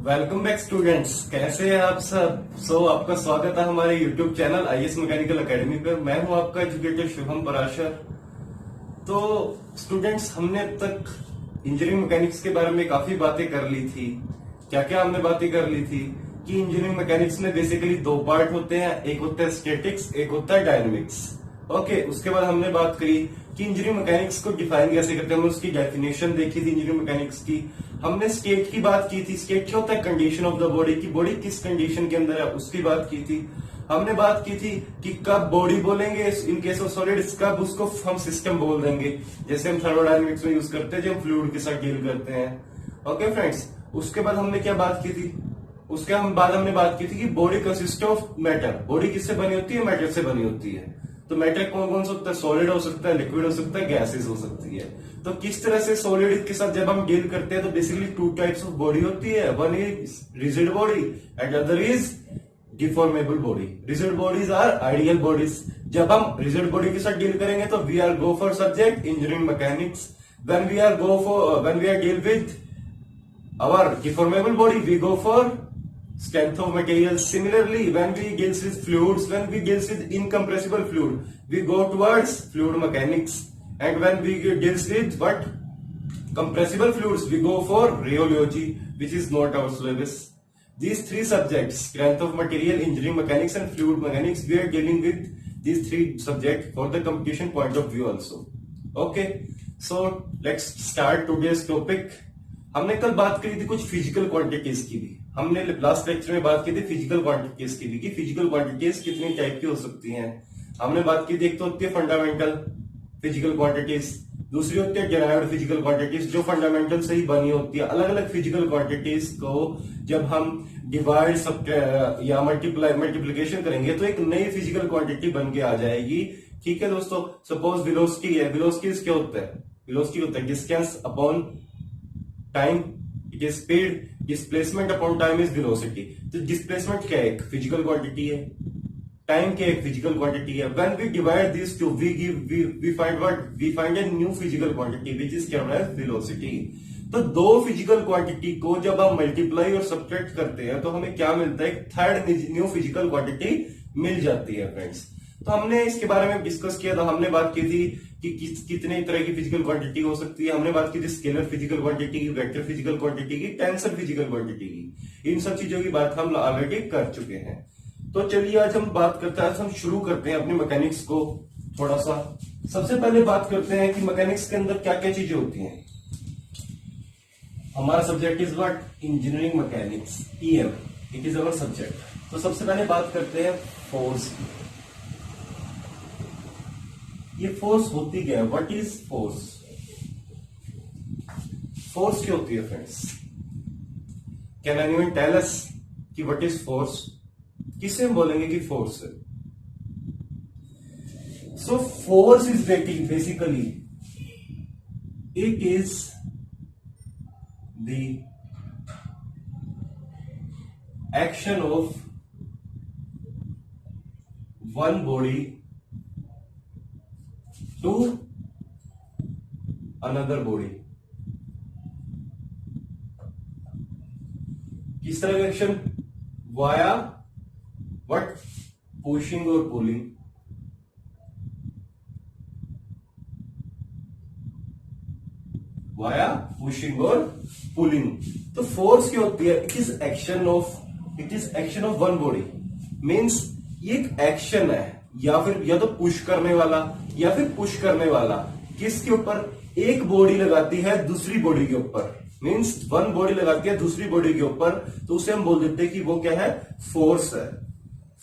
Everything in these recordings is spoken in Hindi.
वेलकम बैक स्टूडेंट्स, कैसे हैं आप सब। आपका स्वागत है हमारे YouTube channel IAS mechanical academy पर। मैं हूं आपका एजुकेटर शुभम पराशर। तो स्टूडेंट्स, हमने अब तक इंजीनियरिंग मैकेनिक्स के बारे में काफी बातें कर ली थी। क्या क्या हमने बातें कर ली थी कि इंजीनियरिंग मैकेनिक्स में बेसिकली दो पार्ट होते हैं, एक होता है स्टैटिक्स, एक होता है डायनेमिक्स। ओके, उसके बाद हमने बात करी कि इंजीनियरिंग मैकेनिक्स को डिफाइन कैसे करते हैं। हमने उसकी डेफिनेशन देखी थी इंजीनियरिंग मैकेनिक्स की। हमने स्टेट की बात की थी। स्टेट क्या होता है? कंडीशन ऑफ द बॉडी की बॉडी किस कंडीशन के अंदर है उसकी बात की थी। हमने बात की थी कि कब बॉडी बोलेंगे इन केस ऑफ सॉलिड्स, कब उसको हम सिस्टम बोल देंगे, जैसे हम थर्मोडायनेमिक्स में यूज करते हैं जब हम फ्लूइड के साथ डील करते हैं। ओके फ्रेंड्स, उसके बाद हमने क्या बात की थी? उसके बाद हमने बात की थी कि body consist of matter. Body किससे बनी होती है? मैटर से बनी होती है। तो मैटर कौन कौन सा होता है? सॉलिड हो सकता है, लिक्विड हो सकता है, गैसेस हो सकती है। तो किस तरह से सॉलिड के साथ जब हम डील करते हैं तो basically two types of body होती है। One is rigid body and other is deformable body. Rigid bodies are ideal bodies. जब हम रिजिड बॉडी के साथ डील करेंगे तो we are go for subject engineering mechanics. When we are deal with our deformable body, we go for strength of materials. Similarly, when we deals with fluids, when we deals with incompressible fluid, we go towards fluid mechanics. And when we deals with what? Compressible fluids, we go for rheology, which is not our syllabus. These three subjects, strength of material, engineering mechanics and fluid mechanics, we are dealing with these three subjects for the competition point of view also. Okay, so let's start today's topic. हमने कल बात करी थी कुछ फिजिकल क्वांटिटीज की भी। हमने लास्ट लेक्चर में बात की थी फिजिकल क्वांटिटीज की भी, कि फिजिकल क्वांटिटीज कितनी टाइप की हो सकती हैं। हमने बात की थी, एक तो होती है फंडामेंटल फिजिकल क्वांटिटीज, दूसरी होती है डिराइव्ड फिजिकल क्वांटिटीज जो फंडामेंटल से ही बनी होती है। अलग अलग फिजिकल क्वांटिटीज को जब हम डिवाइड या मल्टीप्लीकेशन करेंगे तो एक नई फिजिकल क्वांटिटी बन के आ जाएगी। ठीक है दोस्तों, सपोज वेलोसिटी है। वेलोसिटी क्या होता है? वेलोसिटी होता है distance upon time, it is speed. Displacement upon time is velocity. तो डिस्प्लेसमेंट क्या है? एक फिजिकल क्वांटिटी है। टाइम क्या है? एक फिजिकल क्वांटिटी है। When we divide this two we find what? We find a new physical quantity which is called as velocity. तो दो फिजिकल क्वांटिटी को जब हम मल्टीप्लाई और सब्ट्रैक्ट करते हैं तो हमें क्या मिलता है? एक थर्ड न्यू फिजिकल क्वांटिटी मिल जाती है फ्रेंड्स। तो हमने इसके बारे में डिस्कस किया था। हमने बात की थी कि कितने तरह की फिजिकल क्वांटिटी हो सकती है। हमने बात की थी स्केलर फिजिकल क्वांटिटी की, वेक्टर फिजिकल क्वांटिटी की, टेंसर फिजिकल क्वांटिटी की। इन सब चीजों की बात हम ऑलरेडी कर चुके हैं। तो चलिए आज हम बात करते हैं, आज हम शुरू करते हैं अपने मैकेनिक्स को थोड़ा सा। सबसे पहले बात करते हैं कि मैकेनिक्स के अंदर क्या क्या चीजें होती हैं। हमारा subject is what? Engineering mechanics, EM, it is our subject. तो सबसे पहले बात करते हैं फोर्स की। ये फोर्स होती क्या है? What is force? फोर्स क्या होती है friends? Can anyone tell us कि व्हाट इज फोर्स? किसे हम बोलेंगे कि फोर्स है? So force is basically it is the action of one body to another body। किस तरह का एक्शन? Via what? पुशिंग और पुलिंग। वाया पुशिंग और पुलिंग। तो फोर्स क्या होती है? It is action of one body. Means ये एक एक्शन है, या तो पुश करने वाला या फिर पुश करने वाला। किसके ऊपर? एक बॉडी लगाती है दूसरी बॉडी के ऊपर। मीन्स वन बॉडी लगाती है दूसरी बॉडी के ऊपर, तो उसे हम बोल देते हैं कि वो क्या है? फोर्स है।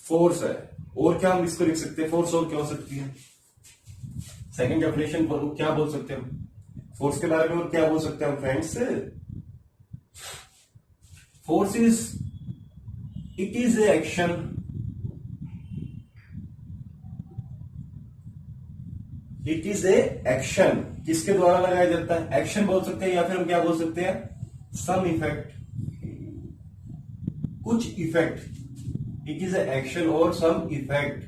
फोर्स है। और क्या हम इसको लिख सकते हैं? फोर्स और क्या हो सकती है? सेकंड डेफिनेशन क्या बोल सकते हैं फोर्स के बारे में? और क्या बोल सकते हैं हम friends? Force it is a action, it is a action. किसके द्वारा लगाया जाता है? एक्शन बोल सकते हैं, या फिर हम क्या बोल सकते हैं? सम इफेक्ट, कुछ effect. It is a action और सम इफेक्ट।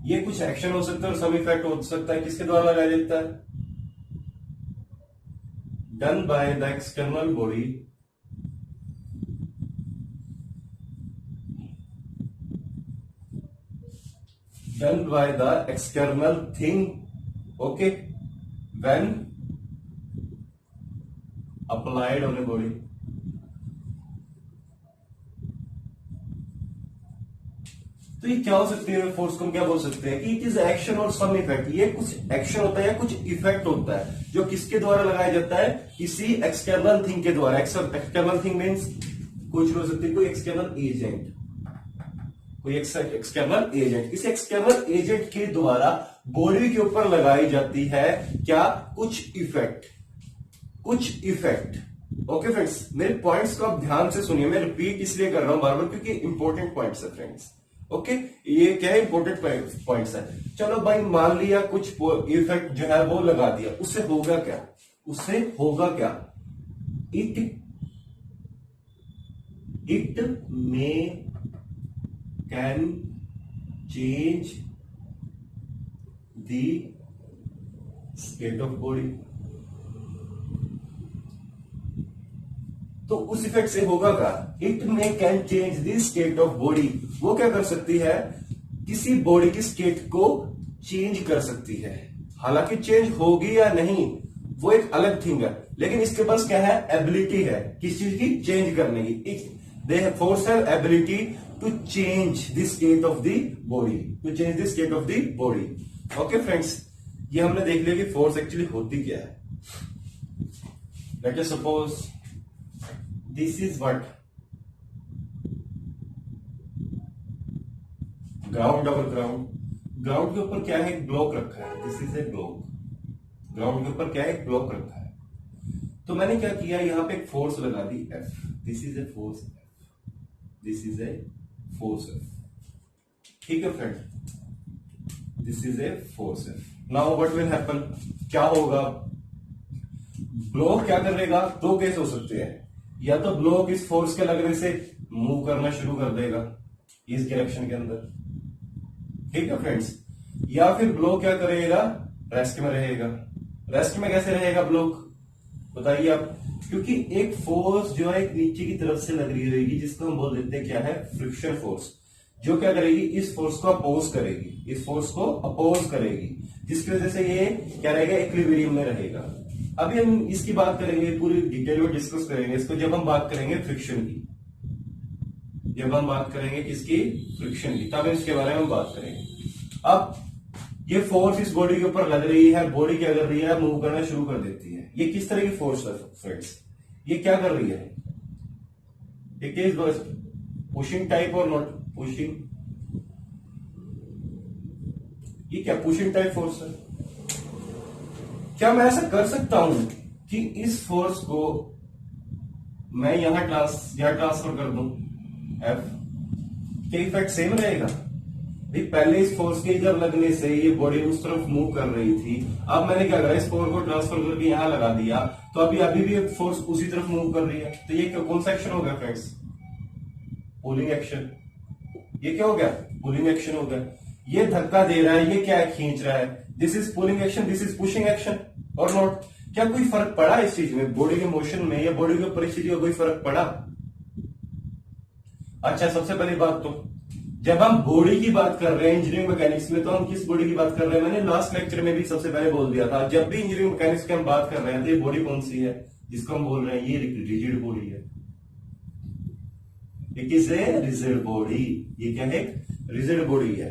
ये कुछ एक्शन हो सकता है और सम इफेक्ट हो सकता है। किसके द्वारा लगाया जाता है? Done by the external body done by the external thing, okay, when applied on a body. तो ये क्या हो सकती है फोर्स को हम क्या बोल सकते हैं कि इट इज एक्शन और सम इफेक्ट। ये कुछ एक्शन होता है या कुछ इफेक्ट होता है जो किसके द्वारा लगाया जाता है, किसी एक्सटर्नल थिंग के द्वारा। एक्सटर्नल थिंग मीन्स कुछ हो सकती है कोई एक्सटर्नल एजेंट, कोई एक्सटर्नल एजेंट, किसी एक्सटर्नल एजेंट के द्वारा बॉडी के ऊपर लगाई जाती है क्या, कुछ इफेक्ट, कुछ इफेक्ट। ओके फ्रेंड्स, मेरे पॉइंट्स को आप ध्यान से सुनिए, मैं रिपीट इसलिए कर रहा हूं बार बार क्योंकि इंपॉर्टेंट पॉइंट्स है फ्रेंड्स। ओके, ये क्या है, इंपॉर्टेंट पॉइंट्स है। चलो भाई, मान लिया कुछ इफेक्ट जो है वो लगा दिया, उससे होगा क्या, उससे होगा क्या, it may can change the state of body. तो उस इफेक्ट से होगा क्या, it may can change the state of body. वो क्या कर सकती है, किसी बॉडी की स्टेट को चेंज कर सकती है। हालांकि चेंज होगी या नहीं वो एक अलग थिंग है, लेकिन इसके पास क्या है, एबिलिटी है किस चीज की, चेंज करने की। They force have ability to change the state of the body, to change the state of the body. Okay friends, ये हमने देख लिया कि फोर्स एक्चुअली होती क्या है। Let us suppose this is what, ground और ग्राउंड के ऊपर क्या है, एक ब्लॉक रखा है, this is A block. Ground के ऊपर क्या है, एक ब्लॉक रखा है। तो मैंने क्या किया, यहां पे एक फोर्स लगा दी F, this is a force F, this is a force F। ठीक है friend, this is a force F। Now what will happen, क्या होगा, ब्लॉक क्या करेगा, दो केस हो सकते हैं, या तो ब्लॉक इस फोर्स के लगने से मूव करना शुरू कर देगा इस डायरेक्शन के अंदर, ठीक है फ्रेंड्स, या फिर ब्लॉक क्या करेगा, रेस्ट में रहेगा। रेस्ट में कैसे रहेगा ब्लॉक, बताइए आप, क्योंकि एक फोर्स जो है एक नीचे की तरफ से लग रही रहेगी, जिसको हम बोल देते हैं क्या है, फ्रिक्शन फोर्स, जो क्या करेगी, इस फोर्स को अपोज करेगी, इस फोर्स को अपोज करेगी, जिसकी वजह से ये क्या रहेगा, इक्विलिब्रियम में रहेगा। अभी हम इसकी बात करेंगे, पूरी डिटेल में डिस्कस करेंगे इसको जब हम बात करेंगे फ्रिक्शन की, जब हम बात करेंगे किसकी, फ्रिक्शन की, तब इसके बारे में हम बात करेंगे। अब ये फोर्स इस बॉडी के ऊपर लग रही है, बॉडी क्या कर रही है, मूव करना शुरू कर देती है। ये किस तरह की फोर्स है फ्रेंड्स, ये क्या कर रही है, इट इज पुशिंग टाइप और नॉट पुशिंग, ये क्या पुशिंग टाइप फोर्स है। क्या मैं ऐसा कर सकता हूं कि इस फोर्स को मैं यहां ट्रांसफर कर दूं F, क्या इफेक्ट सेम रहेगा, भाई पहले इस फोर्स के इधर लगने से ये बॉडी उस तरफ मूव कर रही थी, अब मैंने क्या करा, इस फोर्स को ट्रांसफर करके यहां लगा दिया, तो अभी भी एक फोर्स उसी तरफ मूव कर रही है। तो ये कौन सा एक्शन हो गया फ्रेंड्स, पुलिंग एक्शन। ये क्या हो गया, पुलिंग एक्शन हो गया। ये धक्का दे रहा है, ये क्या है, खींच रहा है, this is pulling action, this is pushing action और नॉट। क्या कोई फर्क पड़ा इस चीज में, बॉडी के मोशन में या बॉडी की परिस्थिति में कोई फर्क पड़ा। अच्छा, सबसे पहली बात तो जब हम बॉडी की बात कर रहे हैं इंजीनियरिंग मैकेनिक्स में, तो हम किस बॉडी की बात कर रहे हैं, मैंने लास्ट लेक्चर में भी सबसे पहले बोल दिया था, जब भी इंजीनियरिंग मैकेनिक्स की हम बात कर रहे हैं तो ये बॉडी कौन सी है, जिसको हम बोल रहे हैं, ये रिजिड बॉडी है। It is a rigid body, ये क्या है, रिजिड बॉडी है।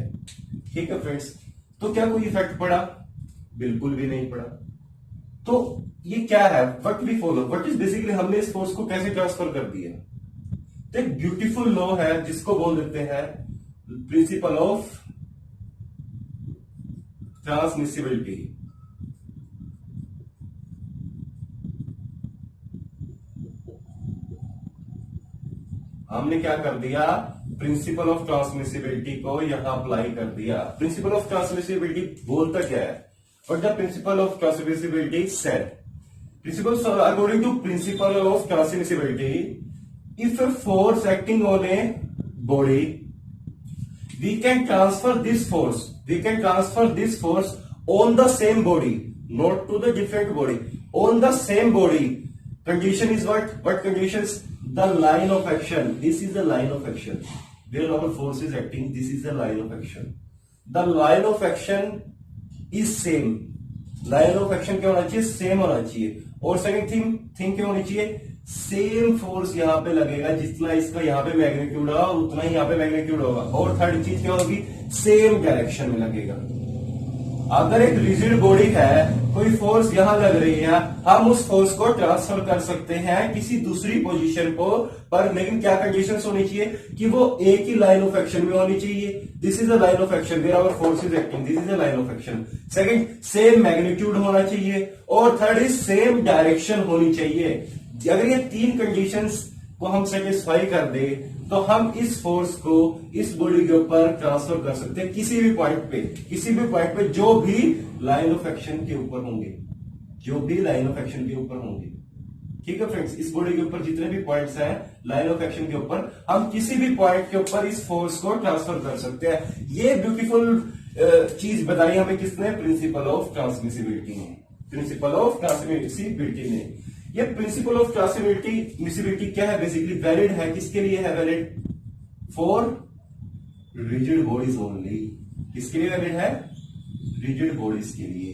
ठीक है फ्रेंड्स, तो क्या कोई इफेक्ट पड़ा, बिल्कुल भी नहीं पड़ा। तो ये क्या है, what we follow, what is basically, हमने इस फोर्स को कैसे ट्रांसफर कर दिया। तो एक ब्यूटीफुल लॉ है जिसको बोल देते हैं प्रिंसिपल ऑफ ट्रांसमिसिबिलिटी। हमने क्या कर दिया, प्रिंसिपल ऑफ ट्रांसमिसिबिलिटी को यहां अप्लाई कर दिया। प्रिंसिपल ऑफ ट्रांसमिसिबिलिटी बोलता क्या है, what the principle of transmissibility said, principle according to principle of transmissibility, if a force acting on a body, we can transfer this force on the same body, not to the different body, on the same body. Condition is what conditions, the line of action, this is the line of action where our force is acting, this is the line of action. The line of action is same. Line of action क्या होना चाहिए? सेम होना चाहिए। और सेकंड थिंग क्या होनी चाहिए? सेम फोर्स यहां पे लगेगा, जितना इसका यहां पे मैग्नीट्यूड होगा उतना ही यहां पे मैग्नीट्यूड होगा। और थर्ड चीज क्या होगी? सेम डायरेक्शन में लगेगा। अगर एक रिजिड बॉडी है, कोई फोर्स यहां लग रही है, हम उस फोर्स को ट्रांसफर कर सकते हैं किसी दूसरी पोजीशन को, पर लेकिन क्या कंडीशंस होनी चाहिए? कि वो एक ही लाइन ऑफ एक्शन में होनी चाहिए। This is a line of action where our force is acting, this is a line of action. Second, same magnitude होना चाहिए। और थर्ड इज सेम डायरेक्शन होनी चाहिए। अगर ये तीन कंडीशंस को हम सेटिस्फाई कर दे तो हम इस फोर्स को इस बॉडी के ऊपर ट्रांसफर कर सकते हैं किसी भी पॉइंट पे जो भी लाइन ऑफ एक्शन के ऊपर होंगे, ठीक है फ्रेंड्स। इस बॉडी के ऊपर जितने भी पॉइंट्स हैं लाइन ऑफ एक्शन के ऊपर, हम किसी भी पॉइंट के ऊपर इस फोर्स को ट्रांसफर कर सकते हैं। ये ब्यूटीफुल चीज बताई हमें किसने? प्रिंसिपल ऑफ ट्रांसमिसिबिलिटी ने। ये प्रिंसिपल ऑफ ट्रांसमिसिबिलिटी क्या है? बेसिकली वैलिड है, किसके लिए है valid? For rigid bodies only. किसके लिए वैलिड है? रिजिड बॉडीज के लिए।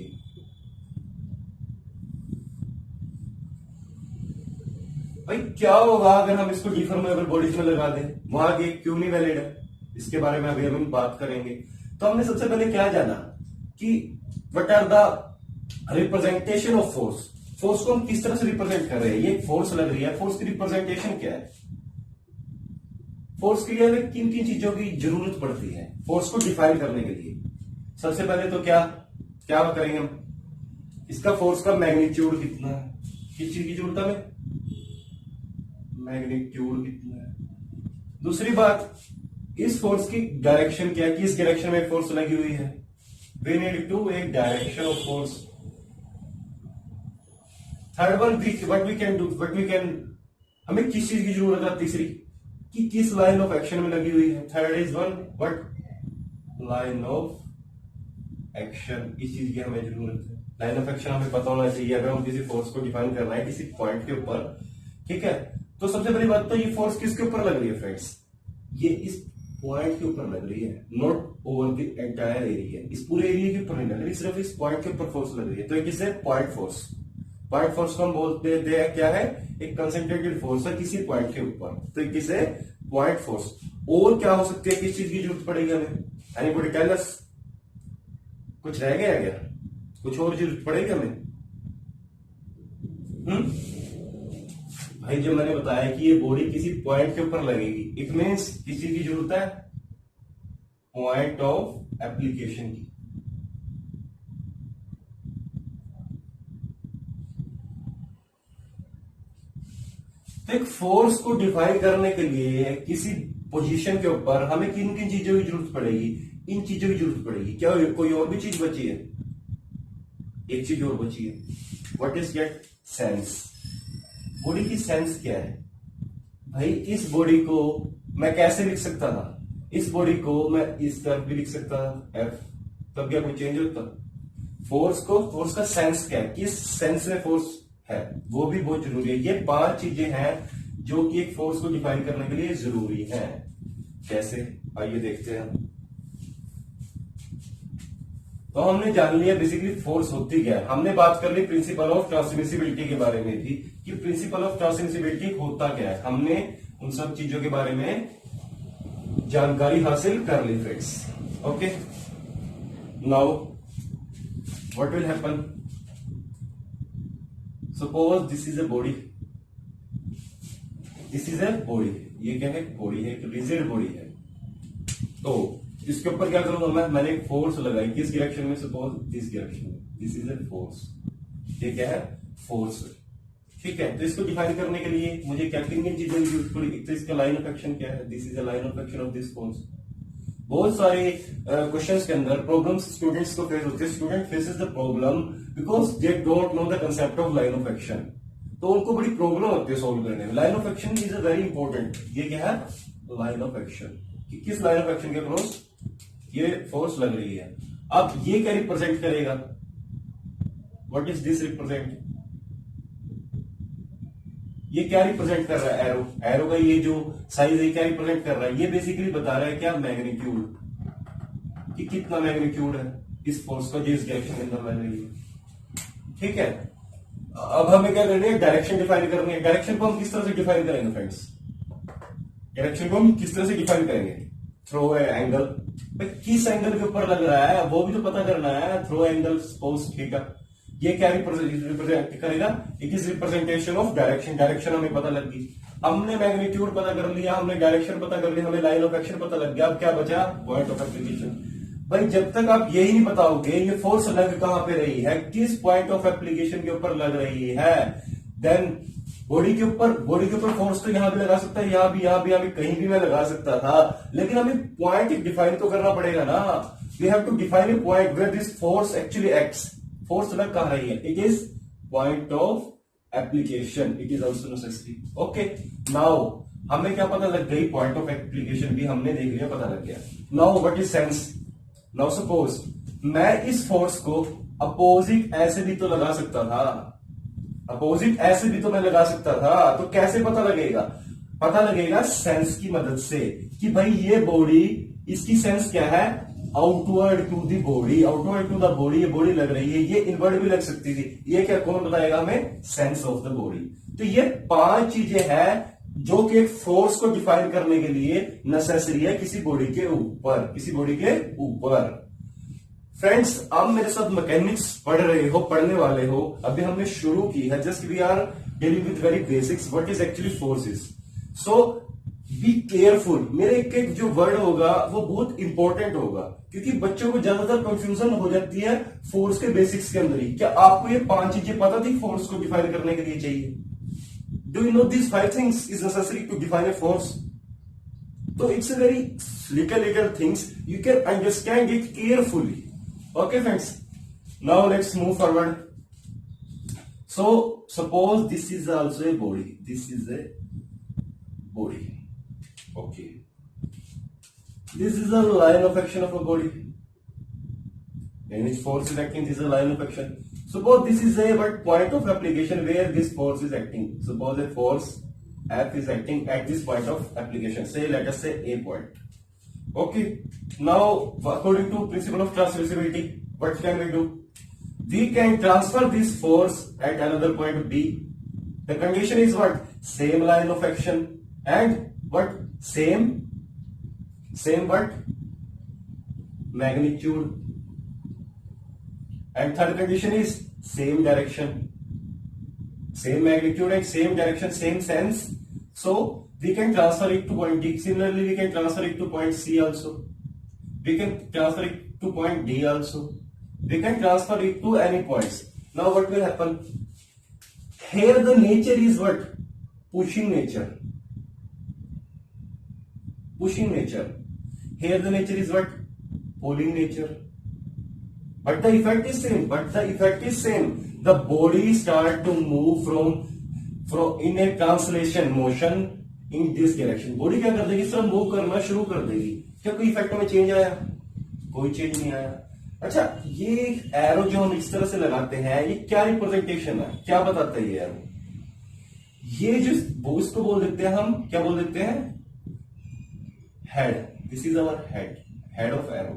भाई क्या होगा अगर हम इसको डिफॉर्मेबल बॉडीज में लगा दें? वहां के क्यों नहीं वैलिड है? इसके बारे में अभी हम बात करेंगे। तो हमने सबसे पहले क्या जाना कि what are the representation of force. Force को हम किस तरह से रिप्रेजेंट कर रहे हैं? ये फोर्स लग रही है, फोर्स की रिप्रेजेंटेशन क्या है? फोर्स के लिए हमें किन किन चीजों की जरूरत पड़ती है फोर्स को डिफाइन करने के लिए? सबसे पहले तो क्या करेंगे हम? इसका फोर्स का मैग्नीट्यूड कितना है? किस चीज की जरूरत है हमें? मैग्नीट्यूड कितना है। दूसरी बात, इस फोर्स की डायरेक्शन क्या है? किस डायरेक्शन में फोर्स लगी हुई है? वी नीड टू एक direction of force. Third one, what we can हमें किस चीज की जरूरत है? तीसरी, कि किस लाइन ऑफ एक्शन में लगी हुई है। Third is one, what line of action, इस चीज की हमें जरूरत है। लाइन ऑफ एक्शन हमें पता होना चाहिए अगर हम किसी फोर्स को डिफाइन करना है किसी पॉइंट के ऊपर, ठीक है। तो सबसे पहली बात तो ये फोर्स किसके ऊपर लग रही है फ्रेंड्स? ये इस पॉइंट के ऊपर लग रही है, not over the entire area. इस पूरे एरिया के ऊपर नहीं लग रही, सिर्फ इस पॉइंट के ऊपर फोर्स लग रही है। तो ये किससे? Point force. पॉइंट फोर्स को हम बोलते हैं क्या है? एक कंसंट्रेटेड फोर्स है किसी पॉइंट के ऊपर, तो ये किसे? Point force. और क्या हो सकती है? किस चीज की जरूरत पड़ेगी हमें? Anybody tell us? कुछ रह गया क्या? कुछ और जरूरत पड़ेगी हमें? भाई जो मैंने बताया कि ये बॉडी किसी पॉइंट के ऊपर लगेगी, इट मीन्स किस चीज की जरूरत है? पॉइंट ऑफ एप्लीकेशन की। तो एक फोर्स को डिफाइन करने के लिए किसी पोजीशन के ऊपर हमें किन किन चीजों की जरूरत पड़ेगी? इन चीजों की जरूरत पड़ेगी। क्या कोई और भी चीज बची है? एक चीज और बची है, what is get? Sense. Body की सेंस क्या है? भाई इस बॉडी को मैं कैसे लिख सकता था? इस बॉडी को मैं इस तरफ भी लिख सकता था, एफ, तब क्या कोई चेंज होता? फोर्स का सेंस क्या है? किस सेंस में फोर्स है, वो भी बहुत जरूरी है। ये 5 चीजें हैं जो कि एक फोर्स को डिफाइन करने के लिए जरूरी है। कैसे? आइए देखते हैं। तो हमने जान लिया बेसिकली फोर्स होती क्या है। हमने बात कर ली प्रिंसिपल ऑफ ट्रांसमिसिबिलिटी के बारे में भी, कि प्रिंसिपल ऑफ ट्रांसमिसिबिलिटी होता क्या है। हमने उन सब चीजों के बारे में जानकारी हासिल कर ली friends. Okay, now what will happen? Suppose this is a body, ये क्या है? बॉडी है, एक रिजिड बॉडी है। तो इसके ऊपर क्या करूंगा मैंने एक फोर्स लगाई, किस डायरेक्शन में? सपोज दिस डायरेक्शन में। This is a force. ये क्या है? फोर्स, ठीक है। तो इसको डिफाइन करने के लिए मुझे क्या किन किन चीजों की जरूरत पड़ेगी? तो इसका लाइन ऑफ एक्शन क्या है? This is a line of action of this force. बहुत सारे क्वेश्चंस के अंदर प्रॉब्लम्स स्टूडेंट्स को फेस होते हैं। Student faces the problem because they don't know the concept of line of action. तो उनको बड़ी प्रॉब्लम होती है सॉल्व करने में। Line of action is a very important. ये क्या है? Line of action. किस लाइन ऑफ एक्शन के क्रॉस ये फोर्स लग रही है। अब ये क्या रिप्रेजेंट करेगा? What is this represent? ये क्या रिप्रेजेंट कर रहा है? एरो का ये जो साइज है क्या रिप्रेजेंट कर रहा है? ये बेसिकली बता रहा है क्या? मैग्नीट्यूड। कि कितना मैग्नीट्यूड है इस फोर्स का जो इस डायरेक्शन के अंदर लग रही है। ठीक है, अब हमें क्या करनी है, डायरेक्शन डिफाइन करनी है। डायरेक्शन को हम किस तरह से डिफाइन करेंगे फ्रेंड्स, डायरेक्शन को हम किस तरह से डिफाइन करेंगे, थ्रो एंगल, किस एंगल के ऊपर लग रहा है वो भी तो पता करना है। थ्रो एंगल सपोज थीटा, ये क्या रिप्रेजेंट करेगा, it is representation of direction. Direction हमें पता लग गई, हमने मैग्नीट्यूड पता कर लिया, हमने डायरेक्शन पता कर लिया, हमें लाइन ऑफ एक्शन पता लग गया। अब क्या बचा, पॉइंट ऑफ एप्लीकेशन। भाई जब तक आप यही नहीं बताओगे ये फोर्स लग कहां पे रही है, किस पॉइंट ऑफ एप्लीकेशन के ऊपर लग रही है, देन बॉडी के ऊपर फोर्स तो यहां भी लगा सकता है, यहां भी कहीं भी मैं लगा सकता था, लेकिन हमें पॉइंट डिफाइन तो करना पड़ेगा ना। We have to define a point where this force actually acts. Force लग कहां रही है, it is point of application, it is also necessary. Okay, now हमें क्या पता लग गई, पॉइंट ऑफ एप्लीकेशन भी हमने देख लिया, पता लग गया। Now what is sense, now suppose मैं इस फोर्स को अपोजिट ऐसे भी तो लगा सकता था, अपोजिट ऐसे भी तो मैं लगा सकता था, तो कैसे पता लगेगा, पता लगेगा सेंस की मदद से कि भाई ये बॉडी, इसकी सेंस क्या है, outward to the body, outward to the body, ये बॉडी लग रही है, ये इनवर्ड भी लग सकती थी, ये क्या कौन बताएगा हमें, सेंस ऑफ द बॉडी। तो ये 5 चीजें हैं जो कि एक फोर्स को डिफाइन करने के लिए नेसेसरी है किसी बॉडी के ऊपर, किसी बॉडी के ऊपर। फ्रेंड्स आप मेरे साथ मैकेनिक्स पढ़ रहे हो, पढ़ने वाले हो, अभी हमने शुरू की है, just we are dealing with very basics, what is actually forces. So be careful, मेरे एक एक जो वर्ड होगा वो बहुत इंपॉर्टेंट होगा, क्योंकि बच्चों को ज्यादातर कंफ्यूजन हो जाती है फोर्स के बेसिक्स के अंदर ही। क्या आपको ये 5 चीजें पता थी फोर्स को डिफाइन करने के लिए चाहिए? Do you know this 5 things is necessary to define a force? तो it's a very little things, you can understand it carefully. Okay friends, now let's move forward. So suppose this is also a body, this is a body. Okay, this is a line of action of a body in which force is acting. This is a line of action. Suppose this is a point of application where this force is acting. Suppose a force F is acting at this point of application, say let us say A point. Okay, now according to principle of transmissibility, what can we do? We can transfer this force at another point B. The condition is what? Same line of action and what? Same what? Magnitude. And third condition is same direction, same magnitude and same direction, same sense. So we can transfer it to point D. Similarly, we can transfer it to point C also. We can transfer it to point D also. We can transfer it to any points. Now what will happen? Here the nature is what? Pushing nature. Pushing nature. Here the nature is what? Pulling nature. But the effect is same. The body start to move from in a translation motion in this direction. Body क्या कर देगी, इस तरह मूव करना शुरू कर देगी। क्या कोई इफेक्ट में चेंज आया? कोई चेंज नहीं आया। अच्छा, ये एरो जो हम इस तरह से लगाते हैं, ये क्या रिप्रेजेंटेशन है, क्या बताता है ये एरो? ये जो उसको बोल देते हैं हम, क्या बोल देते हैं, head. This is our head of arrow.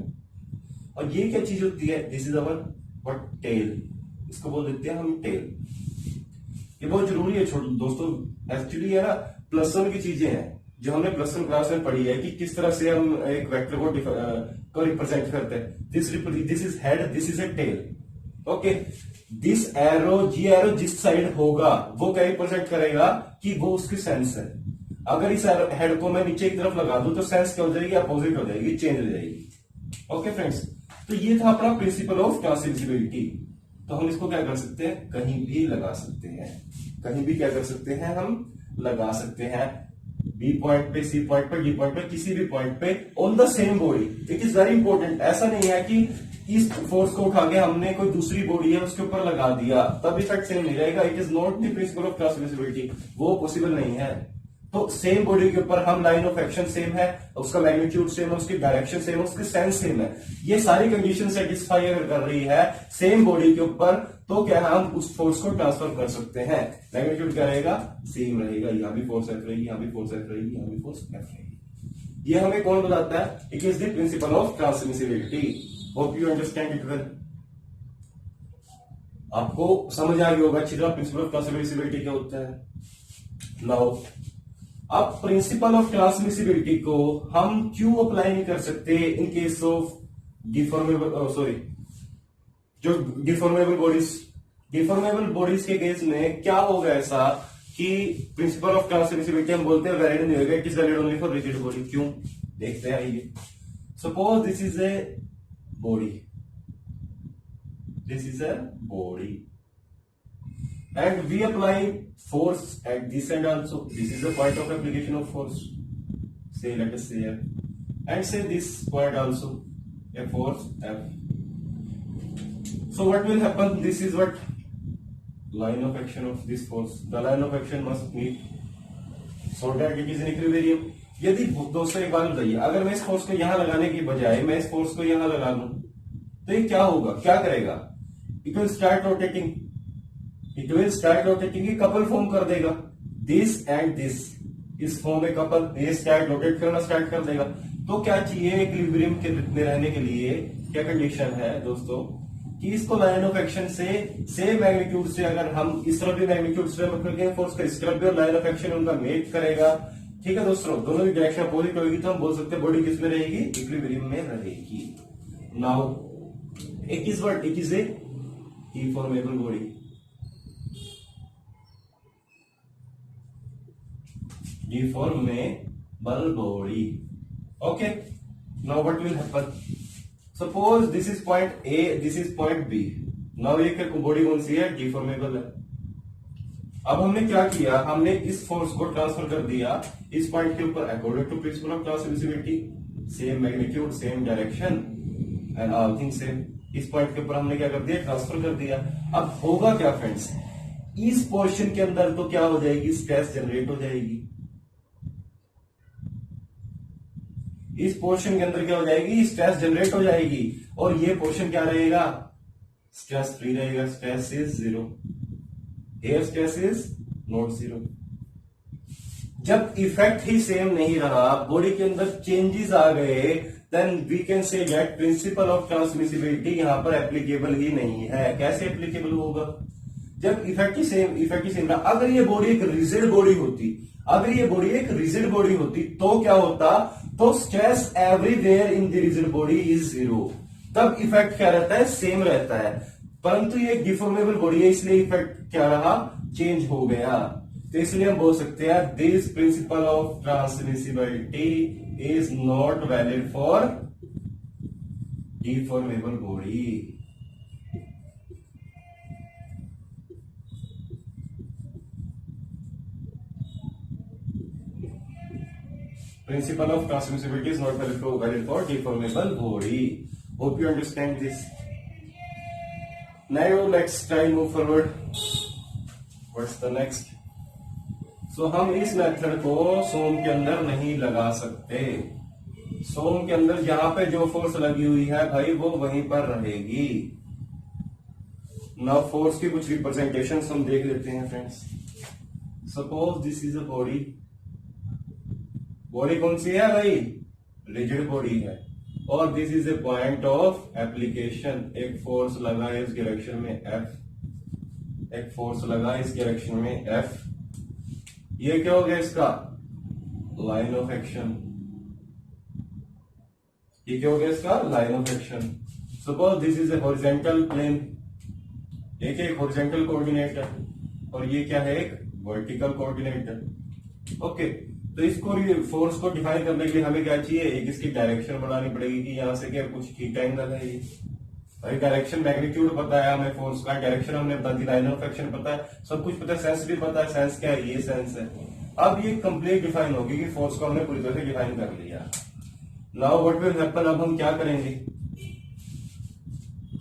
और ये क्या चीज होती है, this is our what, tail. इसको बोल देते हैं हम टेल। ये बहुत जरूरी है छोटे दोस्तों, एक्चुअली है ना, प्लस वन की चीजें हैं जो हमने प्लस वन क्लास में पढ़ी है कि किस तरह से हम एक वेक्टर को रिप्रेजेंट करते हैं। This is head, this is a tail. Okay, this arrow, जी एरो जिस साइड होगा वो क्या रिप्रेजेंट करेगा कि वो उसकी सेंस है। अगर इस हेड को मैं नीचे की तरफ लगा दूं तो सेंस क्या हो जाएगी, अपोजिट हो जाएगी, चेंज हो जाएगी। ओके फ्रेंड्स, तो ये था अपना प्रिंसिपल ऑफ ट्रांसमिसिबिलिटी। तो हम इसको क्या कर सकते हैं, कहीं भी लगा सकते हैं, कहीं भी क्या कर सकते हैं, हम लगा सकते हैं। बी पॉइंट पे, सी पॉइंट पे, डी पॉइंट पे, किसी भी पॉइंट पे on the same body. It is very important. ऐसा नहीं है कि इस फोर्स को उठा के हमने कोई दूसरी बॉडी है उसके ऊपर लगा दिया तब इफेक्ट सेम नहीं रहेगा। It is not the principle of transmissibility, वो पॉसिबल नहीं है। तो सेम बॉडी के ऊपर हम लाइन ऑफ एक्शन सेम है, उसका मैग्नीट्यूड सेम है, उसकी डायरेक्शन सेम है, उसकी सेंस सेम है, ये सारी कंडीशन सेटिस्फाई अगर कर रही है सेम बॉडी के ऊपर, तो क्या हम उस फोर्स को ट्रांसफर कर सकते हैं। मैग्नीट्यूड क्या रहेगा, सेम रहेगा, यहां भी फोर्स एफ रहेगी, यहां भी फोर्स एफ रहेगी, यहां भी फोर्स एफ रहेगी। ये हमें कौन बताता है? It is the principle of transmissibility. Hope you understand it well. आपको समझ आ गया होगा अच्छी तरह प्रिंसिपल ऑफ ट्रांसमिसिबिलिटी क्या होता है। नाउ अब प्रिंसिपल ऑफ ट्रांसमिसिबिलिटी को हम क्यों अप्लाई नहीं कर सकते इन केस ऑफ डिफॉर्मेबल जो डिफॉर्मेबल बॉडीज के केस में क्या होगा ऐसा कि प्रिंसिपल ऑफ ट्रांसमिसिबिलिटी हम बोलते हैं वैलिड नहीं होगा, it is valid only for rigid body. क्यों? देखते हैं आइए। Suppose this is a body, this is a body and we apply force at this end also. This is the point of application of force, say let us say F, and say this point also a force F. So what will happen? This is what line of action of this force. The line of action must meet so that it is in equilibrium. यदि दोस्तों एक बात बताइए, अगर मैं इस फोर्स को यहां लगाने की बजाय मैं इस फोर्स को यहां लगा दूं तो ये क्या होगा, क्या करेगा? इट विल स्टार्ट रोटेटिंग, ये कपल फॉर्म कर देगा। दिस एंड दिस इस फॉर्म में कपल, ये स्टार्ट रोटेट करना स्टार्ट कर देगा। तो क्या चाहिए इक्विलिब्रियम के में रहने के लिए? क्या कंडीशन है दोस्तों कि इसको लाइन ऑफ एक्शन से सेम मैग्नीट्यूड से, अगर हम इस तरफ भी मैग्नीट्यूड से मतलब फोर्स का इस तरफ भी, और लाइन ऑफ एक्शन उनका मेट करेगा। ठीक है दोस्तों, दोनों की डायरेक्शन अपोजिट होगी तो हम बोल सकते हैं बॉडी किस में रहेगी? इक्विलिब्रियम में रहेगी। Now it is a deformable body. Deformable body. Okay, now what will happen? Suppose this is point A, this is point B. Now ये बॉडी कौन सी है? डिफॉर्मेबल है। अब हमने क्या किया? हमने इस फोर्स को ट्रांसफर कर दिया इस पॉइंट के ऊपर according to principle of transmissibility, same magnitude, same direction and all thing same. इस पॉइंट के ऊपर हमने क्या कर दिया? ट्रांसफर कर दिया। अब होगा क्या फ्रेंड्स? इस पोर्शन के अंदर तो क्या हो जाएगी? स्ट्रेस जनरेट हो जाएगी। इस पोर्शन के अंदर क्या हो जाएगी? स्ट्रेस जनरेट हो जाएगी। और ये पोर्शन क्या रहेगा? स्ट्रेस फ्री रहेगा। Stress is zero. Air stress is not zero. जब इफेक्ट ही सेम नहीं रहा, बॉडी के अंदर चेंजेस आ गए, then we can say that principle of transmissibility यहां पर एप्लीकेबल ही नहीं है। कैसे एप्लीकेबल होगा? जब इफेक्ट ही सेम रहा। अगर ये बॉडी एक रिजिड बॉडी होती, तो क्या होता? तो stress everywhere in the rigid body is zero. तब इफेक्ट क्या रहता है? सेम रहता है। परंतु ये डिफॉर्मेबल बॉडी है, इसलिए इफेक्ट क्या रहा? चेंज हो गया। तो इसलिए हम बोल सकते हैं this principle of transmissibility is not valid for deformable body. Principle of transmissibility is not valid for deformable body. Hope you understand this. Now let's try move forward. What's the next? So हम इस मेथड को सोम के अंदर नहीं लगा सकते। सोम के अंदर जहां पे जो फोर्स लगी हुई है भाई वो वहीं पर रहेगी। नाउ फोर्स की कुछ रिप्रेजेंटेशन हम देख लेते हैं friends. Suppose this is a body. Body कौन सी है भाई? रिजिड बॉडी है। और this is A point of application. एक फोर्स लगा है इस डायरेक्शन में F, एक फोर्स लगा इस डायरेक्शन में F। ये क्या हो गया इसका? Line of action. ये क्या हो गया इसका? Line of action. Suppose this is a horizontal plane. एक हॉरिजॉन्टल कोऑर्डिनेट है और ये क्या है? एक वर्टिकल कोऑर्डिनेट है। ओके, तो इसको फोर्स को डिफाइन करने के लिए हमें क्या चाहिए? एक इसकी डायरेक्शन बनानी पड़ेगी कि यहां से क्या कुछ ठीक एंगल है। ये भाई डायरेक्शन मैग्नीट्यूड पता है हमें, फोर्स का डायरेक्शन हमने बता दी, लाइन ऑफ एक्शन पता है, सब कुछ पता है, सेंस भी पता है। सेंस क्या है? ये सेंस है। अब ये कंप्लीट डिफाइन होगी कि फोर्स को हमने पूरी तरह से डिफाइन कर लिया। Now what will happen? अब हम क्या करेंगे?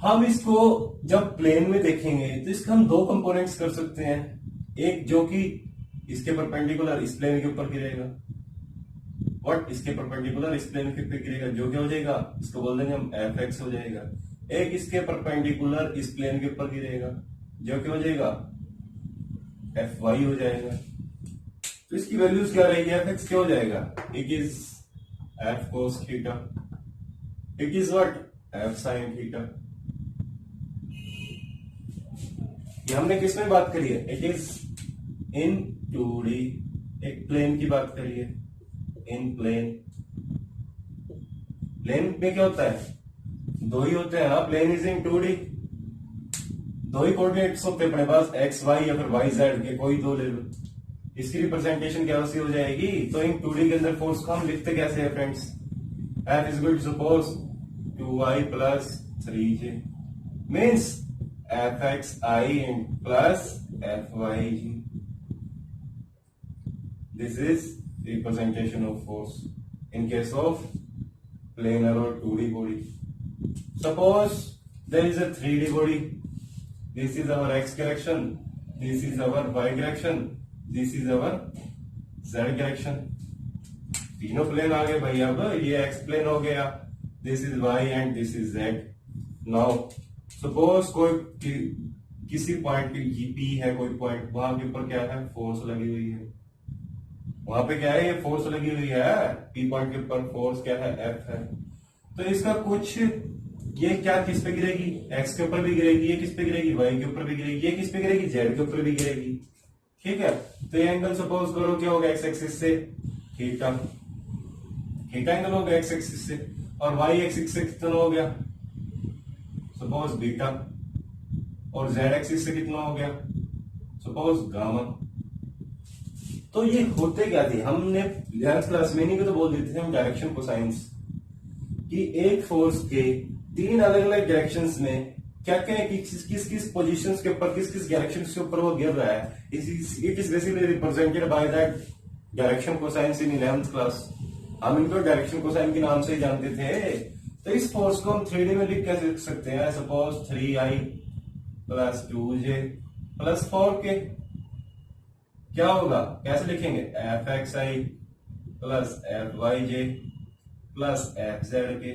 हम इसको जब प्लेन में देखेंगे तो इसका हम दो कंपोनेंट्स कर सकते हैं। एक जो कि इसके परपेंडिकुलर इस प्लेन के ऊपर गिरेगा, और इसके परपेंडिकुलर इस प्लेन के ऊपर गिरेगा, जो क्या हो जाएगा? इसको बोल देंगे हम Fx हो जाएगा। एक इसके परपेंडिकुलर इस प्लेन के ऊपर गिरेगा, जो क्या हो जाएगा? Fy हो जाएगा। तो इसकी वैल्यूज क्या रहेगी? Fx क्या हो जाएगा? It is F cos theta, it is what F sine theta. ये हमने किस में बात करी है, इट इज इन 2D, एक प्लेन की बात करी है, इन प्लेन। प्लेन में क्या होता है, दो ही होते हैं ना, प्लेन इज इन 2D, दो ही कोऑर्डिनेट्स होते हैं अपने पास, एक्स वाई या फिर वाई जेड के, कोई दो ले लो। इसकी रिप्रेजेंटेशन क्या हो जाएगी, तो इन 2D के अंदर फोर्स को हम लिखते कैसे हैं friends, F is equal to suppose 2y plus 3j means F X I plus F Y G. This is representation of force in case of planar or 2D body. Suppose there is a 3D body. This is our x direction. This is our y direction. This is our z direction. तीनों प्लेन आ गए भाई, अब ये x प्लेन हो गया, this is y and this is z. Now suppose कोई किसी पॉइंट P है, कोई पॉइंट, वहां के ऊपर क्या है, फोर्स लगी हुई है, वहां पे क्या है, ये फोर्स लगी हुई है, पी पॉइंट के ऊपर फोर्स क्या है, एफ है। तो इसका कुछ, ये क्या किस पे गिरेगी, एक्स के ऊपर भी गिरेगी, ये किस पे गिरेगी, वाई के ऊपर भी गिरेगी, ये किस पे गिरेगी, जेड के ऊपर भी गिरेगी। ठीक है, तो ये एंगल सपोज करो क्या होगा, एक्स एक्सिस से थीटा, थीटा एंगल होगा एक्स एक्सिस से, और वाई एक्सिस से कितना हो गया, सपोज बीटा, और जेड एक्सिस से कितना हो गया, सपोज गामा। तो ये होते क्या थे, हमने 11th क्लास में नहीं को तो बोल देते थे हम डायरेक्शन कोसाइंस, कि एक फोर्स के 3 अलग अलग डायरेक्शंस में क्या क्या किस किस पोजीशंस के ऊपर, किस किस डायरेक्शंस के ऊपर वो गिर रहा है, it is basically represented by that direction cosines in 11th class. हम इनको डायरेक्शन कोसाइन के नाम से ही जानते थे। तो इस फोर्स को हम 3D में लिख कैसे सकते हैं, suppose 3i plus 2j plus 4k, क्या होगा, कैसे लिखेंगे, F X I plus F Y J plus F Z K,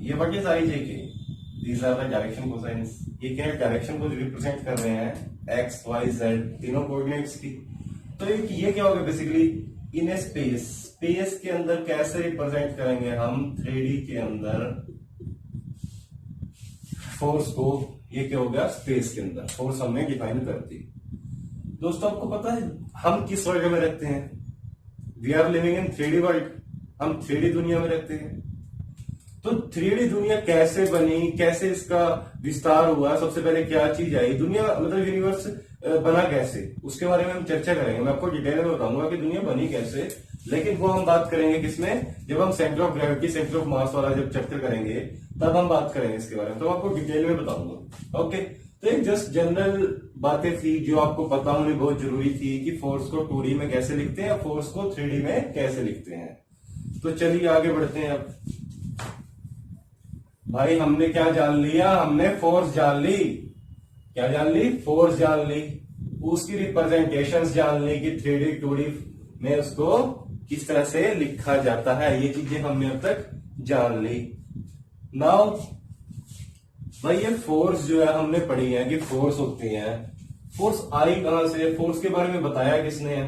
ये what is I J K, these are the direction cosines. ये क्या डायरेक्शन को रिप्रेजेंट कर रहे हैं, एक्स वाई जेड तीनों कोऑर्डिनेट्स की। तो ये क्या होगा, basically in a space, space के अंदर कैसे रिप्रेजेंट करेंगे हम 3D के अंदर फोर्स को, ये क्या हो गया, स्पेस के अंदर फोर्स हमने डिफाइन कर दी। दोस्तों आपको पता है हम किस वर्ल्ड में रहते हैं, we are living in 3D world, हम 3D दुनिया में रहते हैं। तो 3D दुनिया कैसे बनी, कैसे इसका विस्तार हुआ, सबसे पहले क्या चीज आई, दुनिया मतलब यूनिवर्स बना कैसे, उसके बारे में हम चर्चा करेंगे। मैं आपको डिटेल में बताऊंगा कि दुनिया बनी कैसे, लेकिन वो हम बात करेंगे किसमें, जब हम centre of gravity, centre of mass वाला जब चैप्टर करेंगे तब हम बात करेंगे इसके बारे में, तो आपको डिटेल में बताऊंगा। ओके, तो एक जस्ट जनरल बातें थी जो आपको पता होनी बहुत जरूरी थी कि फोर्स को 2D में कैसे लिखते हैं, फोर्स को 3D में कैसे लिखते हैं। तो चलिए आगे बढ़ते हैं। अब भाई हमने क्या जान लिया, हमने फोर्स जान ली, क्या जान ली, फोर्स जान ली, उसकी रिप्रेजेंटेशंस जान ली कि 3D 2D में उसको किस तरह से लिखा जाता है, ये चीजें हमने अब तक जान ली। नाउ भाई ये फोर्स जो है हमने पढ़ी है कि फोर्स होती है, फोर्स आई कहां से, फोर्स के बारे में बताया किसने है,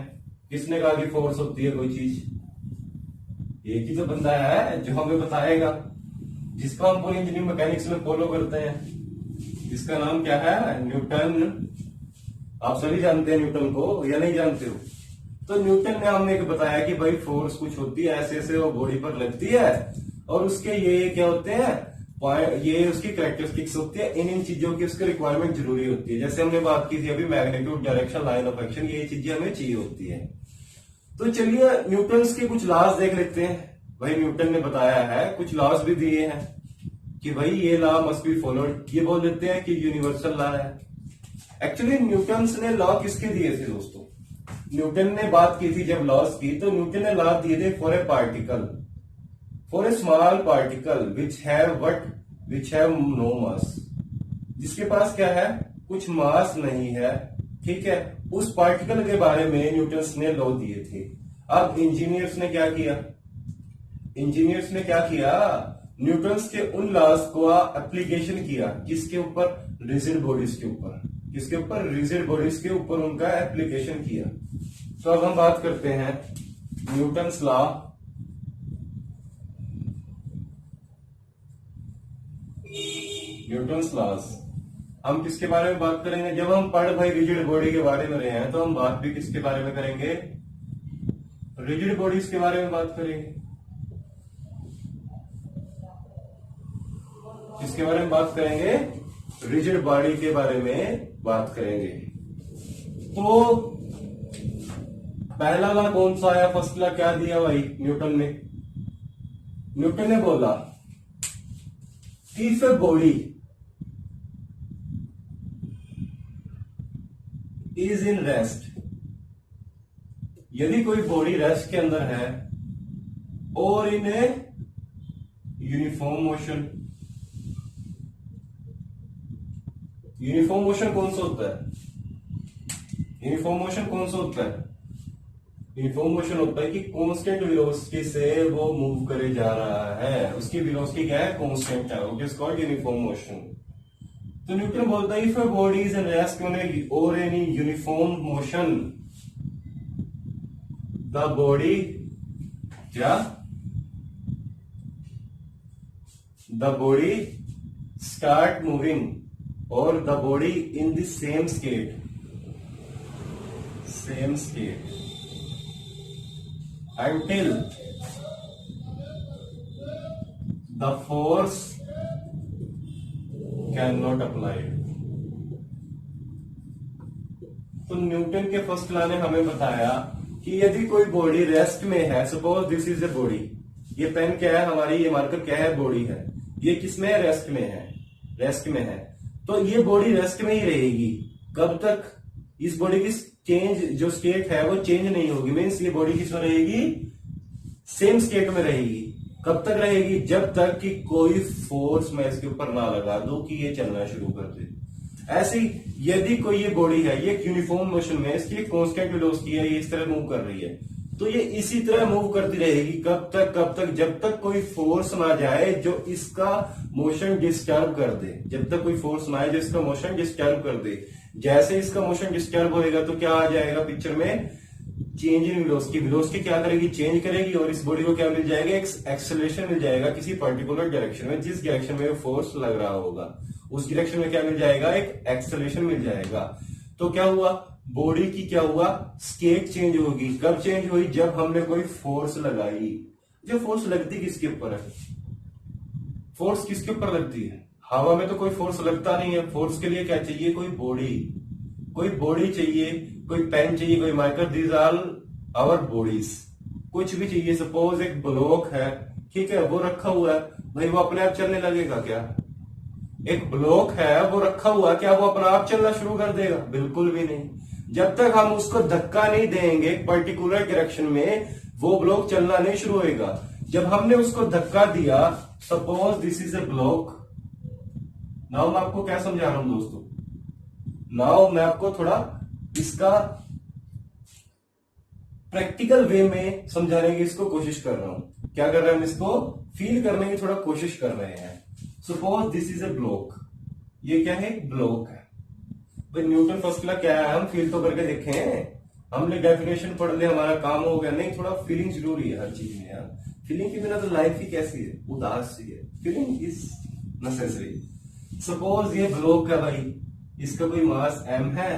किसने कहा कि फोर्स होती है कोई चीज, एक ही तो बंदा है जो हमें बताएगा, जिसको हम पूरी इंजीनियरिंग मैकेनिक्स में फॉलो करते हैं, जिसका नाम क्या है, न्यूटन। आप सभी जानते हैं न्यूटन को या नहीं जानते हो। तो न्यूटन ने हमें एक बताया कि भाई फोर्स कुछ होती है, ऐसे ऐसे वो बॉडी पर लगती है, और उसके ये क्या होते हैं, ये उसकी कैरेक्टरिस्टिक्स होती है, इन चीजों की उसके रिक्वायरमेंट जरूरी होती है। जैसे हमने बात की थी अभी magnitude, direction, line of action, ये चीजें हमें चाहिए होती है। तो चलिए न्यूटन के कुछ लॉज देख लेते हैं। भाई न्यूटन ने बताया है, कुछ लॉज भी दिए हैं कि भाई ये लॉ मस्ट बी फॉलोड, ये बोल देते हैं कि यूनिवर्सल लॉ है। एक्चुअली न्यूटन ने लॉ किसके दिए थे दोस्तों, न्यूटन ने बात की थी जब लॉज की, तो न्यूटन ने लॉ दिए थे for a particle, for a small particle which have no mass, जिसके पास क्या है, कुछ मास नहीं है। ठीक है, उस पार्टिकल के बारे में न्यूटन ने लॉ दिए थे। अब इंजीनियर्स ने क्या किया, न्यूटन के उन लॉज को एप्लीकेशन किया, किसके ऊपर, रिजिड बॉडीज के ऊपर, किसके ऊपर, रिजिड बॉडीज के ऊपर उनका एप्लीकेशन किया। तो अब हम बात करते हैं न्यूटन्स लॉ न्यूटन्स लॉज। हम किसके बारे में बात करेंगे? जब हम पढ़ भाई रिजिड बॉडी के बारे में रहे हैं तो हम बात भी किसके बारे में करेंगे? रिजिड बॉडीज के बारे में बात करेंगे। किसके बारे में बात करेंगे? रिजिड बॉडी के बारे में बात करेंगे। तो पहला लॉ कौन सा आया? फर्स्ट लॉ क्या दिया भाई न्यूटन ने? न्यूटन ने बोला if a body is in rest, यदि कोई बॉडी रेस्ट के अंदर है और in a uniform motion. Uniform motion कौन सा होता है? यूनिफॉर्म मोशन कौन सा होता है? यूनिफॉर्म मोशन होता है कि कांस्टेंट वेलोसिटी से वो मूव करे जा रहा है, उसकी वेलोसिटी क्या है? कांस्टेंट है, it is called uniform motion. तो न्यूटन बोलता है if a body is in rest और any uniform motion, the body क्या? द बॉडी स्टार्ट मूविंग और the body in the same state until the force cannot apply। तो न्यूटन के फर्स्ट लॉ ने हमें बताया कि यदि कोई बॉडी रेस्ट में है, suppose this is a body, ये पेन क्या है हमारी, ये मार्कर क्या है? बॉडी है। ये किसमें है? रेस्ट में है। रेस्ट में है तो ये बॉडी रेस्ट में ही रहेगी। कब तक? इस बॉडी की चेंज जो स्टेट है वो चेंज नहीं होगी। मीन्स ये बॉडी किसमें रहेगी? सेम स्टेट में रहेगी। कब तक रहेगी? जब तक कि कोई फोर्स मैं इसके ऊपर ना लगा दूं कि ये चलना शुरू कर दे। ऐसे ही यदि कोई ये बॉडी है, ये यूनिफॉर्म मोशन में, इसकी कांस्टेंट वेलोसिटी है, ये इस तरह मूव कर रही है, तो ये इसी तरह मूव करती रहेगी। कब तक? जब तक कोई फोर्स ना जाए जो इसका मोशन डिस्टर्ब कर दे। जब तक कोई फोर्स ना आए जो इसका मोशन डिस्टर्ब कर दे। जैसे इसका मोशन डिस्टर्ब होएगा तो क्या आ जाएगा पिक्चर में? Change in velocity. वेलोसिटी क्या करेगी? चेंज करेगी और इस बॉडी को क्या मिल जाएगा? एक एक्सेलरेशन मिल जाएगा किसी पर्टिकुलर डायरेक्शन में। जिस डायरेक्शन में फोर्स लग रहा होगा उस डायरेक्शन में क्या मिल जाएगा? एक एक्सेलरेशन मिल जाएगा। तो क्या हुआ? बॉडी की क्या हुआ? स्टेट चेंज होगी। कब चेंज हुई? जब हमने कोई फोर्स लगाई। जो फोर्स लगती किसके ऊपर है? फोर्स किसके ऊपर लगती है? हवा में तो कोई फोर्स लगता नहीं है। फोर्स के लिए क्या चाहिए? कोई बॉडी चाहिए, कोई पेन चाहिए, कोई marker. These are our bodies. कुछ भी चाहिए। सपोज एक ब्लॉक है, ठीक है, वो रखा हुआ है, भाई वो अपने आप चलने लगेगा क्या? एक ब्लॉक है वो रखा हुआ, क्या वो अपना आप चलना शुरू कर देगा? बिल्कुल भी नहीं। जब तक हम उसको धक्का नहीं देंगे पर्टिकुलर डायरेक्शन में, वो ब्लॉक चलना नहीं शुरू होगा। जब हमने उसको धक्का दिया, suppose this is A block. Now मैं आपको क्या समझा रहा हूं दोस्तों? नाउ मैं आपको थोड़ा इसका प्रैक्टिकल वे में समझाने की इसको कोशिश कर रहा हूं। क्या कर रहे हैं? हम इसको फील करने की थोड़ा कोशिश कर रहे हैं। Suppose this is A block. ये क्या है? ब्लॉक है। भाई न्यूटन फर्स्ट लॉ क्या है? हम फील तो करके देखें। हमने डेफिनेशन पढ़ ले, हमारा काम हो गया? नहीं, थोड़ा फीलिंग जरूरी है हर चीज में यार। फीलिंग के बिना तो लाइफ ही कैसी है? उदास सी है। Feeling is necessary. सपोज ये ब्लॉक है भाई, इसका कोई मास m है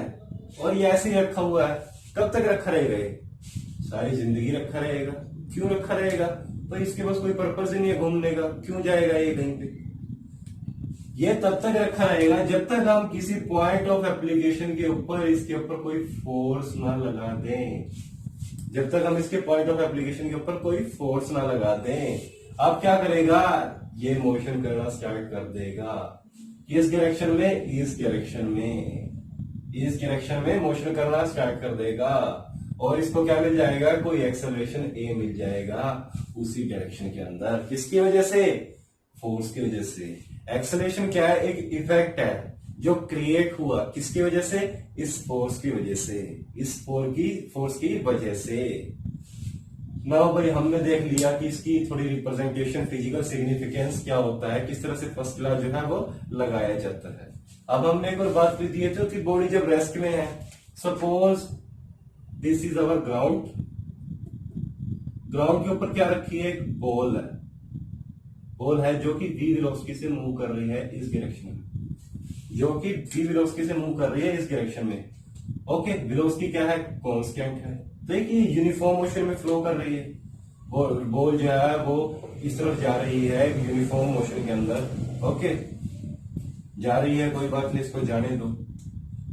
और ये ऐसे ही रखा हुआ है। कब तक रखा रहेगा? ये सारी जिंदगी रखा रहेगा। क्यों रखा रहेगा? तो इसके पास कोई पर्पज ही नहीं है घूमने का। क्यों जाएगा ये कहीं पे? ये तब तक रखा रहेगा जब तक हम किसी पॉइंट ऑफ एप्लीकेशन के ऊपर इसके ऊपर कोई फोर्स ना लगा दें। जब तक हम इसके पॉइंट ऑफ एप्लीकेशन के ऊपर कोई फोर्स ना लगा दें, अब क्या करेगा? ये मोशन करना स्टार्ट कर देगा। इस डायरेक्शन में, इस डायरेक्शन में, इस डायरेक्शन में मोशन करना स्टार्ट कर देगा और इसको क्या मिल जाएगा? कोई एक्सेलरेशन ए मिल जाएगा उसी डायरेक्शन के अंदर। किसकी वजह से? फोर्स की वजह से। एक्सेलरेशन क्या है? एक इफेक्ट है जो क्रिएट हुआ। किसकी वजह से? इस फोर्स की वजह से, इस फोर्स की वजह से। ना भाई हमने देख लिया कि इसकी थोड़ी रिप्रेजेंटेशन, फिजिकल सिग्निफिकेंस क्या होता है, किस तरह से फर्स्ट लॉ जो है वो लगाया जाता है। अब हमने एक और बात कर दी है कि बॉडी जब रेस्ट में है, suppose this is our ground ground के ऊपर क्या रखी है, एक बॉल है, बॉल है जो कि v वेलोसिटी से मूव कर रही है इस डायरेक्शन में, जो कि v वेलोसिटी से मूव कर रही है इस डायरेक्शन में। ओके, वेलोसिटी क्या है, कांस्टेंट है, तो एक ये यूनिफॉर्म मोशन में फ्लो कर रही है। बॉल जो है वो इस तरफ जा रही है यूनिफॉर्म मोशन के अंदर। ओके, जा रही है, कोई बात नहीं, इसको जाने दो।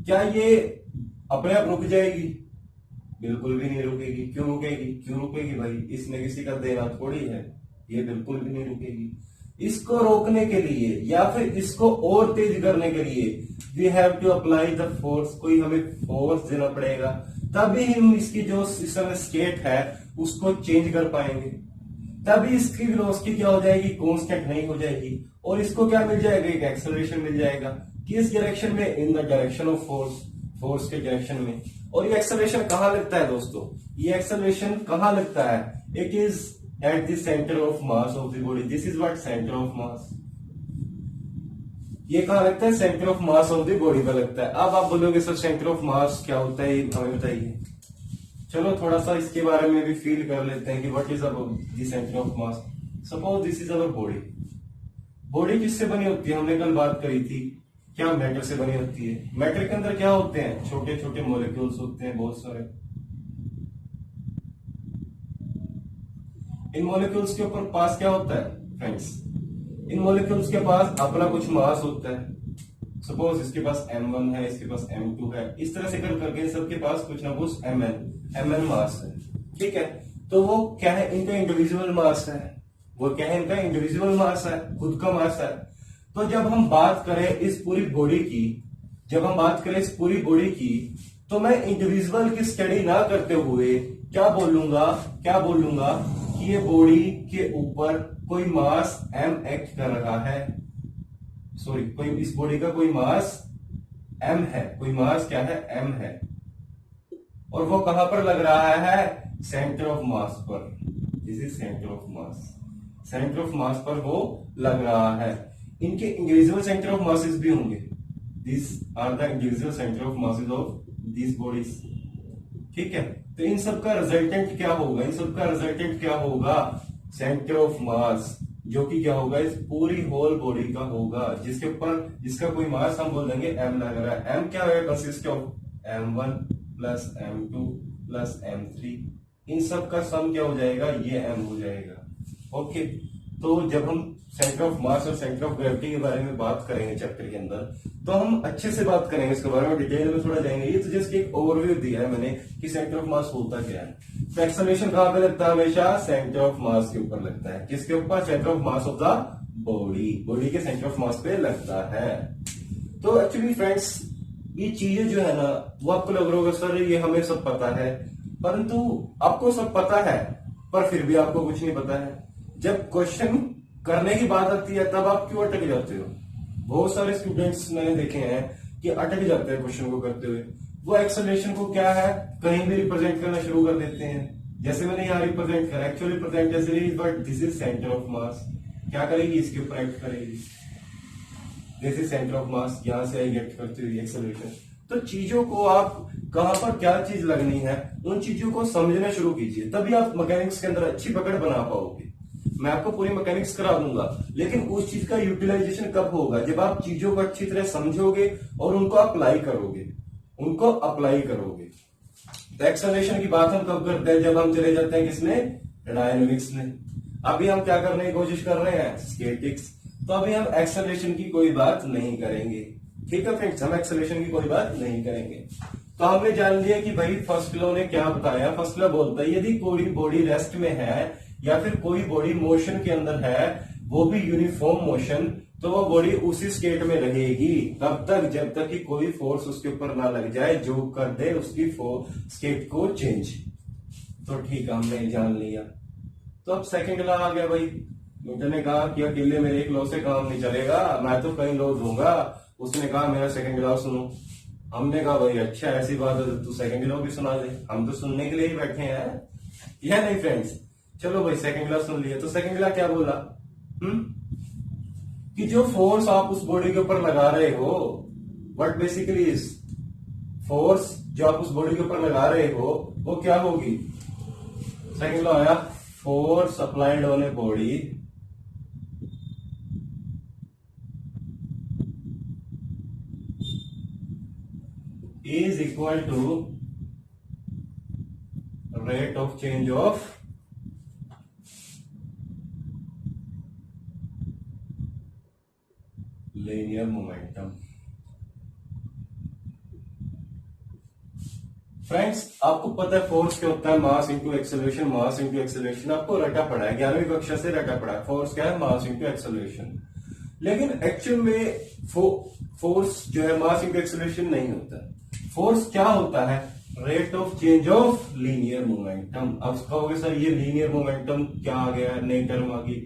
क्या ये अपने आप रुक जाएगी? बिल्कुल भी नहीं रुकेगी। क्यों रुकेगी? क्यों रुकेगी भाई, इसमें किसी का देना थोड़ी है, ये बिल्कुल भी नहीं रुकेगी। इसको रोकने के लिए या फिर इसको और तेज करने के लिए we have to apply the force, कोई हमें फोर्स देना पड़ेगा, तभी हम इसकी जो सिस्टम स्टेट है उसको चेंज कर पाएंगे, तभी इसकी वेलोसिटी क्या हो जाएगी, कांस्टेंट नहीं हो जाएगी, और इसको क्या मिल जाएगा, एक एक्सेलरेशन मिल जाएगा। किस डायरेक्शन में? In the direction of force, force के डायरेक्शन में। और ये एक्सेलरेशन कहां लगता है दोस्तों, ये एक्सेलरेशन कहां लगता है, it is at the centre of mass of the body, this is what centre of mass. ये कहां लगता है, centre of mass of the body पर लगता है। अब आप बोलोगे सर सेंटर ऑफ मास क्या होता है, हमें बताइए। चलो थोड़ा सा इसके बारे में भी फील कर लेते हैं कि what is the centre of mass. Suppose this is our body. Body किससे बनी होती है, हमने कल बात करी थी, क्या मैटर से बनी होती है। मैटर के अंदर क्या होते हैं, छोटे छोटे मॉलिक्यूल्स होते हैं बहुत सारे। इन मॉलिक्यूल्स के ऊपर पास क्या होता है फ्रेंड्स, इन मॉलिक्यूल्स के पास अपना कुछ मास होता है। सपोज इसके पास m1 है, इसके पास m2 है, इस तरह से कर करके सबके पास कुछ ना कुछ mn मास है। ठीक है, तो वो क्या है, इनका इंडिविजुअल मास है, वो क्या है, इनका इंडिविजुअल मास है, खुद का मास है। तो जब हम बात करें इस पूरी बॉडी की, जब हम बात करें इस पूरी बॉडी की, तो मैं इंडिविजुअल की स्टडी ना करते हुए क्या बोलूंगा कि ये बॉडी के ऊपर कोई मास m एक्ट कर रहा है, सॉरी कोई इस बॉडी का कोई मास m है, कोई मास क्या है, m है, और वो कहां पर लग रहा है, सेंटर ऑफ मास पर। This is centre of mass, centre of mass पर वो लग रहा है। इनके इंडिविजुअल सेंटर ऑफ मासेस भी होंगे, this are the individual centre of masses of this bodies. ठीक है, तो इन सब का रिजल्टेंट क्या होगा, इन सब का रिजल्टेंट क्या होगा, सेंटर ऑफ मास, जो कि क्या होगा, इस पूरी होल बॉडी का होगा, जिसके ऊपर जिसका कोई मास हम बोल देंगे m लग रहा है। m क्या होगा, consist of m1 plus m2 plus m3, इन सब का सम क्या हो जाएगा, ये m हो जाएगा। ओके, तो जब हम सेंटर ऑफ मास और सेंटर ऑफ ग्रेविटी के बारे में बात करेंगे चैप्टर के अंदर, तो हम अच्छे से बात करेंगे इसके बारे में, डिटेल में थोड़ा जाएंगे। ये तो जस्ट एक ओवरव्यू दिया है मैंने कि सेंटर ऑफ मास होता क्या है। तो एक्सेलरेशन कहां पे लगता है, हमेशा सेंटर ऑफ मास के ऊपर लगता है। किसके ऊपर, centre of mass of the body, body के सेंटर ऑफ मास पे लगता है। तो एक्चुअली फ्रेंड्स, ये चीजें जो है ना, वो आपको लग रहा होगा सर ये हमें सब पता है, परंतु आपको सब पता है पर फिर भी आपको कुछ नहीं पता है। जब क्वेश्चन करने की बात आती है तब आप क्यों अटक जाते हो। बहुत सारे स्टूडेंट्स मैंने देखे हैं कि अटक जाते हैं क्वेश्चन को करते हुए। वो एक्सेलरेशन को क्या है, कहीं भी रिप्रेजेंट करना शुरू कर देते हैं, जैसे मैंने यहाँ रिप्रेजेंट करा, एक्चुअली रिप्रेजेंट ऐसे नहीं, but this is centre of mass. क्या करेगी, इसके ऊपर एक्ट करेगी, this is centre of mass, यहां से आई एक्ट करती हुई एक्सेलरेशन। तो चीजों को आप कहां पर क्या चीज लगनी है, उन चीजों को समझना शुरू कीजिए, तभी आप मैकेनिक्स के अंदर अच्छी पकड़ बना पाओगे। मैं आपको पूरी मैकेनिक्स करा दूंगा, लेकिन उस चीज का यूटिलाइजेशन कब होगा, जब आप चीजों को अच्छी तरह समझोगे और उनको अप्लाई करोगे, उनको अप्लाई करोगे। तो एक्सेलरेशन की बात हम कब करते हैं, जब हम चले जाते हैं किसमें, डायनेमिक्स में। अभी हम क्या करने की कोशिश कर रहे हैं, स्टैटिक्स। तो अभी हम एक्सेलरेशन की कोई बात नहीं करेंगे। ठीक है फ्रेंड्स, हम एक्सेलरेशन की कोई बात नहीं करेंगे। तो हमने जान लिया कि भाई फर्स्ट लॉ ने क्या बताया। फर्स्ट लॉ बोलता है यदि कोई बॉडी रेस्ट में है या फिर कोई बॉडी मोशन के अंदर है, वो भी यूनिफॉर्म मोशन, तो वो बॉडी उसी स्टेट में रहेगी तब तक जब तक कि कोई फोर्स उसके ऊपर ना लग जाए जो कर दे उसकी स्टेट को चेंज। तो ठीक है, हमने जान लिया। तो अब सेकंड लॉ आ गया भाई। न्यूटन ने कहा कि अकेले मेरे एक लॉ से काम नहीं चलेगा, मैं तो कई लॉ दूंगा। उसने कहा मेरा सेकंड लॉ सुनो। हमने कहा भाई अच्छा ऐसी बात है, तू सेकंड लॉ भी सुना दे, हम तो सुनने के लिए ही बैठे हैं, या नहीं फ्रेंड्स। चलो भाई सेकंड लॉ सुन लिया। तो सेकंड लॉ क्या बोला, कि जो फोर्स आप उस बॉडी के ऊपर लगा रहे हो, व्हाट बेसिकली इज फोर्स जो आप उस बॉडी के ऊपर लगा रहे हो, वो क्या होगी। सेकंड लॉ आया, force applied on a body is equal to rate of change of linear momentum। Friends, आपको पता है फोर्स क्या होता है? Mass into acceleration, mass into acceleration आपको रटा पड़ा है, 11वीं कक्षा से रटा पड़ा है। फोर्स क्या है? Mass into acceleration. लेकिन एक्चुअल में फोर्स जो है मास इंटू एक्सेलरेशन नहीं होता। फोर्स क्या होता है? Rate of change of linear momentum. अब कहोगे सर ये लीनियर मोमेंटम क्या आ गया? नई टर्म आ गई,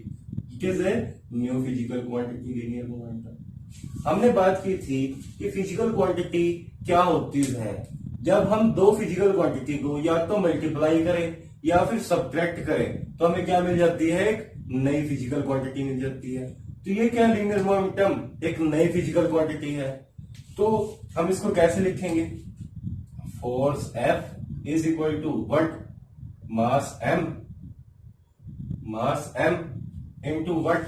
किससे? New physical quantity linear momentum. हमने बात की थी कि फिजिकल क्वांटिटी क्या होती है। जब हम दो फिजिकल क्वांटिटी को या तो मल्टीप्लाई करें या फिर सब्ट्रैक्ट करें तो हमें क्या मिल जाती है? एक नई फिजिकल क्वांटिटी मिल जाती है। तो ये क्या? लीनियर मोमेंटम एक नई फिजिकल क्वांटिटी है। तो हम इसको कैसे लिखेंगे? Force F is equal to what? Mass M, mass M into what?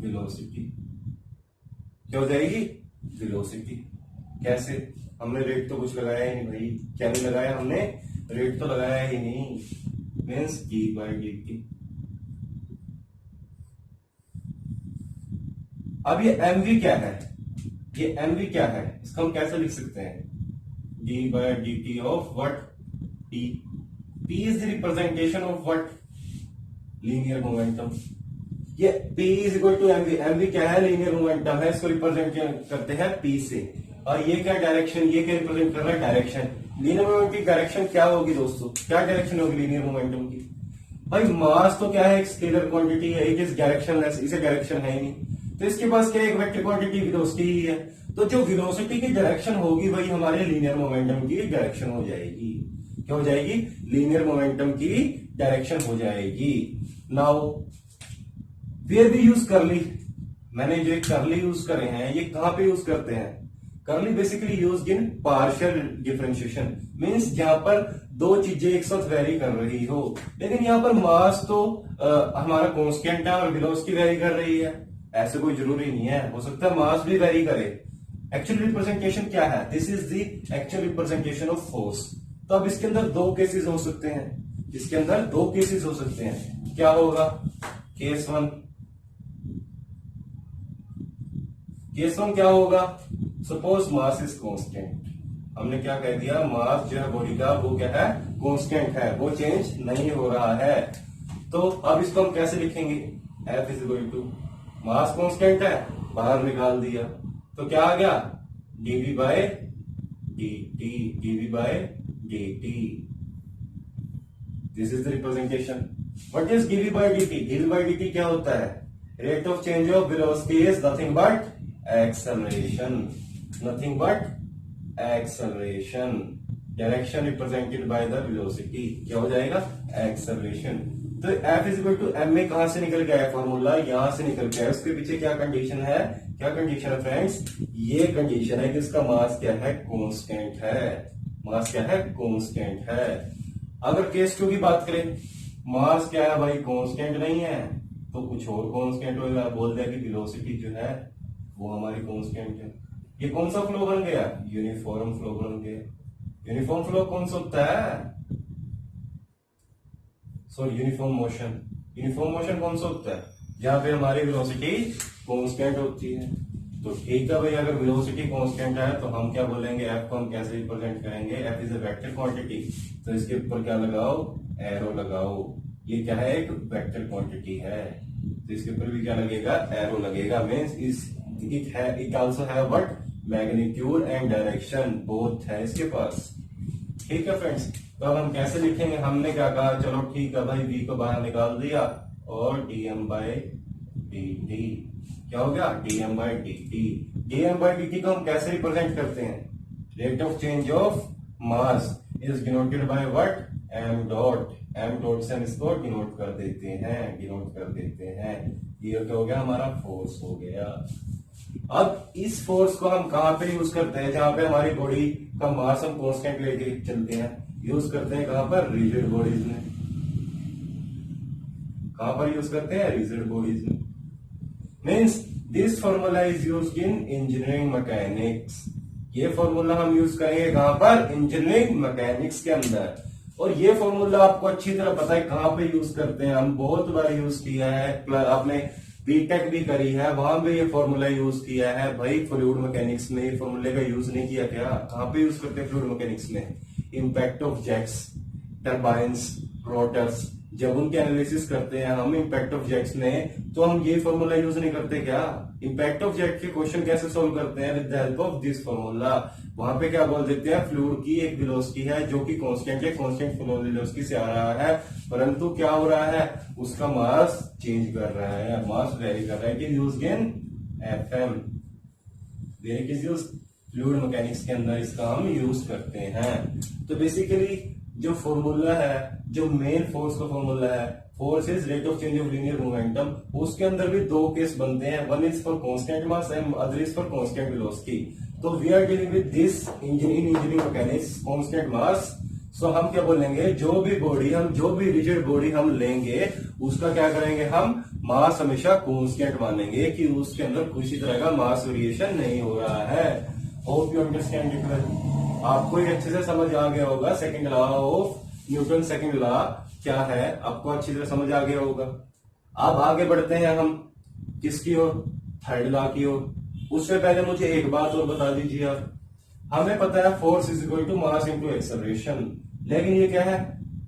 Velocity. क्या हो जाएगी? वेलोसिटी। कैसे? हमने रेट तो कुछ लगाया ही नहीं भाई। क्या नहीं लगाया हमने? रेट तो लगाया ही नहीं। Means d/dt। अब ये mv क्या है? ये mv क्या है? इसको हम कैसे लिख सकते हैं? d/dt of what? t। p is the representation of what? Linear momentum. ये p is equal to mv। mv क्या है? लीनियर मोमेंटम है। इसको रिप्रेजेंट करते हैं p से। और ये क्या? डायरेक्शन। ये क्या रिप्रेजेंट कर रहा है? डायरेक्शन। लीनियर मोमेंटम की डायरेक्शन क्या होगी दोस्तों? क्या डायरेक्शन होगी लीनियर मोमेंटम की? भाई मास तो क्या है? एक स्केलर क्वांटिटी है, इट इज डायरेक्शनलेस, इसे डायरेक्शन है ही नहीं। तो इसके पास क्या? एक वेक्टर क्वांटिटी वेलोसिटी ही है। तो जो वेलोसिटी की डायरेक्शन होगी वही हमारे लीनियर मोमेंटम की डायरेक्शन हो जाएगी। क्या हो जाएगी? लीनियर मोमेंटम की डायरेक्शन हो जाएगी। नाउ वेयर वी यूज करली। मैंने जो करली यूज करे हैं ये कहां पे यूज करते हैं? करली basically used in partial differentiation. Means जहां पर दो चीजें एक साथ वेरी कर रही हो। लेकिन यहां पर मास तो हमारा कांस्टेंट है और वेलोसिटी वेरी कर रही है। ऐसे कोई जरूरी नहीं है, हो सकता है मास भी वेरी करे। एक्चुअल रिप्रेजेंटेशन क्या है? This is the actual representation of force. तो अब इसके अंदर दो केसेस हो सकते हैं। इसके अंदर दो केसेस हो सकते हैं। क्या होगा? Case one. केस वन क्या होगा? Suppose mass is constant. हमने क्या कह दिया? मास जो है बॉडी का वो क्या है? कांस्टेंट है, वो चेंज नहीं हो रहा है। तो अब इसको हम कैसे लिखेंगे? F is equal to mass constant है, बाहर निकाल दिया तो क्या आ गया? dv by dt, dv by dt। This is the representation. What is dv by dt? dv by dt क्या होता है? Rate of change of velocity is nothing but acceleration, nothing but acceleration। Direction represented by the velocity क्या हो जाएगा? acceleration। तो F is equal to M में कहां से निकल गया है फॉर्मूला? यहां से निकल गया है। उसके पीछे क्या कंडीशन है? क्या कंडीशन है फ्रेंड्स? ये कंडीशन है कि इसका मास क्या है? कांस्टेंट है। मास क्या है? कांस्टेंट है। अगर केस टू की बात करें, मास क्या है भाई? कांस्टेंट नहीं है तो कुछ और कांस्टेंट होगा। बोल दिया कि वेलोसिटी जो है वो हमारी कांस्टेंट है। ये कौन सा फ्लो बन गया? यूनिफॉर्म फ्लो बन गया। यूनिफॉर्म फ्लो कौन सा होता है? Sorry, uniform motion. Uniform motion कौन सा होता है? जहां पे हमारी वेलोसिटी कांस्टेंट होती है। तो ठीक है भाई, अगर वेलोसिटी कांस्टेंट है तो हम क्या बोलेंगे? एफ को हम कैसे रिप्रेजेंट करेंगे? F is a vector quantity. तो इसके ऊपर क्या लगाओ? एरो लगाओ। ये क्या है? एक वेक्टर क्वांटिटी है तो इसके ऊपर भी क्या लगेगा? एरो लगेगा। Means it also have what? Magnitude and direction, both है इसके पास। ठीक है फ्रेंड्स, तो अब हम कैसे लिखेंगे? हमने क्या कहा? चलो ठीक है भाई, v को बाहर निकाल दिया और dm बाय dt क्या हो गया? dm by dt। dm by dt को हम कैसे रिप्रेजेंट करते हैं? Rate of change of mass is denoted by what? m dot. m dot से हम इसको डिनोट कर देते हैं। ये क्या हो गया? हमारा फोर्स हो गया। अब इस फोर्स को हम कहां पे यूज करते हैं? जहां पे हमारी बॉडी का मास हम कांस्टेंट लेके चलते हैं। यूज करते हैं कहां पर? रिजिड बॉडीज में। कहां पर यूज करते हैं? रिजिड बॉडीज में। Means this formula is used in engineering mechanics. ये फॉर्मूला हम यूज करेंगे कहां पर? इंजीनियरिंग मैकेनिक्स के अंदर। और ये फॉर्मूला आपको अच्छी तरह पता है कहां पे यूज करते हैं, हम बहुत बार यूज किया है। आपने बीटेक भी करी है, वहां पे ये फॉर्मूला यूज किया है भाई। फ्लूइड मैकेनिक्स में ये फॉर्मूले का यूज नहीं किया क्या? कहां पे यूज करते हैं फ्लूइड मैकेनिक्स में? Impact of jets, turbines, rotors, जब उनके एनालिसिस करते हैं हम इम्पैक्ट ऑफ जेट्स में, तो हम ये फॉर्मूला यूज नहीं करते क्या? इम्पैक्ट ऑफ जेट के क्वेश्चन कैसे सोल्व करते हैं? With the help of this formula. वहां पे क्या बोल देते हैं? फ्लूइड की एक वेलोसिटी है जो कि कांस्टेंट है, कांस्टेंट फ्लो वेलोसिटी से आ रहा है, परंतु क्या हो रहा है? उसका मास चेंज कर रहा है, मास वेरी कर रहा है। It is used in FM, where it is used fluid mechanics के अंदर इसका हम यूज करते हैं। तो बेसिकली जो फॉर्मूला है, जो मेन फोर्स का फॉर्मूला है, force is rate of change of linear momentum, उसके अंदर भी दो केस बनते हैं, one is for constant mass and other is for constant velocity. तो we are dealing with this engineering mechanics constant mass. So हम क्या बोलेंगे? जो भी रिजिड बॉडी हम लेंगे उसका क्या करेंगे? हम मास हमेशा कांस्टेंट मानेंगे कि उसके अंदर किसी तरह का मास वेरिएशन नहीं हो रहा है। Hope you understand it well. आपको ये अच्छे से समझ आ गया होगा। Second law of Newton, second law क्या है आपको अच्छी तरह समझ आ गया होगा। अब आगे बढ़ते हैं हम किसकी ओर? थर्ड लॉ की ओर। उससे पहले मुझे एक बात और बता दीजिए आप। हमें पता है force is equal to mass into acceleration, लेकिन ये क्या है?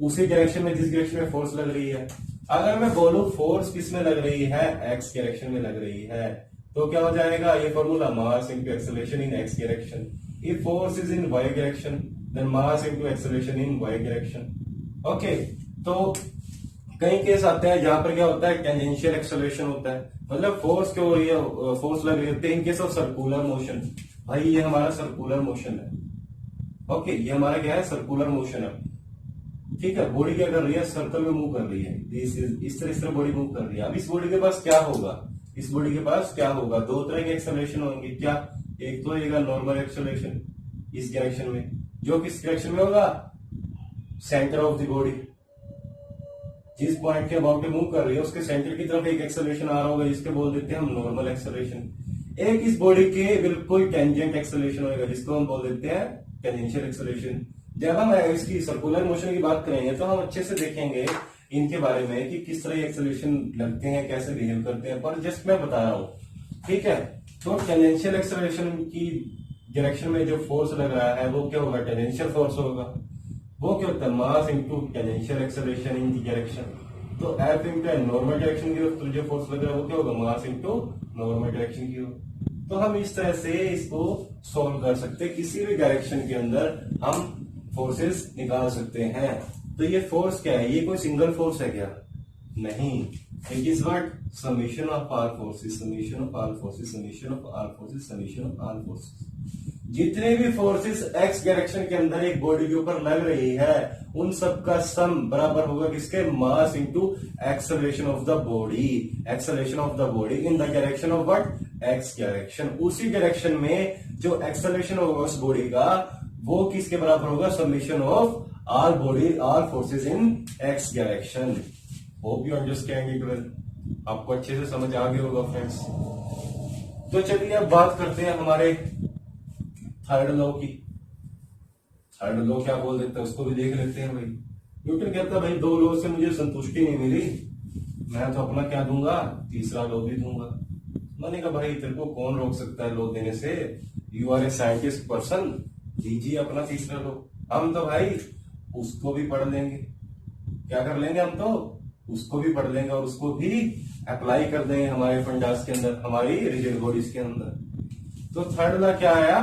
उसी डायरेक्शन में जिस डायरेक्शन में फोर्स लग रही है। अगर मैं बोलूं फोर्स किस में लग रही है? एक्स डायरेक्शन में लग रही है, तो क्या हो जाएगा ये formula? Mass into acceleration in x direction. If force is in y direction, then mass into acceleration in y direction. Okay, तो कई केस आते हैं जहां पर क्या होता है? टेंजेंशियल एक्सेलरेशन होता है, मतलब फोर्स क्यों हो रही है? फोर्स लग रही है इन केस ऑफ सर्कुलर मोशन। भाई ये हमारा सर्कुलर मोशन है। ओके, ये हमारा क्या है? सर्कुलर मोशन है। ठीक है, बॉडी क्या कर रही है? सर्कल में मूव कर रही है। इस तरह बॉडी मूव कर रही है। अब इस बॉडी के पास क्या होगा? इस बॉडी के पास क्या होगा? दो तरह के एक्सेलरेशन होंगे। क्या? एक तो रहेगा नॉर्मल एक्सेलरेशन इस डायरेक्शन में, जो किस डायरेक्शन में होगा? सेंटर ऑफ द बॉडी, जिस पॉइंट के अबाउट मूव कर रही है उसके सेंटर की तरफ एक एक्सेलरेशन आ रहा होगा, जिसके बोल देते हैं हम नॉर्मल एक्सेलरेशन। एक इस बॉडी के बिल्कुल टेंजेंट एक्सेलरेशन होगा, जिसको हम बोल देते हैं टेंजेंशियल एक्सेलरेशन। जब हम इसकी सर्कुलर मोशन की बात करेंगे तो हम अच्छे से देखेंगे इनके बारे में कि किस तरह एक्सेलरेशन लगते हैं, कैसे बिहेव करते हैं, पर जस्ट मैं बता रहा हूं। ठीक है, तो टेंजेंशियल एक्सेलरेशन की डायरेक्शन में जो फोर्स लग रहा है वो क्या होगा? टेंजेंशियल फोर्स होगा। वो क्या होता है? Mass into tangential acceleration in the direction. तो एफ इनटू नॉर्मल डायरेक्शन की ओर जो फोर्स लग रहा है वो क्या होगा? मास इनटू नॉर्मल डायरेक्शन की ओर। तो हम इस तरह से इसको सॉल्व कर सकते हैं। किसी भी डायरेक्शन के अंदर हम फोर्सेस निकाल सकते हैं। तो ये फोर्स क्या है? ये कोई सिंगल फोर्स है क्या? नहीं, it is what? Summation of all forces, summation of all forces, summation of all forces, summation of all forces. जितने भी फोर्सेस एक्स डायरेक्शन के अंदर एक बॉडी के ऊपर लग रही है उन सब का सम बराबर होगा किसके? मास into acceleration of the body, acceleration of the body in the direction of what? X direction. उसी डायरेक्शन में जो एक्सेलरेशन होगा उस बॉडी का वो किसके बराबर होगा? Summation of all body, all forces in x direction. Hope you understand it well. आपको अच्छे से समझ आ गया होगा फ्रेंड्स। तो चलिए अब बात करते हैं हमारे थर्ड लॉ की। थर्ड लॉ क्या बोल देता है उसको भी देख लेते हैं। भाई न्यूटन कहता है भाई दो लॉ से मुझे संतुष्टि नहीं मिली, मैं तो अपना क्या दूंगा? तीसरा लॉ भी दूंगा। मैंने कहा भाई तेरे को कौन रोक सकता है लॉ देने से? You are a scientist person, दीजिए अपना तीसरा लॉ। हम तो भाई उसको भी पढ़ लेंगे। क्या कर लेंगे? हम तो उसको भी पढ़ लेंगे और उसको भी अप्लाई कर देंगे हमारे फंडास के अंदर, हमारी रिजिड बॉडीज के अंदर। तो थर्ड लॉ क्या आया?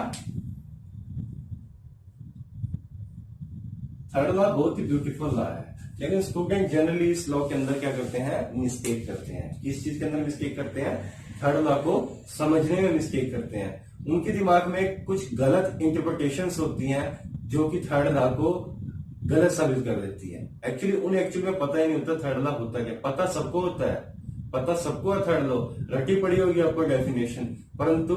थर्ड लॉ बहुत ही ब्यूटीफुल लॉ है, लेकिन स्टूडेंट जनरली इस लॉ के अंदर क्या करते हैं? मिस्टेक करते हैं। किस चीज के अंदर मिस्टेक करते हैं? थर्ड लॉ को समझने में मिस्टेक करते हैं। उनके दिमाग में कुछ गलत इंटरप्रिटेशंस होती हैं जो कि थर्ड लॉ को गलत साबित कर देती है। एक्चुअली उन्हें एक्चुअली में पता ही नहीं होता थर्ड लॉ होता क्या। पता सबको होता है, पता सबको है थर्ड लॉ, रटी पड़ी होगी आपको डेफिनेशन, परंतु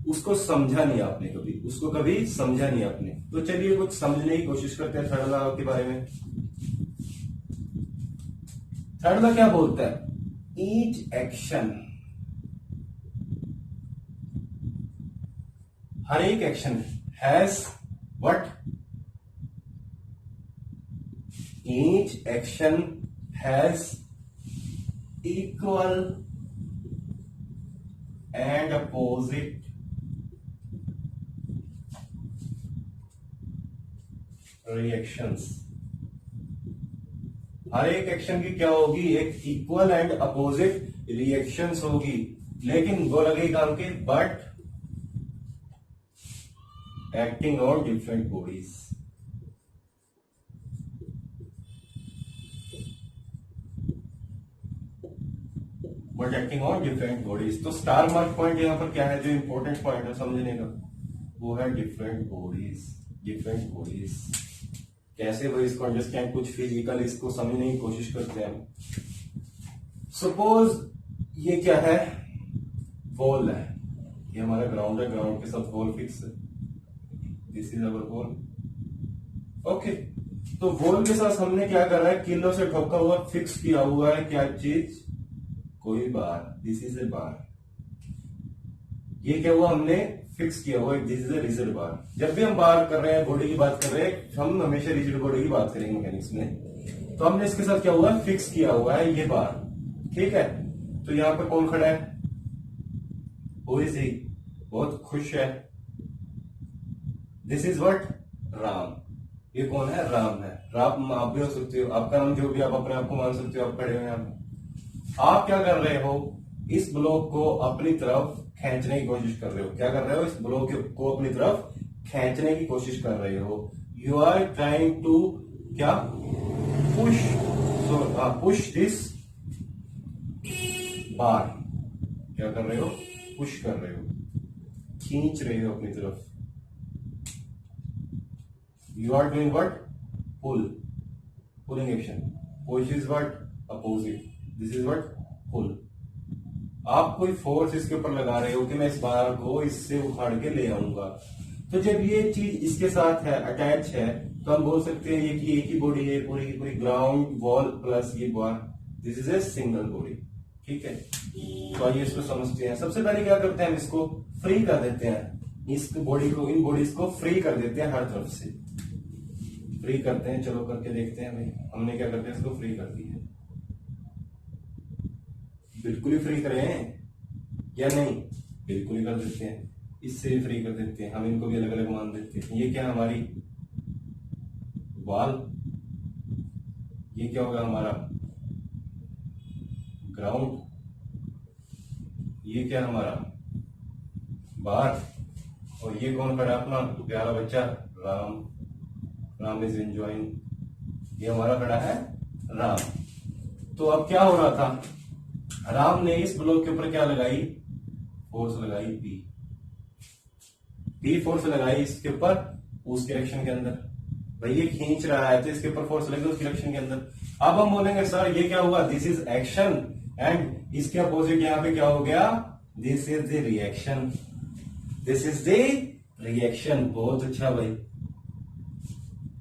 उसको समझा नहीं आपने कभी, उसको कभी समझा नहीं आपने। तो चलिए कुछ समझने की कोशिश करते हैं थर्ड लॉ के बारे में। थर्ड लॉ क्या बोलता है? ईच एक्शन, हर एक action has what? Each action has equal and opposite reactions. हर एक एक्शन की क्या होगी? एक इक्वल एंड अपोजिट रिएक्शंस होगी, लेकिन वो लगे काम के, but acting on different bodies. But acting on different bodies. तो स्टार मार्क पॉइंट यहां पर क्या है, जो इंपॉर्टेंट पॉइंट है समझने का, वो है डिफरेंट बॉडीज। डिफरेंट बॉडीज कैसे भाई इसको अंडरस्टैंड, कुछ फिजिकल इसको समझने की कोशिश करते हैं। सपोज ये क्या है? वॉल है, ये हमारा ग्राउंड है, ग्राउंड के साथ वॉल फिक्स है, this is our wall. Okay, तो वॉल के साथ हमने क्या करा है? किलो से ठोका हुआ फिक्स किया हुआ है क्या चीज? कोई बार, दिस इज ए बार। ये क्या हुआ? हमने फिक्स किया हुआ है, this is a rigid bar. जब भी हम बार कर रहे हैं, बॉडी की बात कर रहे हैं, हम हमेशा रिजिड बॉडी की बात करेंगे मैकेनिक्स में। तो हमने इसके साथ क्या हुआ? फिक्स किया हुआ है ये बार, ठीक है। तो यहां पर कौन खड़ा है? Who is he? बहुत खुश है। This is what? राम। ये कौन है? राम है। राम आप भी हो सकते हो, आपका नाम जो भी आप अपने आप को मान सकते हो, आप खड़े हो यहां पे। आप क्या कर रहे हो? इस ब्लॉक को अपनी तरफ खींचने की कोशिश कर रहे हो। क्या कर रहे हो? इस ब्लॉक को अपनी तरफ खींचने की कोशिश कर रहे हो। यू आर ट्राइंग टू क्या? पुश, पुश दिस बार। क्या कर रहे हो? पुश कर रहे हो, खींच रहे हो अपनी तरफ। You are doing what? Pull, pulling action. Push is what? Opposite, this is what? Pull. आप कोई फोर्स इसके ऊपर लगा रहे हो कि मैं इस बार को इससे उखाड़ के ले आऊंगा। तो जब ये चीज इसके साथ है, अटैच है, तो हम बोल सकते हैं ये कि एक ही बॉडी है, पूरी की पूरी ग्राउंड वॉल प्लस ये bar, this is a single body, ठीक है। तो आइए इसको समझते हैं। सबसे पहले क्या करते हैं? हम इसको फ्री कर देते हैं, इस बॉडी को, इन बॉडीज को फ्री कर देते हैं हर तरफ से। फ्री करते हैं, चलो करके देखते हैं भाई। हमने क्या करते हैं? इसको फ्री कर दिया। बिल्कुल ही फ्री करें या नहीं? बिल्कुल ही कर देते हैं। इससे भी फ्री कर देते हैं, हम इनको भी अलग अलग मान देते हैं। ये क्या है? हमारी वॉल। ये क्या होगा? हमारा ग्राउंड। ये क्या? हमारा बार। और ये कौन खड़ा? अपना प्यारा बच्चा राम। Ram is enjoying. ये हमारा खड़ा है राम। तो अब क्या हो रहा था? राम ने इस ब्लॉक के ऊपर क्या लगाई? फोर्स लगाई, पी फोर्स लगाई इसके ऊपर, उस डायरेक्शन के अंदर। भाई ये खींच रहा है, तो इसके ऊपर फोर्स लगी उस डायरेक्शन के अंदर। अब हम बोलेंगे सर ये क्या हुआ? दिस इज एक्शन, एंड इसके अपोजिट यहां पे क्या हो गया? This is the reaction. This is the reaction. बहुत अच्छा भाई,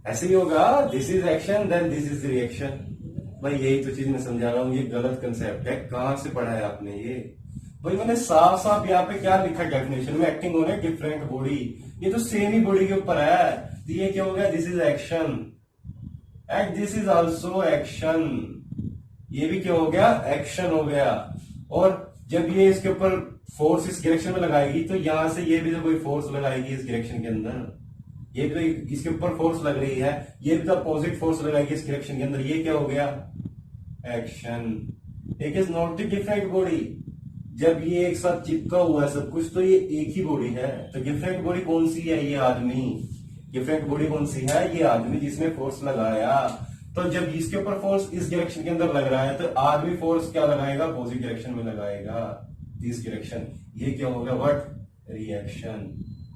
ऐसे ही होगा। This is action, then this is the reaction. भाई यही तो चीज मैं समझा रहा हूं, ये गलत कंसेप्ट है। कहां से पढ़ा है आपने ये? भाई मैंने साफ साफ यहाँ पे क्या लिखा डेफिनेशन में? Acting on a different body. ये तो सेम ही बॉडी के ऊपर है। तो ये क्या हो गया? This is action and this is also action. ये भी क्या हो गया? एक्शन हो गया। और जब ये इसके ऊपर फोर्स इस डायरेक्शन में लगाएगी, तो यहां से ये भी तो कोई फोर्स लगाएगी इस डायरेक्शन के अंदर। ये भी तो इसके ऊपर फोर्स लग रही है, ये भी तो अपोजिट फोर्स लगाएगी इस डायरेक्शन के अंदर। ये क्या हो गया? Action. It is not a different body. जब ये एक साथ चिपका हुआ है सब कुछ, तो ये एक ही बॉडी है। तो डिफरेंट बॉडी कौन सी है? ये आदमी। डिफरेंट बॉडी कौन सी है? ये आदमी जिसने फोर्स लगाया। तो जब इसके ऊपर फोर्स इस डायरेक्शन के अंदर लग रहा है, तो आदमी फोर्स क्या लगाएगा? अपोजिट डायरेक्शन में लगाएगा, दिस डायरेक्शन। ये क्या हो गया? What? Reaction.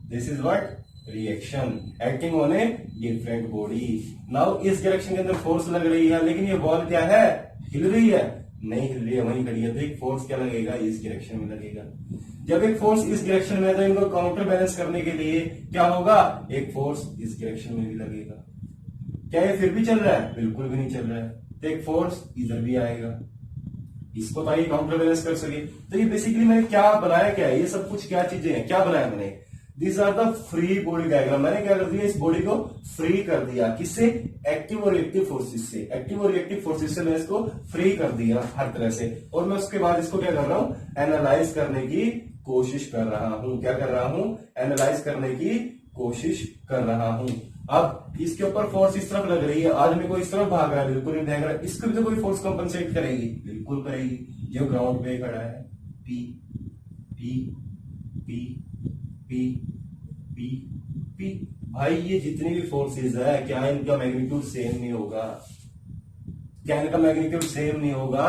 This is what? Reaction acting on a different body. Now इस डायरेक्शन के अंदर फोर्स लग रही है, लेकिन ये बॉल क्या है? हिल रही है? नहीं हिल रही है, वहीं खड़ी है, तो एक फोर्स क्या लगेगा, इस डायरेक्शन में लगेगा। जब एक फोर्स इस डायरेक्शन में है तो इनको काउंटर बैलेंस करने के लिए क्या होगा, एक फोर्स इस डायरेक्शन में भी लगेगा। क्या ये फिर भी चल रहा है, बिल्कुल भी नहीं चल रहा है, तो एक फोर्स इधर भी आएगा, इसको ताकि काउंटर बैलेंस कर सके। तो ये बेसिकली मैंने क्या बनाया, क्या है ये सब कुछ, क्या चीजें हैं, क्या बनाया मैंने, this are the free body diagram. मैंने क्या कर दिया, इस बॉडी को फ्री कर दिया, किससे, एक्टिव और रिएक्टिव फोर्सेस से। एक्टिव और रिएक्टिव फोर्सेस से मैं इसको फ्री कर दिया हर तरह से, और मैं उसके बाद इसको क्या कर रहा हूं, एनालाइज करने की कोशिश कर रहा हूं। क्या कर रहा हूं, एनालाइज करने की कोशिश कर रहा हूं। अब इसके ऊपर फोर्स इस तरफ लग रही है, आज मेरे को इस तरफ भाग रहा है, बिल्कुल नहीं भाग रहा है, इसको भी तो कोई फोर्स कंपनसेट करेगी, बिल्कुल करेगी, जो ग्राउंड पे खड़ा है। P P P P P P भाई, ये जितनी भी फोर्सेज है, क्या इनका मैग्नीट्यूड सेम नहीं होगा, क्या इनका मैग्नीट्यूड सेम नहीं होगा,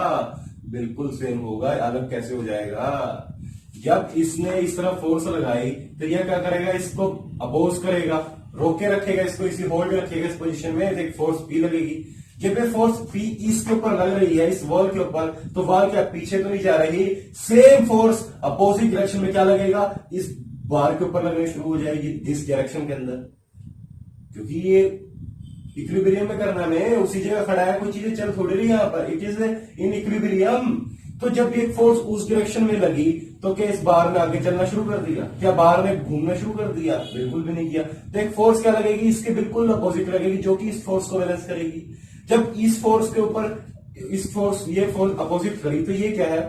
बिल्कुल सेम होगा, अलग कैसे हो जाएगा। जब इसने इस तरह फोर्स लगाई तो यह क्या करेगा, इसको अपोज करेगा, रोके रखेगा, इसको इसी होल्ड रखेगा इस पोजीशन में, एक फोर्स पी लगेगी। जब ये फोर्स पी इसके ऊपर लग रही है, इस वॉल के ऊपर, तो वॉल क्या पीछे तो नहीं जा रही, सेम फोर्स अपोजिट डायरेक्शन में क्या लगेगा, इस बार के ऊपर लगनी शुरू हो जाएगी, इस डायरेक्शन के अंदर, क्योंकि ये इक्विलिब्रियम में करना में उसी जगह खड़ा है, कोई चीजें चल थोड़ी रही यहाँ पर, इट इज इन इक्विलिब्रियम। तो जब एक फोर्स उस डायरेक्शन में लगी तो क्या इस बार ने आगे चलना शुरू कर दिया, क्या बार ने घूमना शुरू कर दिया, बिल्कुल भी नहीं किया। तो एक फोर्स क्या लगेगी, इसके बिल्कुल अपोजिट लगेगी, जो कि इस फोर्स को बैलेंस करेगी। जब इस फोर्स के ऊपर ये फोर्स अपोजिट करी, तो ये क्या है,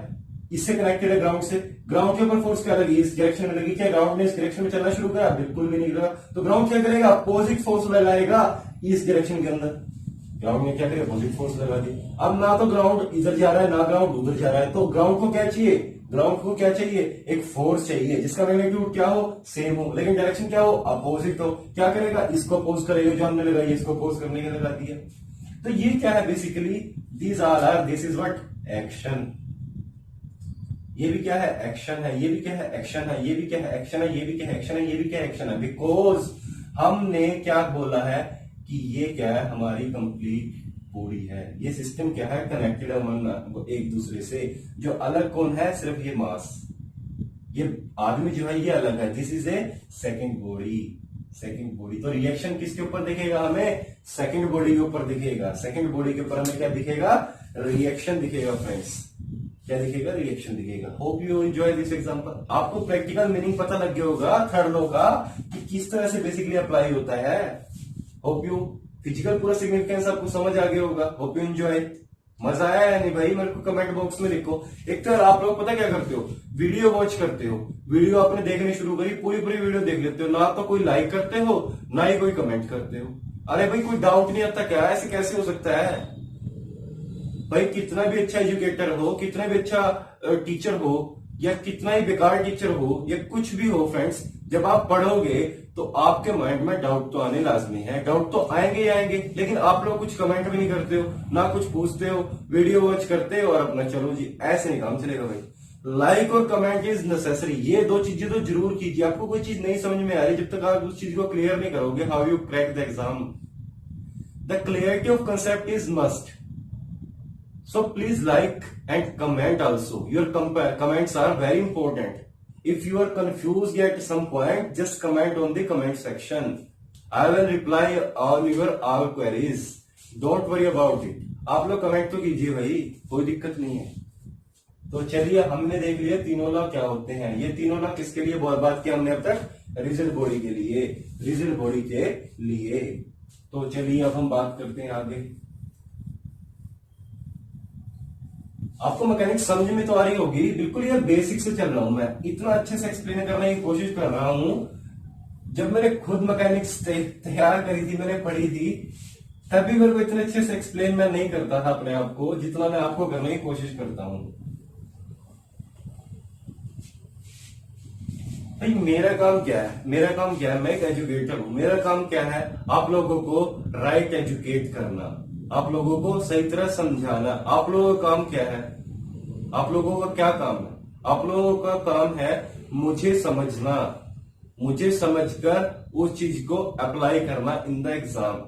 इससे कनेक्टेड है ग्राउंड से, ग्राउंड के ऊपर फोर्स क्या लगी, इस डायरेक्शन में लगी, क्या ग्राउंड ने इस डायरेक्शन में चलना शुरू करा, बिल्कुल भी नहीं करा। तो ग्राउंड क्या करेगा, अपोजिट फोर्स लगाएगा इस डायरेक्शन के अंदर, ग्राउंड ने क्या करेगा, अपोजिट फोर्स लगा दी। अब ना तो ग्राउंड इधर जा रहा है, ना ग्राउंड उधर जा रहा है, तो ग्राउंड को क्या चाहिए, ग्राउंड को क्या चाहिए, एक फोर्स चाहिए जिसका मैग्नीट्यूड क्या हो, सेम हो, लेकिन डायरेक्शन क्या हो, अपोजिट हो। क्या करेगा, इसको अपोज करेगा, जो हमने लगाई इसको अपोज करने के लिए लगा दिया। तो ये क्या है, basically this is what, action. ये भी क्या है, एक्शन है, ये भी क्या है, एक्शन है, ये भी क्या है, एक्शन है, ये भी क्या है, एक्शन है, ये भी क्या है, एक्शन है। बिकॉज हमने क्या बोला है कि ये क्या है, हमारी कंप्लीट बॉडी है, ये सिस्टम क्या है, कनेक्टेड है एक दूसरे से। जो अलग कौन है, सिर्फ ये मास, ये आदमी जो है ये अलग है, this is A second body, second body. तो रिएक्शन किसके ऊपर दिखेगा, हमें सेकंड बॉडी के ऊपर दिखेगा, सेकंड बॉडी के ऊपर हमें क्या दिखेगा, रिएक्शन दिखेगा फ्रेंड्स, क्या दिखेगा, रिएक्शन दिखेगा। Hope you enjoy this example. आपको प्रैक्टिकल मीनिंग पता लग गया होगा थर्ड लॉ का कि किस तरह से बेसिकली अप्लाई होता है। होप यू फिजिकल पूरा सिग्निफिकेंस आपको समझ आ गया होगा। Hope you enjoy. मजा आया या नहीं भाई, मेरे को कमेंट बॉक्स में लिखो। एक तो आप लोग पता क्या करते हो, वीडियो वॉच करते हो, वीडियो आपने देखनी शुरू करी, पूरी पूरी वीडियो देख लेते हो, ना तो कोई लाइक करते हो ना ही कोई कमेंट करते हो। अरे भाई कोई डाउट नहीं आता क्या, ऐसे कैसे हो सकता है भाई। कितना भी अच्छा एजुकेटर हो, कितना भी अच्छा टीचर हो, या कितना ही बेकार टीचर हो, या कुछ भी हो फ्रेंड्स, जब आप पढ़ोगे तो आपके माइंड में डाउट तो आने लाजमी है, डाउट तो आएंगे ही आएंगे। लेकिन आप लोग कुछ कमेंट भी नहीं करते हो, ना कुछ पूछते हो, वीडियो वॉच करते हो और अपना चलो जी, ऐसे नहीं काम चलेगा भाई। लाइक और कमेंट इज नेसेसरी, ये दो चीजें तो जरूर कीजिए। आपको कोई चीज नहीं समझ में आ रही, जब तक आप उस चीज को क्लियर नहीं करोगे, how you crack the exam. The clarity of concept is must, so please like and comment also. Your comments are very important. If you are confused at some point, just comment on the comment section. I will reply on your all queries. Don't worry about it. आप लोग कमेंट तो कीजिए भाई, कोई दिक्कत नहीं है। तो चलिए, हमने देख लिया तीनों लॉ क्या होते हैं। ये तीनों लॉ किसके लिए बात किया हमने अब तक, रिजिड बॉडी के लिए, रिजिड बॉडी के लिए। तो चलिए अब हम बात करते हैं आगे। आपको मैकेनिक्स समझ में तो आ रही होगी, बिल्कुल यार बेसिक से चल रहा हूं मैं, इतना अच्छे से एक्सप्लेन करने की कोशिश कर रहा हूं। जब मैंने खुद मैकेनिक्स तैयार करी थी, मैंने पढ़ी थी, तभी मेरे को इतने अच्छे से एक्सप्लेन मैं नहीं करता था अपने आप को, जितना मैं आपको करने की कोशिश करता हूं। भाई मेरा काम क्या है, मेरा काम क्या है, मैं एक एजुकेटर हूं। मेरा काम क्या है, आप लोगों को राइट एजुकेट करना, आप लोगों को सही तरह समझाना। आप लोगों का काम क्या है, आप लोगों का क्या काम है, आप लोगों का काम है मुझे समझना, मुझे समझकर उस चीज को अप्लाई करना in the exam.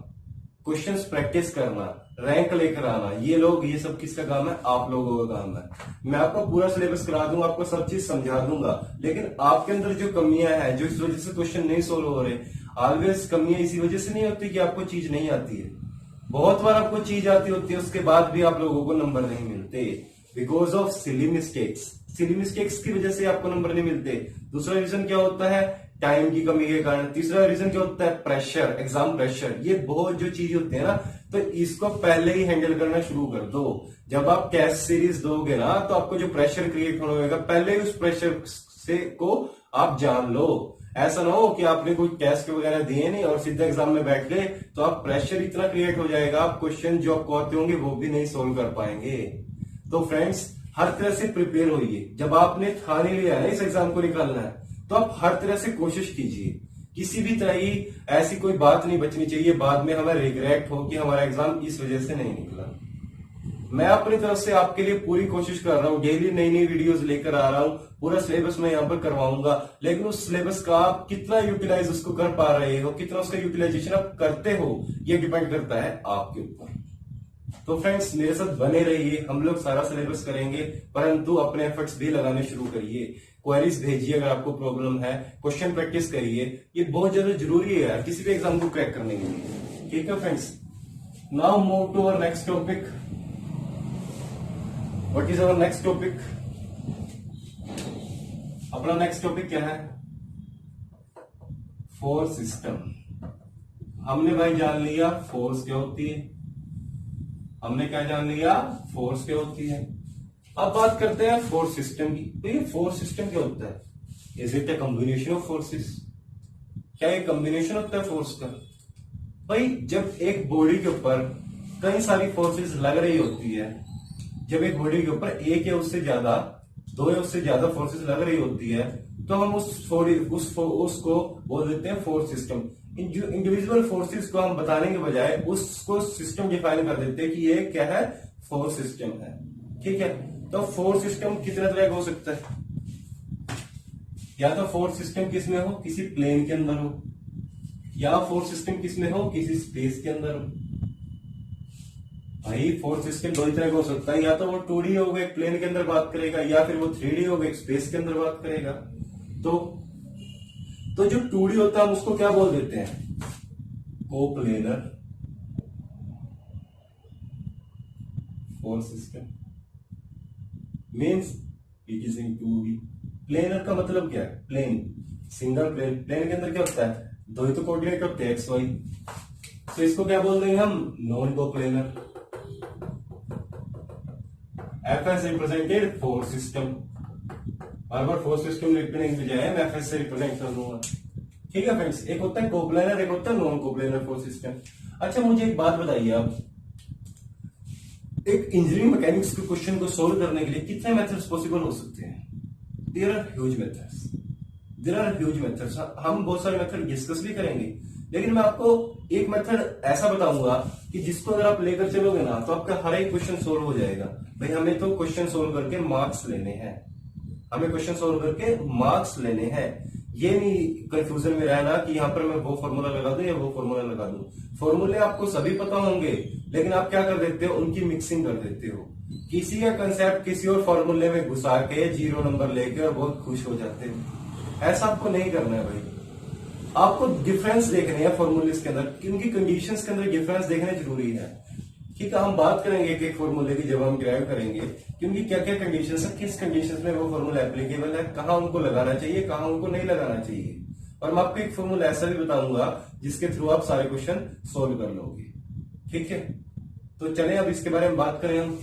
Questions practice करना, रैंक लेकर आना, ये सब किसका काम है? आप लोगों का काम है। मैं आपको पूरा सिलेबस करा दूंगा, आपको सब चीज समझा दूंगा, लेकिन आपके अंदर जो कमियां हैं, जो इस वजह से क्वेश्चन नहीं सोल्व हो रहे, ऑलवेज कमियां इसी वजह से नहीं होती कि आपको चीज नहीं आती है। बहुत बार आपको चीज आती होती है, उसके बाद भी आप लोगों को नंबर नहीं मिलते, because of silly mistakes. Silly mistakes की वजह से आपको नंबर नहीं मिलते। दूसरा रीजन क्या होता है? टाइम की कमी के कारण। तीसरा रीजन क्या होता है? Pressure, exam pressure. ये बहुत जो चीज होती है ना, तो इसको पहले ही हैंडल करना शुरू कर दो। जब आप टेस्ट सीरीज दोगे ना, तो आपको जो प्रेशर क्रिएट होगा, पहले ही उस प्रेशर से को आप जान लो। ऐसा ना हो कि आपने कोई टेस्ट वगैरह दिए नहीं और सीधा एग्जाम में बैठ गए, तो आप प्रेशर इतना क्रिएट हो जाएगा, आप क्वेश्चन जो आपको आते होंगे वो भी नहीं सोल्व कर पाएंगे। तो फ्रेंड्स, हर तरह से प्रिपेयर होइए। जब आपने ठान ही लिया है ना इस एग्जाम को निकालना है, तो आप हर तरह से कोशिश कीजिए। किसी भी तरह की ऐसी कोई बात नहीं बचनी चाहिए बाद में हमें रिग्रेट हो कि हमारा एग्जाम इस वजह से नहीं निकला। मैं अपनी तरफ से आपके लिए पूरी कोशिश कर रहा हूँ, डेली नई नई वीडियोस लेकर आ रहा हूँ, पूरा सिलेबस मैं यहाँ पर करवाऊंगा। लेकिन उस सिलेबस का आप कितना यूटिलाइज उसको कर पा रहे हो, कितना उसका यूटिलाइजेशन आप करते हो, ये डिपेंड करता है आपके ऊपर। तो फ्रेंड्स, मेरे साथ बने रहिए, हम लोग सारा सिलेबस करेंगे, परंतु अपने एफर्ट्स भी लगाने शुरू करिए। क्वेरीज भेजिए अगर आपको प्रॉब्लम है, क्वेश्चन प्रैक्टिस करिए, ये बहुत ज्यादा जरूरी है यार किसी भी एग्जाम को क्रैक करने के लिए। ठीक है friends, now move to our next topic. What is our next topic? अपना नेक्स्ट टॉपिक क्या है? Force system. हमने भाई जान लिया फोर्स क्या होती है, हमने क्या जान लिया? फोर्स क्या होती है। अब बात करते हैं फोर्स सिस्टम की। तो ये फोर्स सिस्टम क्या होता है? Is it a combination of forces? क्या ये कॉम्बिनेशन होता है फोर्स का? भाई, जब एक बॉडी के ऊपर कई सारी फोर्सेस लग रही होती है, जब एक बॉडी के ऊपर एक या उससे ज्यादा, दो या उससे ज्यादा फोर्सेस लग रही होती है, तो हम उसको बोल देते हैं फोर्स सिस्टम। जो इंडिविजुअल फोर्सेस को हम बताने के बजाय उसको सिस्टम डिफाइन कर देते हैं कि ये क्या है? फोर्स सिस्टम है। ठीक है, तो फोर्स सिस्टम कितने तरह का हो सकता है? या तो फोर्स सिस्टम किसमें हो? किसी प्लेन के अंदर हो, या फोर्स सिस्टम किसमें हो? किसी स्पेस के अंदर हो। भाई, फोर्स सिस्टम दो ही तरह का हो सकता है, या तो वो 2D होगा, एक प्लेन के अंदर बात करेगा, या फिर वो 3D होगा, एक स्पेस के अंदर बात करेगा। तो जो 2D होता है हम उसको क्या बोल देते हैं? Coplanar force system means it is in 2D। Planar का मतलब क्या है? Plane, single plane. प्लेन के अंदर क्या होता है? दो ही तो कोऑर्डिनेट होते हैं, एक्स वाई। तो इसको क्या बोल देंगे हम? Non coplanar. F S represented force system. बार बार फोर्स सिस्टम लिखने की बजाय मैं एफ से रिप्रेजेंट कर दूंगा। ठीक है फ्रेंड्स, एक होता है कोप्लेनर, एक होता है नॉन कोप्लेनर फोर्स सिस्टम। अच्छा, मुझे एक बात बताइए आप, एक इंजीनियरिंग मैकेनिक्स के क्वेश्चन को सोल्व करने के लिए कितने मेथड्स पॉसिबल हो सकते हैं? There are huge methods, there are huge methods. हम बहुत सारे मेथड डिस्कस भी करेंगे, लेकिन मैं आपको एक मेथड ऐसा बताऊंगा कि जिसको अगर आप लेकर चलोगे ना, तो आपका हर एक क्वेश्चन सोल्व हो जाएगा। भाई, हमें तो क्वेश्चन सोल्व करके मार्क्स लेने हैं, हमें क्वेश्चन सोल्व करके मार्क्स लेने हैं। ये नहीं कंफ्यूजन में रहना कि यहाँ पर मैं वो फॉर्मूला लगा दूं या वो फॉर्मूला लगा दूं। फॉर्मूले आपको सभी पता होंगे, लेकिन आप क्या कर देते हो? उनकी मिक्सिंग कर देते हो। किसी का कंसेप्ट किसी और फॉर्मूले में घुसा के 0 नंबर लेके और बहुत खुश हो जाते हो। ऐसा आपको नहीं करना है भाई। आपको डिफरेंस देखने हैं फॉर्मूले के अंदर, उनकी कंडीशंस के अंदर डिफरेंस देखना जरूरी है। ठीक है, हम बात करेंगे एक एक फॉर्मूले की जब हम ड्राइव करेंगे कि उनकी क्या क्या कंडीशंस है, किस कंडीशंस में वो फॉर्मूला एप्लीकेबल है, कहाँ उनको लगाना चाहिए, कहाँ उनको नहीं लगाना चाहिए। और मैं आपको एक फॉर्मूला ऐसा भी बताऊंगा जिसके थ्रू आप सारे क्वेश्चन सोल्व कर लोगे। ठीक है, तो चले अब इसके बारे में बात करें हम।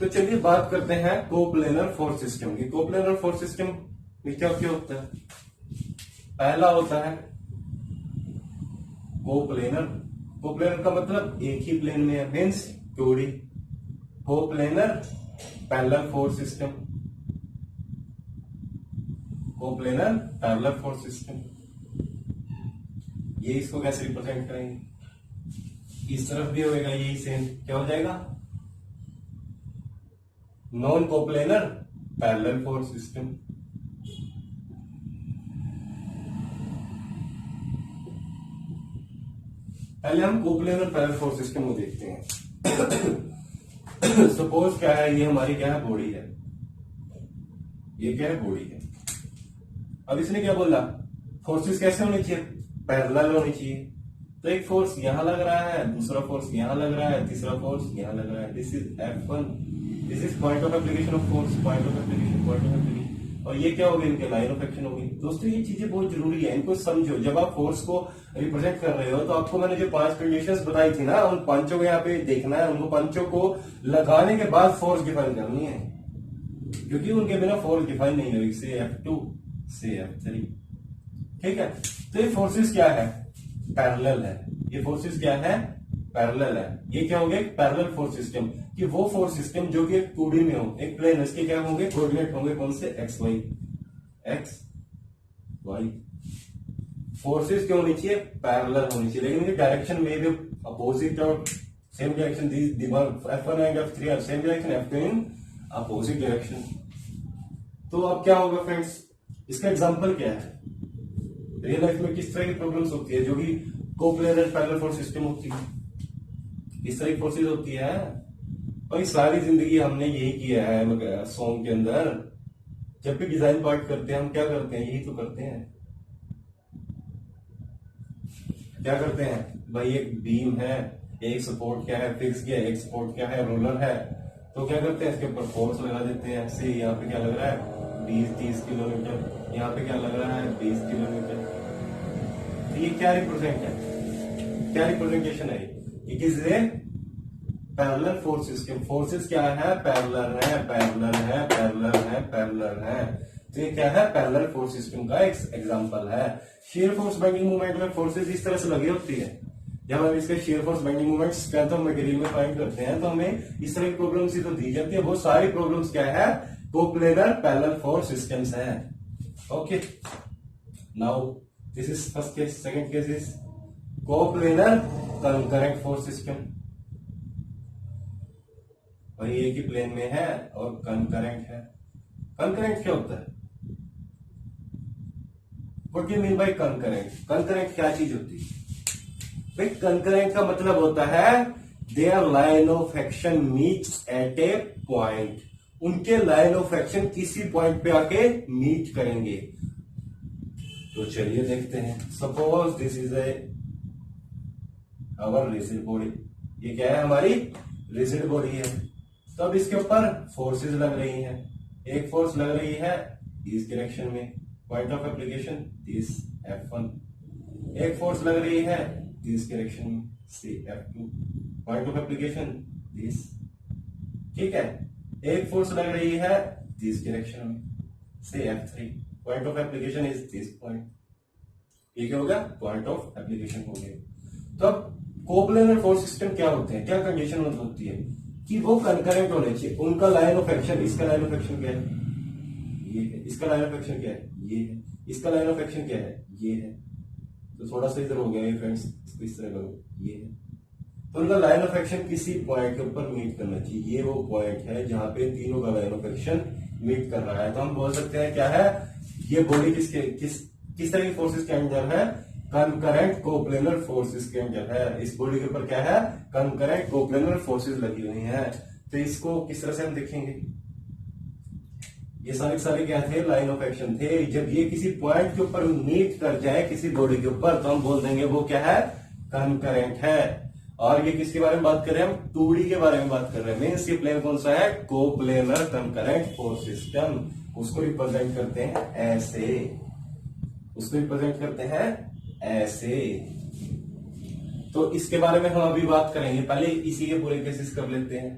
तो चलिए बात करते हैं कोप्लेनर फोर्स सिस्टम की। कोप्लेनर फोर्स सिस्टम में क्या क्या होता है? पहला होता है कोप्लेनर। कोप्लेनर का मतलब एक ही प्लेन में है, means 2D। Coplanar parallel force system, coplanar parallel force system. ये इसको कैसे रिप्रेजेंट करेंगे? इस तरफ भी होगा यही सेम, क्या हो जाएगा? Non coplanar parallel force system. पहले हम कोप्लेनर पैरेलल फोर्स सिस्टम को देखते हैं। सपोज क्या है, ये हमारी क्या है, बॉडी है, ये क्या है, बॉडी है। अब इसने क्या बोला, फोर्सेस कैसे होनी चाहिए, पैरेलल होनी चाहिए। तो एक फोर्स यहां लग रहा है, दूसरा फोर्स यहां लग रहा है, तीसरा फोर्स यहां लग रहा है। This is F1, this is point of application of force, point of application, point of application. और ये क्या होगी, इनके लाइन ऑफ एक्शन होगी। दोस्तों ये चीजें बहुत जरूरी है, इनको समझो। जब आप फोर्स को रिप्रेजेंट कर रहे हो तो आपको मैंने जो 5 कंडीशंस बताई थी ना, उन पांचों को यहाँ पे देखना है, उनको पांचों को लगाने के बाद फोर्स डिफाइन करनी है, क्योंकि उनके बिना फोर्स डिफाइन नहीं होगी। से F2 से F3, ठीक है। तो ये फोर्सेस क्या है, पैरेलल है। ये फोर्सेस क्या है, पैरेलल है। ये क्या होंगे, पैरेलल फोर्स सिस्टम। कि वो फोर्स सिस्टम जो कि एक 2D में हो, एक प्लेन, इसके क्या होंगे, कोऑर्डिनेट होंगे, कौन से, X Y, X Y. Forces क्यों होनी चाहिए, पैरेलल होनी चाहिए, लेकिन डायरेक्शन में भी अपोजिट और same direction. F1 and F3 are same direction, F2 in opposite direction. तो अब क्या होगा फ्रेंड्स, इसका एग्जांपल क्या है, रियल लाइफ में किस तरह की प्रॉब्लम्स होती है, जो कि कोप्लेनर पैरेलल फोर्स सिस्टम होती है, इस तरह की फोर्सेज होती है। और सारी जिंदगी हमने यही किया है सॉन्ग के अंदर। जब भी डिजाइन पार्ट करते हैं हम क्या करते हैं, यही तो करते हैं। क्या करते हैं भाई, एक बीम है, एक सपोर्ट क्या है, फिक्स किया, एक सपोर्ट क्या है, रोलर है। तो क्या करते हैं, इसके ऊपर फोर्स लगा देते हैं। से यहाँ पे क्या लग रहा है, 20-30 किलोमीटर, यहाँ पे क्या लग रहा है, 20 किलोमीटर। तो ये क्या रिप्रेजेंट है, क्या रिप्रेजेंटेशन है, it is A parallel force system. Forces क्या है, पैरेलल है, पैरेलल है, पैरेलल है, पैरेलल है। तो ये क्या है, पैरेलल फोर्स सिस्टम का एक एग्जांपल है। शेयर फोर्स बेंडिंग मूवमेंट में फोर्सेस इस तरह से लगी होती है। जब हम इसके shear force bending movement strength of material में फाइंड करते हैं तो हमें इस तरह की प्रॉब्लम्स ही तो दी जाती है। वो सारी प्रॉब्लम्स क्या है, कोप्लेनर पैरेलल फोर्स सिस्टम्स है। Okay, now this is first case. Second case is coplanar concurrent force system. वही एक ही प्लेन में है और कंकरेंट है। कंकरेंट क्या होता है, what you mean by concurrent, concurrent क्या चीज होती है भाई। कंकरेंट का मतलब होता है their line of action meets at a point, उनके लाइन ऑफ एक्शन किसी पॉइंट पे आके मीट करेंगे। तो चलिए देखते हैं। Suppose this is a our rigid body, ये क्या है, हमारी रिजिड बॉडी है। तो अब इसके ऊपर फोर्सेस लग रही हैं। एक फोर्स लग रही है इस डायरेक्शन में, point of application this F1। एक फोर्स लग रही है दिस डायरेक्शन में, say F2, point of application this, ठीक है। एक फोर्स लग रही है दिस डायरेक्शन में, से F3, point of application is this point. ये क्या होगा, पॉइंट ऑफ एप्लीकेशन हो गया। तो अब कोप्लेनर फोर्स सिस्टम क्या होते हैं, क्या कंडीशन होती है कि वो कंकरेंट होने चाहिए। उनका लाइन ऑफ एक्शन, इसका लाइन ऑफ एक्शन क्या है, ये है। इसका लाइन ऑफ एक्शन क्या है, ये है। इसका लाइन ऑफ एक्शन क्या है, ये है। तो थोड़ा सा इधर हो गया ये फ्रेंड्स, इसको इस तरह करो, ये है। तो उनका लाइन ऑफ एक्शन किसी पॉइंट के ऊपर मीट करना चाहिए। ये वो पॉइंट है जहां पे तीनों का लाइन ऑफ एक्शन मीट कर रहा है। तो हम बोल सकते हैं क्या है, ये बॉडी किस तरह की फोर्सेस के अंदर है, कंकरेंट कोप्लेनर फोर्सेस के अंदर है। इस बॉडी के ऊपर क्या है, कंकरेंट कोप्लेनर फोर्सेस लगी हुई हैं। तो इसको किस तरह से हम देखेंगे, ये सारे क्या थे, लाइन ऑफ एक्शन थे। जब ये किसी पॉइंट के ऊपर मीट कर जाए किसी बॉडी के ऊपर, तो हम बोल देंगे वो क्या है, कंकरेंट है। और ये किसके बारे में बात कर रहे हैं, हम 2D के बारे में बात कर रहे हैं। मीन्स ये प्लेन कौन सा है, कोप्लेनर कंकरेंट फोर्स सिस्टम। उसको रिप्रेजेंट करते हैं ऐसे, उसको रिप्रेजेंट करते हैं ऐसे। तो इसके बारे में हम अभी बात करेंगे। पहले इसी के पूरे केसेस कर लेते हैं,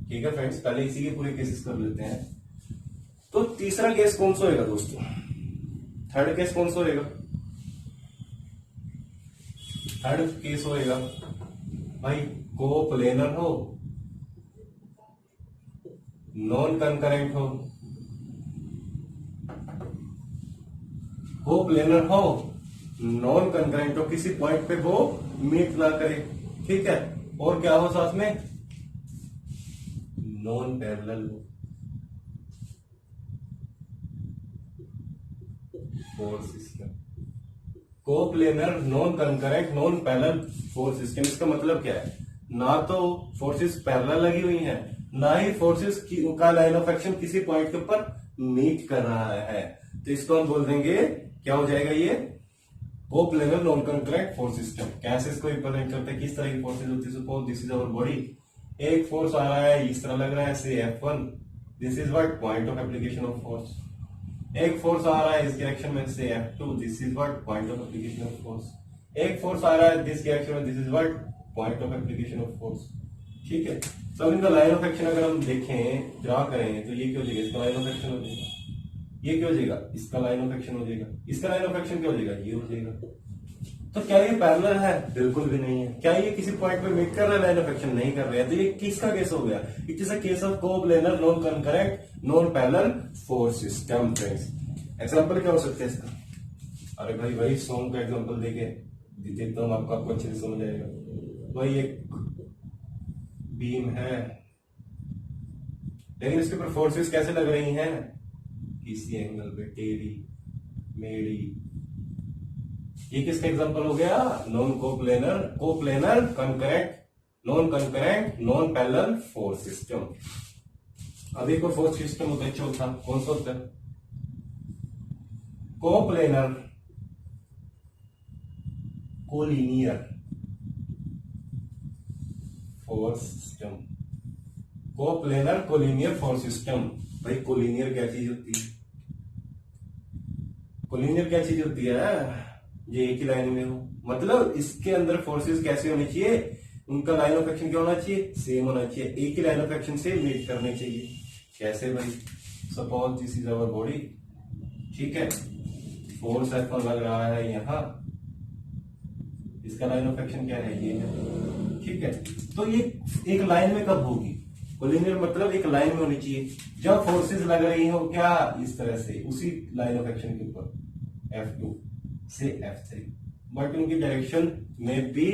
ठीक है फ्रेंड्स, पहले इसी के पूरे केसेस कर लेते हैं। तो तीसरा केस कौन सा होगा दोस्तों, थर्ड केस कौन सा होगा, थर्ड केस होएगा भाई कोप्लेनर हो, नॉन कंकरेंट हो, कोप्लेनर हो, नॉन कंकरेंट हो, किसी पॉइंट पे वो मीट ना करे, ठीक है। और क्या हो साथ में, नॉन पैरेलल हो force system. Coplanar non concurrent non parallel force system. इसका मतलब क्या है, ना तो फोर्सेस पैरेलल लगी हुई हैं, ना ही फोर्सेस का लाइन ऑफ एक्शन किसी पॉइंट के ऊपर मीट कर रहा है। तो इसको हम बोल देंगे, क्या हो जाएगा ये, coplanar non concurrent force system. कैसे इसको रिप्रेजेंट करते हैं, किस तरह की फोर्सेज होती है। Suppose this is our body, एक फोर्स आ रहा है, इस तरह लग रहा है say F1, this is what point of application of force. एक फोर्स आ रहा है इस डायरेक्शन में say F2, this is what point of application of force. एक फोर्स आ रहा है दिस डायरेक्शन में, this is what point of application of force. ठीक है, तो इनका लाइन ऑफ एक्शन अगर हम देखें, ड्रा करें, तो ये क्या हो जाएगा, इसका लाइन ऑफ एक्शन हो जाएगा। ये क्या हो जाएगा, इसका लाइन ऑफ एक्शन हो जाएगा। इसका लाइन ऑफ एक्शन क्या हो जाएगा, ये हो जाएगा। तो क्या ये पैरेलल है, बिल्कुल भी नहीं है। क्या ये किसी पॉइंट पे मीट कर रहा है, लाइन ऑफ एक्शन नहीं कर रहा है। तो ये किसका केस हो गया, it is a case of coplanar non concurrent non parallel force system. Friends example क्या हो सकता है इसका, अरे भाई वही सॉन्ग का एग्जांपल देके देता हूं, आपको अच्छे से समझ आएगा। वही एक बीम है, लेकिन इसके ऊपर फोर्सेस कैसे लग रही हैं, किसी एंगल पे टेढ़ी मेढ़ी। ये किसका एग्जांपल हो गया, non coplanar concurrent non parallel force system. अब एक और फोर्स सिस्टम होता है चौथा, कौन सा होता है, coplanar collinear force system. Coplanar collinear force system. भाई कोलिनियर क्या चीज होती है, कोलिनियर क्या चीज होती है, ये एक ही लाइन में हो, मतलब इसके अंदर फोर्सेस कैसे होनी चाहिए, उनका लाइन ऑफ एक्शन क्या होना चाहिए, सेम होना चाहिए, एक ही लाइन ऑफ एक्शन से मीट करने चाहिए। कैसे भाई, suppose this is our body, ठीक है, फोर्स F1 लग रहा है यहां, इसका लाइन ऑफ एक्शन क्या है, ये है। ठीक है, तो ये एक लाइन में कब होगी, कोलिनियर मतलब एक लाइन में होनी चाहिए, जब फोर्सेस लग रही हो क्या, इस तरह से उसी लाइन ऑफ एक्शन के ऊपर F2 से F3, बट उनकी डायरेक्शन में बी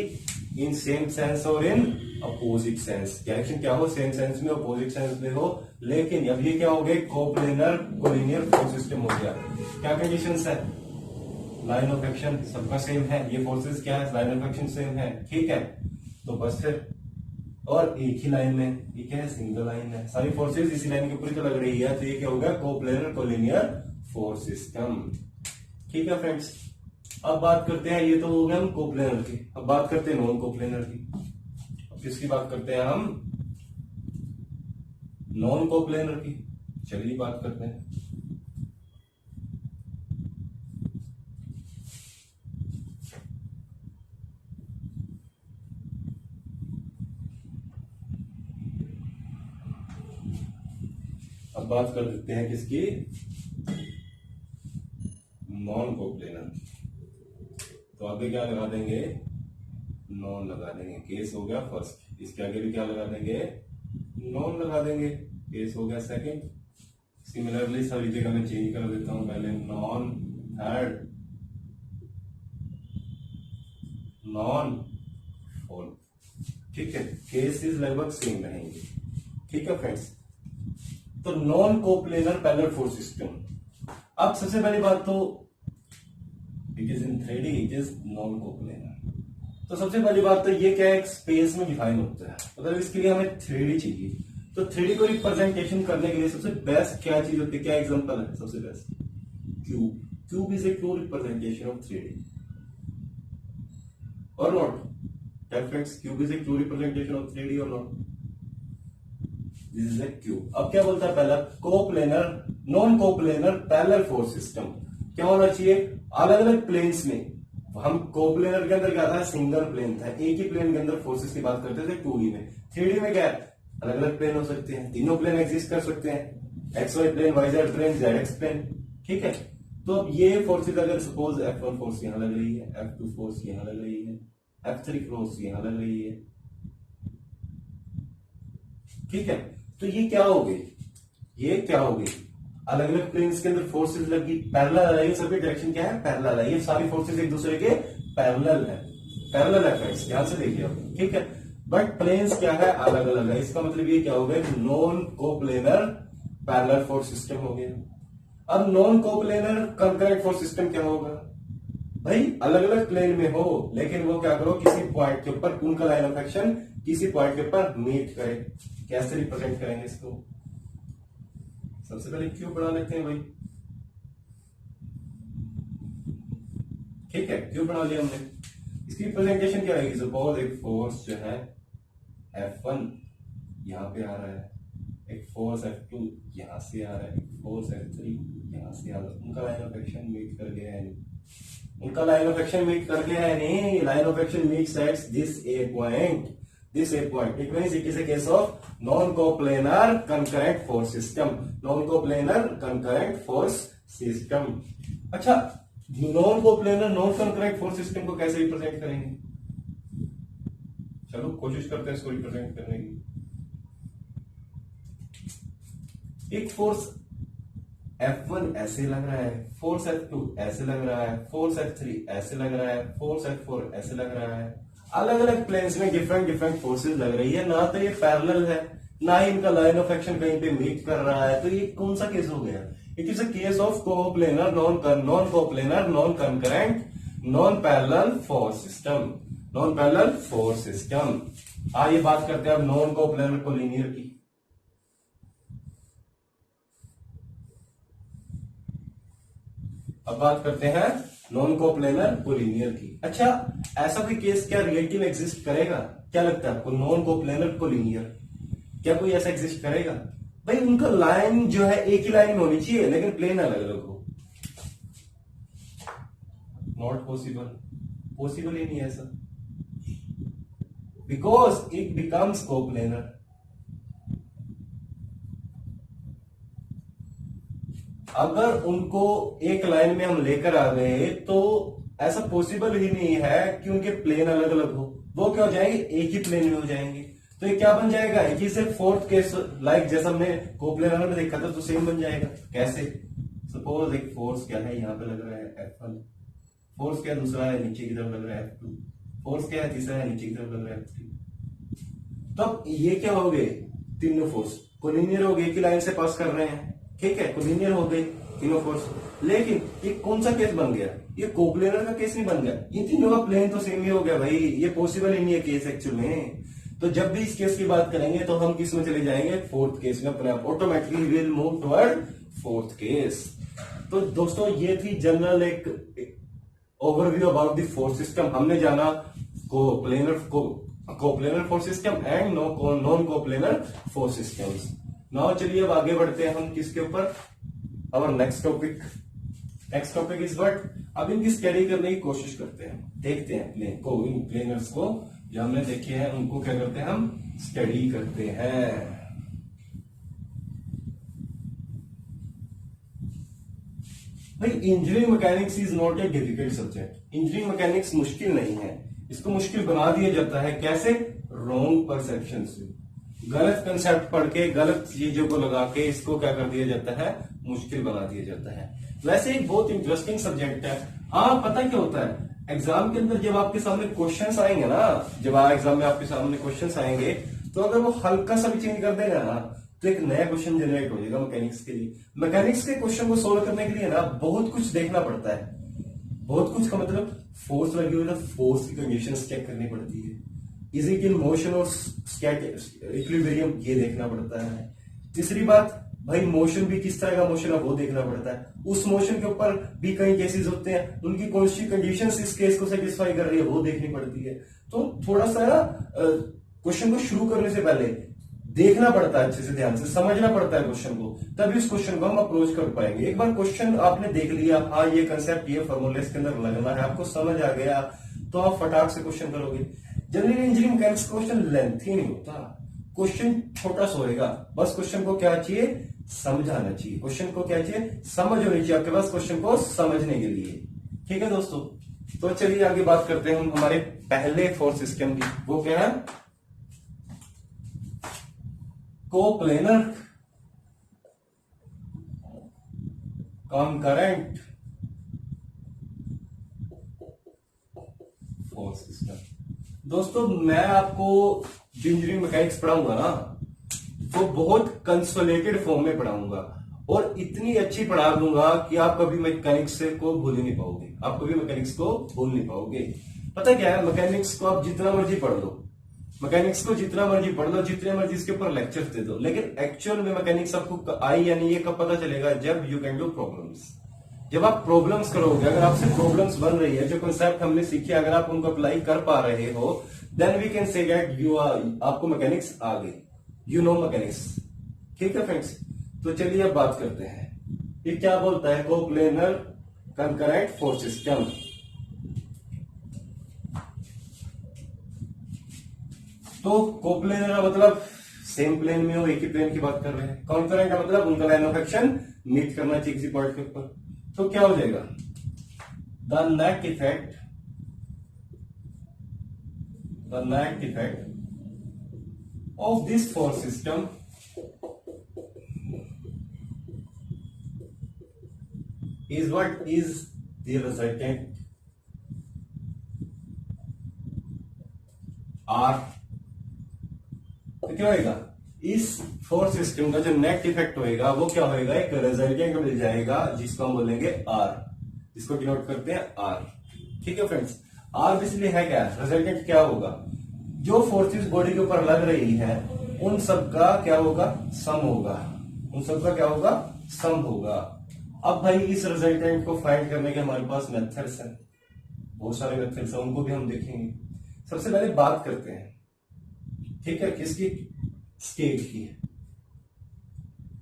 इन सेम सेंस और इन अपोजिट सेंस। डायरेक्शन क्या हो, सेम सेंस में, अपोजिट सेंस में हो। लेकिन अब ये क्या हो गए, कोप्लेनर कोलिनियर फोर्स सिस्टम हो गया। क्या कंडीशंस है, लाइन ऑफ एक्शन सबका सेम है, ये फोर्सेस क्या है, लाइन ऑफ एक्शन सेम है। ठीक है, तो बस फिर, और एक ही लाइन में, ये क्या है, सिंगल लाइन है, सारी फोर्सेस इसी लाइन के ऊपर तो लग रही है, तो ये क्या होगा, कोप्लेनर कोलिनियर फोर्स सिस्टम। ठीक है फ्रेंड्स, अब बात करते हैं, ये तो हो गया हम कोप्लेनर की, अब बात करते हैं नॉन कोप्लेनर की। अब किसकी बात करते हैं हम, नॉन कोप्लेनर की। चलिए बात करते हैं। अब बात कर देते हैं किसकी, नॉन कोप्लेनर। तो आगे क्या लगा देंगे, नॉन लगा देंगे, केस हो गया फर्स्ट। इसके आगे भी क्या लगा देंगे, नॉन लगा देंगे, केस हो गया सेकंड। सिमिलरली सभी जगह मैं चेंज कर देता हूं, पहले नॉन थर्ड, नॉन फोर्थ। ठीक है, केसेस लगभग सेम रहेंगे। ठीक है फ्रेंड्स, तो non coplanar parallel force system. अब सबसे पहली बात तो it is in 3D, it is non coplanar. तो सबसे पहली बात तो ये क्या है, एक स्पेस में डिफाइन होता है, मतलब इसके लिए हमें 3D चाहिए। तो 3D को रिप्रेजेंटेशन करने के लिए सबसे बेस्ट क्या चीज होती है, क्या एग्जांपल है सबसे best, cube. Cube is a true representation of 3D और not, friends, cube is a true representation of 3D और not, this is A cube. अब क्या बोलता है पहला, coplanar non coplanar parallel force system. क्या होना चाहिए, अलग अलग प्लेन्स में, हम कोप्लेनर के अंदर क्या था, सिंगल प्लेन था, एक ही प्लेन के अंदर फोर्सेस की बात करते थे 2D में। 3D में क्या है, अलग अलग प्लेन हो सकते हैं, तीनों प्लेन एग्जिस्ट कर सकते हैं, x y plane, y z plane, z x plane. ठीक है, तो अब ये फोर्सेस अगर सपोज F1 फोर्स यहां लग रही है, F2 फोर्स यहां लग रही है, F3 फोर्स यहां लग रही है। ठीक है, तो ये क्या हो गई, ये क्या हो गई, अलग अलग प्लेन्स के अंदर फोर्सेस लगी, पैरेलल है, ये सभी डायरेक्शन क्या है, पैरेलल है, ये सारी फोर्सेस एक दूसरे के पैरेलल है, पैरेलल है फ्रेंड्स, ध्यान से देखिए आप। ठीक है, बट प्लेन्स क्या है, अलग अलग है। इसका मतलब ये क्या हो गया, non coplanar parallel force system हो गया। अब non coplanar concurrent force system क्या होगा, भाई अलग अलग प्लेन में हो, लेकिन वो क्या करो, किसी पॉइंट के ऊपर उनका लाइन ऑफ एक्शन किसी पॉइंट के ऊपर मीट करे। कैसे रिप्रेजेंट करेंगे इसको? सबसे पहले क्यू बना लेते हैं भाई। ठीक है, क्यू बना लिया हमने। इसकी रिप्रेजेंटेशन क्या रहेगी? सपोज एक फोर्स जो है F1 यहां पे आ रहा है, एक फोर्स F2 यहां से आ रहा है, एक फोर्स F3 यहां से आ रहा है। उनका लाइन ऑफ एक्शन मीट कर गया है नहीं? उनका लाइन ऑफ एक्शन मीट कर गया है नहीं? Line of action meets at this a point, this a point. It means it is a case of non coplanar concurrent force system, non coplanar concurrent force system. अच्छा, non coplanar non concurrent force system को कैसे रिप्रेजेंट करेंगे? चलो कोशिश करते हैं इसको रिप्रेजेंट करने की। एक फोर्स F1 ऐसे लग रहा है, फोर्स F2 ऐसे लग रहा है, फोर्स F3 ऐसे लग रहा है, फोर्स F4 ऐसे लग रहा है। अलग अलग प्लेन्स में डिफरेंट डिफरेंट फोर्सेस लग रही है, ना तो ये पैरेलल है, ना ही इनका लाइन ऑफ एक्शन कहीं पे मीट कर रहा है। तो ये कौन सा केस हो गया? It is a case of coplanar non coplanar non concurrent non parallel force system, non parallel force system. आइए बात करते हैं अब नॉन कोप्लेनर कोलिनियर की। अब बात करते हैं नॉन कोप्लेनर कोलिनियर की। अच्छा, ऐसा कोई केस क्या रिलेटिव एग्जिस्ट करेगा? क्या लगता है आपको? नॉन कोप्लेनर कोलिनियर क्या कोई ऐसा एग्जिस्ट करेगा? भाई उनका लाइन जो है एक ही लाइन में होनी चाहिए, लेकिन प्लेन अलग अलग हो। नॉट पॉसिबल, पॉसिबल ही नहीं है ऐसा, बिकॉज इट बिकम्स कोप्लेनर। अगर उनको एक लाइन में हम लेकर आ गए तो ऐसा पॉसिबल ही नहीं है कि उनके प्लेन अलग अलग हो। वो क्या हो जाएंगे? एक ही प्लेन में हो जाएंगे। तो ये क्या बन जाएगा? एक ही से फोर्थ केस, लाइक जैसा हमने कोप्लेनर में देखा था, तो सेम बन जाएगा। कैसे? सपोज एक फोर्स क्या है, यहाँ पे लग रहा है F1, फोर्स क्या दूसरा है, नीचे की तरफ लग रहा है F2, फोर्स क्या है तीसरा है, नीचे की तरफ लग रहा है F3। तो ये क्या हो गए? तीनों फोर्स कोलिनियर हो गए, एक ही लाइन से पास कर रहे हैं। ठीक है, कोलिनियर हो गए तीनों फोर्स। लेकिन ये कौन सा केस बन गया? ये कोप्लेनर का केस नहीं बन गया। ये तीनों का प्लेन तो सेम ही हो गया भाई, ये पॉसिबल ही नहीं है केस एक्चुअल में। तो जब भी इस केस की बात करेंगे तो हम किस में चले जाएंगे? फोर्थ केस में। अपने आप automatically will move toward fourth case. तो दोस्तों ये थी जनरल एक overview about the force system. हमने जाना coplanar force system and non coplanar force systems. Now चलिए अब आगे बढ़ते हैं हम किसके ऊपर? अवर next topic. Next topic is what? अब इनकी स्टडी करने की कोशिश करते हैं, देखते हैं इन प्लेनर्स को जो हमने देखे हैं उनको क्या करते हैं, हम स्टडी करते हैं। भाई engineering mechanics is not a difficult subject. Engineering mechanics मुश्किल नहीं है, इसको मुश्किल बना दिया जाता है। कैसे? रॉन्ग परसेप्शन से, गलत कंसेप्ट पढ़ के, गलत चीजों को लगा के इसको क्या कर दिया जाता है? मुश्किल बना दिया जाता है। वैसे एक बहुत इंटरेस्टिंग सब्जेक्ट है। हाँ, पता क्या होता है, एग्जाम के अंदर जब आपके सामने क्वेश्चंस आएंगे ना, जब एग्जाम में आपके सामने क्वेश्चंस आएंगे, तो अगर वो हल्का सा भी चेंज कर देगा ना, तो एक नया क्वेश्चन जनरेट हो जाएगा मैकेनिक्स के लिए। मैकेनिक्स के क्वेश्चन को सोल्व करने के लिए ना बहुत कुछ देखना पड़ता है। बहुत कुछ का मतलब, फोर्स लगी हुई है, फोर्स की कंडीशंस चेक करनी पड़ती है। इज इट इन मोशन और इक्विलिब्रियम, ये देखना पड़ता है। तीसरी बात, भाई मोशन भी किस तरह का मोशन है वो देखना पड़ता है। उस मोशन के ऊपर भी कई केसेस होते हैं, उनकी कौन सी कंडीशंस इस केस को सेटिस्फाई कर रही है वो देखनी पड़ती है। तो थोड़ा सा क्वेश्चन को शुरू करने से पहले देखना पड़ता है, अच्छे से ध्यान से समझना पड़ता है क्वेश्चन को, तभी उस क्वेश्चन को हम अप्रोच कर पाएंगे। एक बार क्वेश्चन आपने देख लिया, हाँ ये कंसेप्ट, ये फॉर्मूले इसके अंदर लगना है, आपको समझ आ गया, तो आप फटाक से क्वेश्चन करोगे। Generally engineering mechanics question lengthy नहीं होता, क्वेश्चन छोटा सा होएगा। बस क्वेश्चन को क्या चाहिए? समझ आना चाहिए। क्वेश्चन को क्या चाहिए? समझ होनी चाहिए आपके पास क्वेश्चन को समझने के लिए। ठीक है दोस्तों, तो चलिए आगे बात करते हैं हम हमारे पहले फोर्स सिस्टम की। वो क्या है? Coplanar concurrent force system. दोस्तों मैं आपको जो इंजीनियरिंग मैकेनिक्स पढ़ाऊंगा ना, वो बहुत कंसोलिडेटेड फॉर्म में पढ़ाऊंगा। और इतनी अच्छी पढ़ा दूंगा कि आप कभी मैकेनिक्स को भूल ही नहीं पाओगे, आप कभी मैकेनिक्स को भूल नहीं पाओगे। पता क्या है, मैकेनिक्स को आप जितना मर्जी पढ़ लो, मैकेनिक्स को जितना मर्जी पढ़ लो, जितने मर्जी इसके ऊपर लेक्चर्स दे दो, लेकिन एक्चुअल में मैकेनिक्स आपको आई या नहीं ये कब पता चलेगा, जब यू कैन डू प्रॉब्लम्स। जब आप प्रॉब्लम्स करोगे, अगर आपसे प्रॉब्लम्स बन रही है, जो कॉन्सेप्ट हमने सीखे अगर आप उनको अप्लाई कर पा रहे हो, then we can say that you are, आपको मैकेनिक्स आ गई, यू नो मैकेनिक्स। ठीक है फ्रेंड्स, तो चलिए अब बात करते हैं ये क्या बोलता है, कोप्लेनर कंकरेंट फोर्स सिस्टम। तो कोप्लेनर का मतलब सेम प्लेन में हो, एक ही प्लेन की बात कर रहे हैं। कॉन्करेंट का मतलब उनका लाइन ऑफ एक्शन मीट करना चाहिए किसी पॉइंट के ऊपर। तो क्या हो जाएगा, the net effect of this force system is what is the resultant R। तो क्या होएगा, इस फोर्स सिस्टम का जो नेट इफेक्ट होएगा वो क्या होएगा, एक रिजल्टेंट मिल जाएगा जिसको हम बोलेंगे R, जिसको डिनोट करते हैं R। ठीक है फ्रेंड्स, R इसलिए है क्या, रिजल्टेंट क्या होगा, जो फोर्सेस बॉडी के ऊपर लग रही है उन सबका क्या होगा, सम होगा, उन सबका क्या होगा, सम होगा। अब भाई इस रिजल्टेंट को फाइंड करने के हमारे पास मेथड्स हैं, बहुत सारे मेथड्स हैं, उनको भी हम देखेंगे। सबसे पहले बात करते हैं, ठीक है, किसकी, स्टेट की।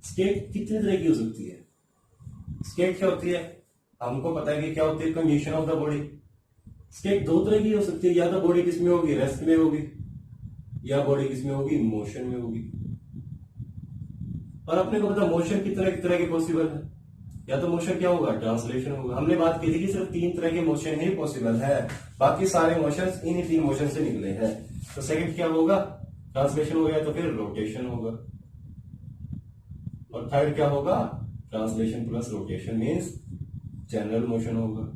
स्टेट कितने तरह की हो सकती है, स्टेट क्या होती है, हमको पता है कि क्या होती है, condition of the body. State दो तरह की हो सकती है, या तो बॉडी किसमें होगी, रेस्ट में होगी, या बॉडी किसमें होगी, मोशन में होगी। और अपने को पता मोशन कितने तरह के पॉसिबल है, या तो मोशन क्या होगा, ट्रांसलेशन होगा। हमने बात की थी कि सिर्फ 3 तरह के मोशन ही पॉसिबल है, बाकी सारे मोशंस इन्हीं 3 मोशन से निकले हैं। तो सेकंड क्या होगा, ट्रांसलेशन हो गया, तो फिर रोटेशन होगा। और थर्ड क्या होगा, translation plus rotation means general motion होगा,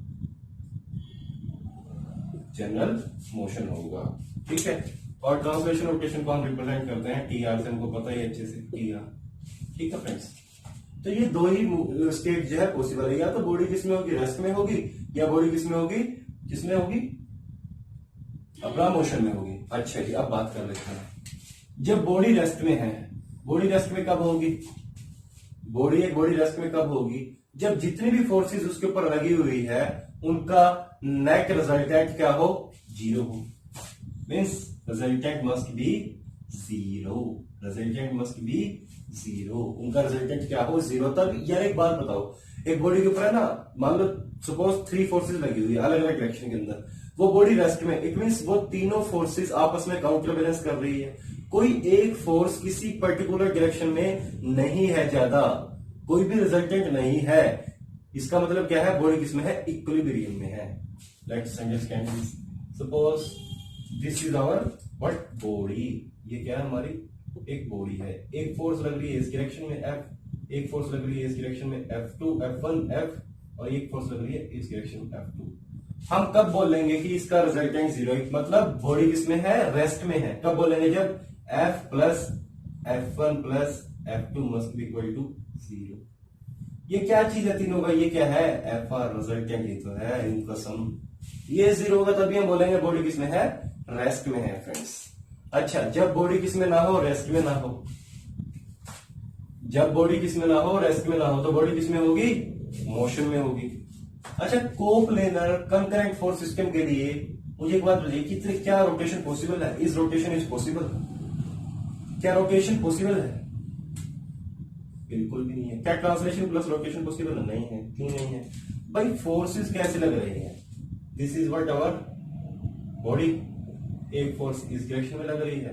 जनरल मोशन होगा। ठीक है, और ट्रांसलेशन रोटेशन को हम रिप्रेजेंट करते हैं टीआर से, हमको पता ही अच्छे से टीआर। ठीक है फ्रेंड्स, तो ये दो ही स्टेट जो है पॉसिबल है, या तो बॉडी किसमें होगी, रेस्ट में होगी, या बॉडी किसमें होगी, किसमें होगी, अपना मोशन में होगी। अच्छा जी, अब बात कर लेते हैं, जब बॉडी रेस्ट में है, बॉडी रेस्ट में कब होगी, बॉडी रेस्ट में कब होगी, जब जितनी भी फोर्सेस उसके ऊपर लगी हुई है उनका नेट रिजल्टेंट क्या हो, 0 हो। Means resultant must be 0, resultant must be 0, उनका रिजल्टेंट क्या हो, 0 तक। यार एक बात बताओ, एक बॉडी के ऊपर है ना, मान लो सपोज 3 फोर्सेस लगी हुई है अलग अलग डायरेक्शन के अंदर, वो बॉडी रेस्ट में, इट मीन्स वो तीनों फोर्सेस आपस में काउंटर बैलेंस कर रही है। कोई एक फोर्स किसी पर्टिकुलर डायरेक्शन में नहीं है ज्यादा, कोई भी रिजल्टेंट नहीं है, इसका मतलब क्या है, बॉडी किसमें है, इक्विलिब्रियम में है। Let's understand this, suppose this is our what, body, ये क्या है, हमारी एक बॉडी है, एक फोर्स लग रही है इस डायरेक्शन में F, एक फोर्स लग रही है इस डायरेक्शन में F2, F1, F, और एक फोर्स लग रही है इस डायरेक्शन में F2। हम कब बोलेंगे कि इसका रिजल्टेंट 0, मतलब बॉडी किसमें है, रेस्ट में है, कब बोलेंगे, जब F plus F1 plus F2 must be equal to 0। ये क्या चीज है तीनों का, ये क्या है, FR, रिजल्टेंट ही तो है इनका सम। ये 0 होगा तभी हम बोलेंगे बॉडी किसमें है, रेस्ट में है फ्रेंड्स। अच्छा, जब बॉडी किसमें ना हो, रेस्ट में ना हो, जब बॉडी किसमें ना हो, रेस्ट में ना हो, तो बॉडी किसमें होगी, मोशन में होगी। अच्छा, कोप्लेनर कंकरेंट फोर्स सिस्टम के लिए मुझे एक बात बताइए कि क्या रोटेशन पॉसिबल है, इज रोटेशन इज पॉसिबल, क्या रोटेशन पॉसिबल है, बिल्कुल भी नहीं है। क्या ट्रांसलेशन प्लस रोटेशन पॉसिबल है, नहीं है। क्यों नहीं है भाई, फोर्सेस कैसे लग रहे हैं, this is what our body, एक फोर्स इस डायरेक्शन में लग रही है,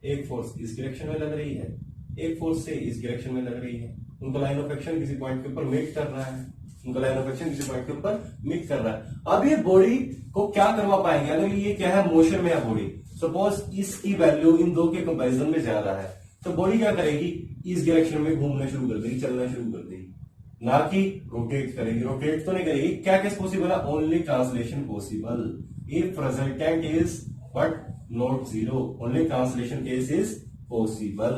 एक फोर्स इस डायरेक्शन में लग रही है, एक फोर्स से इस डायरेक्शन में लग रही है, उनका लाइन ऑफ एक्शन किसी पॉइंट के ऊपर मीट कर रहा है, उनका लाइन ऑफ एक्शन किसी पॉइंट के ऊपर मीट कर रहा है। अब ये बॉडी को क्या करवा पाएंगे, अगर ये क्या है, मोशन में है बॉडी, सपोज इसकी वैल्यू इन दो के कंपैरिजन में ज्यादा है, तो बॉडी क्या करेगी, इस डायरेक्शन में घूमना शुरू कर देगी, चलना शुरू कर देगी, ना कि रोटेट करेगी। रोटेट तो नहीं करेगी। क्या केस पॉसिबल है, only translation possible if resultant is but not 0, only translation case is possible.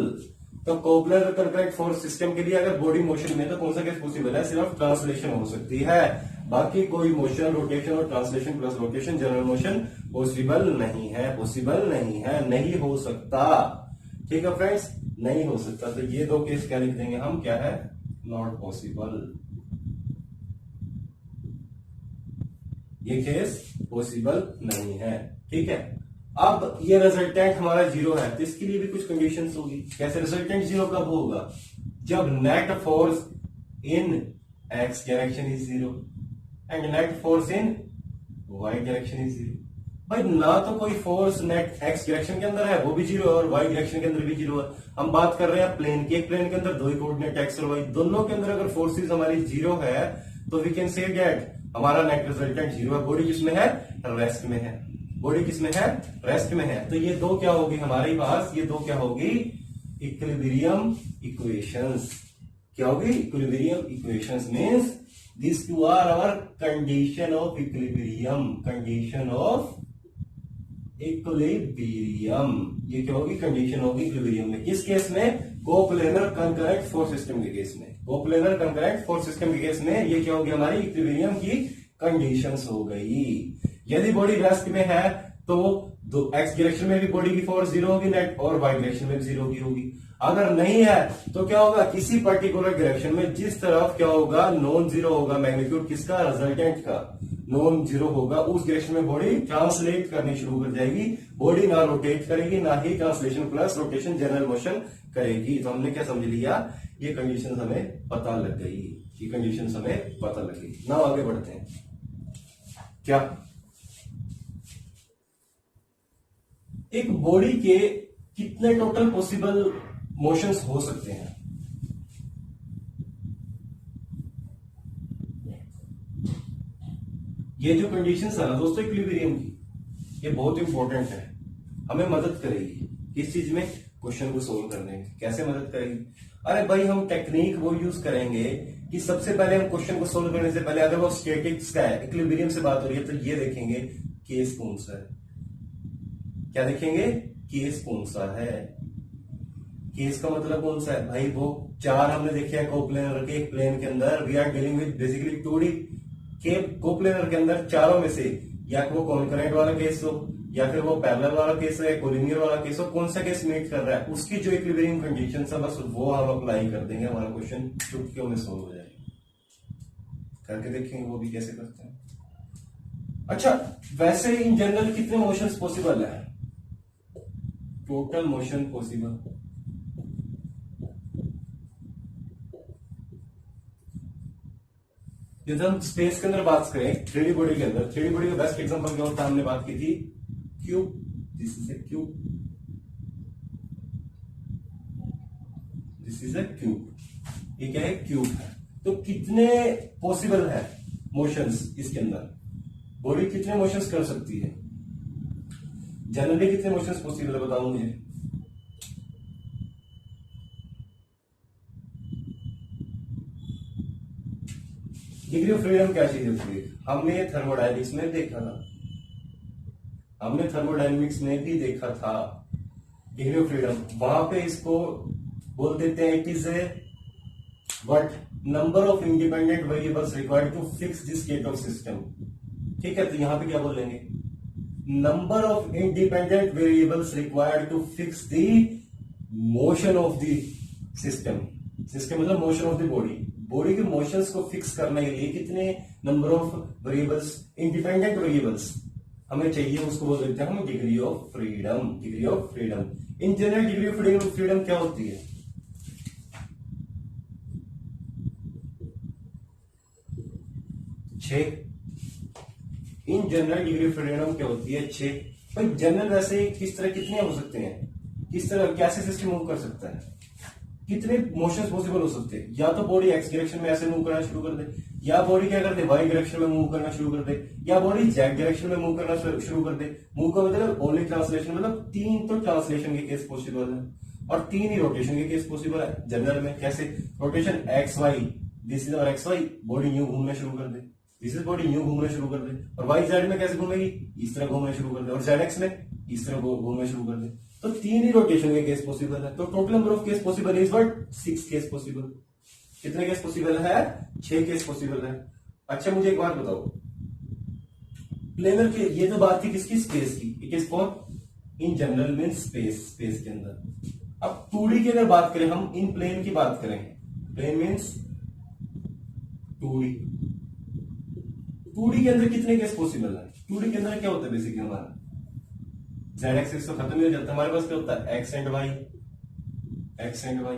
तो कोपलर कंकरेंट फोर्स सिस्टम के लिए अगर बॉडी मोशन में तो कौन सा केस पॉसिबल है? सिर्फ ट्रांसलेशन हो सकती है, बाकी कोई मोशन, रोटेशन और translation plus rotation, general motion possible नहीं है, पॉसिबल नहीं है, नहीं हो सकता। ठीक है फ्रेंड्स, नहीं हो सकता। तो ये दो केस क्या लिख देंगे हम, क्या है? Not possible. ये केस पॉसिबल नहीं है। ठीक है, अब ये रिजल्टेंट हमारा जीरो है, तो इसके लिए भी कुछ कंडीशंस होगी। कैसे? रिजल्टेंट जीरो कब होगा? जब net force in x direction is zero and net force in y direction is zero. भाई ना तो कोई फोर्स नेट एक्स डायरेक्शन के अंदर है, वो भी जीरो है, और वाई डायरेक्शन के अंदर भी जीरो है। हम बात कर रहे हैं प्लेन की, एक प्लेन के अंदर दो ही कोऑर्डिनेट एक्स और वाई, दोनों के अंदर अगर फोर्सेस हमारी जीरो है तो वी कैन से दैट हमारा नेट रिजल्टेंट जीरो है। बॉडी किसमें है? रेस्ट में है। बॉडी किसमें है? रेस्ट में है। तो ये दो क्या होगी हमारे पास? ये दो क्या होगी? Equilibrium equations. क्या होगी? Equilibrium equations means this two are our condition of equilibrium, condition of equilibrium. ये क्या होगी? कंडीशन होगी इक्विलिब्रियम में। किस केस में? कोप्लेनर कंकरेंट फोर्स सिस्टम के केस में। कोप्लेनर कंकरेंट फोर्स सिस्टम के केस में ये क्या होगी? हमारी इक्विलिब्रियम की कंडीशंस हो गई। यदि बॉडी रेस्ट में है तो दो एक्स डायरेक्शन में भी बॉडी की फोर्स जीरो होगी नेट, और वाई डायरेक्शन में भी जीरो की होगी। अगर नहीं है तो क्या होगा? किसी पर्टिकुलर डायरेक्शन में जिस तरफ क्या होगा? नॉन जीरो होगा मैग्नीट्यूड किसका? रिजल्टेंट का नॉन जीरो होगा, उस डायरेक्शन में बॉडी ट्रांसलेट करनी शुरू कर जाएगी। बॉडी ना रोटेट करेगी, ना ही translation plus rotation general motion करेगी। तो हमने क्या समझ लिया? ये कंडीशन हमें पता लग गई, ये कंडीशन हमें पता लग गई ना। आगे बढ़ते हैं। क्या एक बॉडी के कितने टोटल पॉसिबल मोशंस हो सकते हैं? ये जो कंडीशंस है ना दोस्तों इक्विलिब्रियम की, ये बहुत इंपॉर्टेंट है, हमें मदद करेगी किस चीज में? क्वेश्चन को सोल्व करने में। कैसे मदद करेगी? अरे भाई हम टेक्निक वो यूज करेंगे कि सबसे पहले हम क्वेश्चन को सोल्व करने से पहले अगर वो स्टैटिक्स का है, इक्विलिब्रियम से बात हो रही है, तो ये देखेंगे केस कौन सा है। क्या देखेंगे? केस कौन सा है। केस का मतलब कौन सा है भाई? वो चार हमने देखे हैं कोप्लेनर के एक प्लेन के अंदर। We are dealing with basically 2D के कोप्लेनर के अंदर चारों में से या वो कॉन्करेंट वाला केस हो, या फिर वो पैरेलल वाला केस है, कोलिनियर वाला केस हो, कौन सा केस मीट कर रहा है, उसकी जो इक्विलिब्रियम कंडीशन है बस वो हम अप्लाई कर देंगे, हमारा क्वेश्चन चुटकियों में सोल्व हो जाएगा। करके देखेंगे वो भी कैसे करते हैं। अच्छा, वैसे इन जनरल कितने मोशंस पॉसिबल है? टोटल मोशन पॉसिबल जब हम स्पेस के अंदर बात करें, 3D बॉडी के अंदर, 3D बॉडी का बेस्ट एग्जांपल क्या होता है? हमने बात की थी cube, this is A cube, this is A cube. ये क्या है? क्यूब है। तो कितने पॉसिबल है मोशंस इसके अंदर? बॉडी कितने मोशंस कर सकती है? जनरली कितने मोशंस पॉसिबल है बताओ मुझे। डिग्री ऑफ फ्रीडम क्या चीज होती है? हमने थर्मोडायनेमिक्स में देखा था, हमने थर्मोडायनेमिक्स में भी देखा था डिग्री ऑफ फ्रीडम। वहां पे इसको बोल देते हैं it is a what number of independent variables required to fix the state of system. ठीक है, तो यहां पे क्या बोलेंगे? Number of independent variables required to fix the motion of the system. System मतलब motion of the body. Body के मोशंस को फिक्स करने के लिए कितने number of variables, independent variables हमें चाहिए, उसको बोल देते हैं हम degree of freedom. Degree of freedom in general degree of freedom क्या होती है? 6। In general degree of freedom क्या होती है? 6। भाई जनरल वैसे किस तरह कितने हो सकते हैं? किस तरह कैसे सिस्टम मूव कर सकता है? कितने मोशंस पॉसिबल हो सकते हैं? या तो बॉडी एक्स डायरेक्शन में ऐसे मूव करना शुरू कर दे, या बॉडी क्या कर दे वाई डायरेक्शन में मूव करना शुरू कर दे, या बॉडी जेड डायरेक्शन में मूव करना शुरू कर दे। मूव का मतलब ओनली ट्रांसलेशन, मतलब 3 तो ट्रांसलेशन के केस पॉसिबल है और 3 ही रोटेशन के केस पॉसिबल है जनरल में। कैसे? Rotation x y, this is और एक्स वाई, बॉडी न्यू घूमना शुरू कर दे, दिस इज बॉडी न्यू घूमना शुरू कर दे। और वाई जेड में कैसे घूमेगी? इस तरह घूमना शुरू कर दे। और जेड एक्स में इस तरह घूमना शुरू कर दे, तो 3 ही रोटेशन के केस पॉसिबल है। तो total number of case possible is what 6 case possible. कितने केस पॉसिबल है? 6 केस पॉसिबल है। अच्छा मुझे एक बात बताओ, प्लेनर के, ये तो बात थी किसकी? स्पेस की। किस कौन? इन जनरल मीन्स स्पेस के अंदर। अब 2D की अगर बात करें हम, इन प्लेन की बात करें, प्लेन मीन्स 2D। 2D के अंदर कितने केस पॉसिबल है? 2D के अंदर क्या होता है बेसिकली हमारा? जेड एक्सिस तो खत्म ही हो जाता है, हमारे पास क्या होता है? X and y, x and y.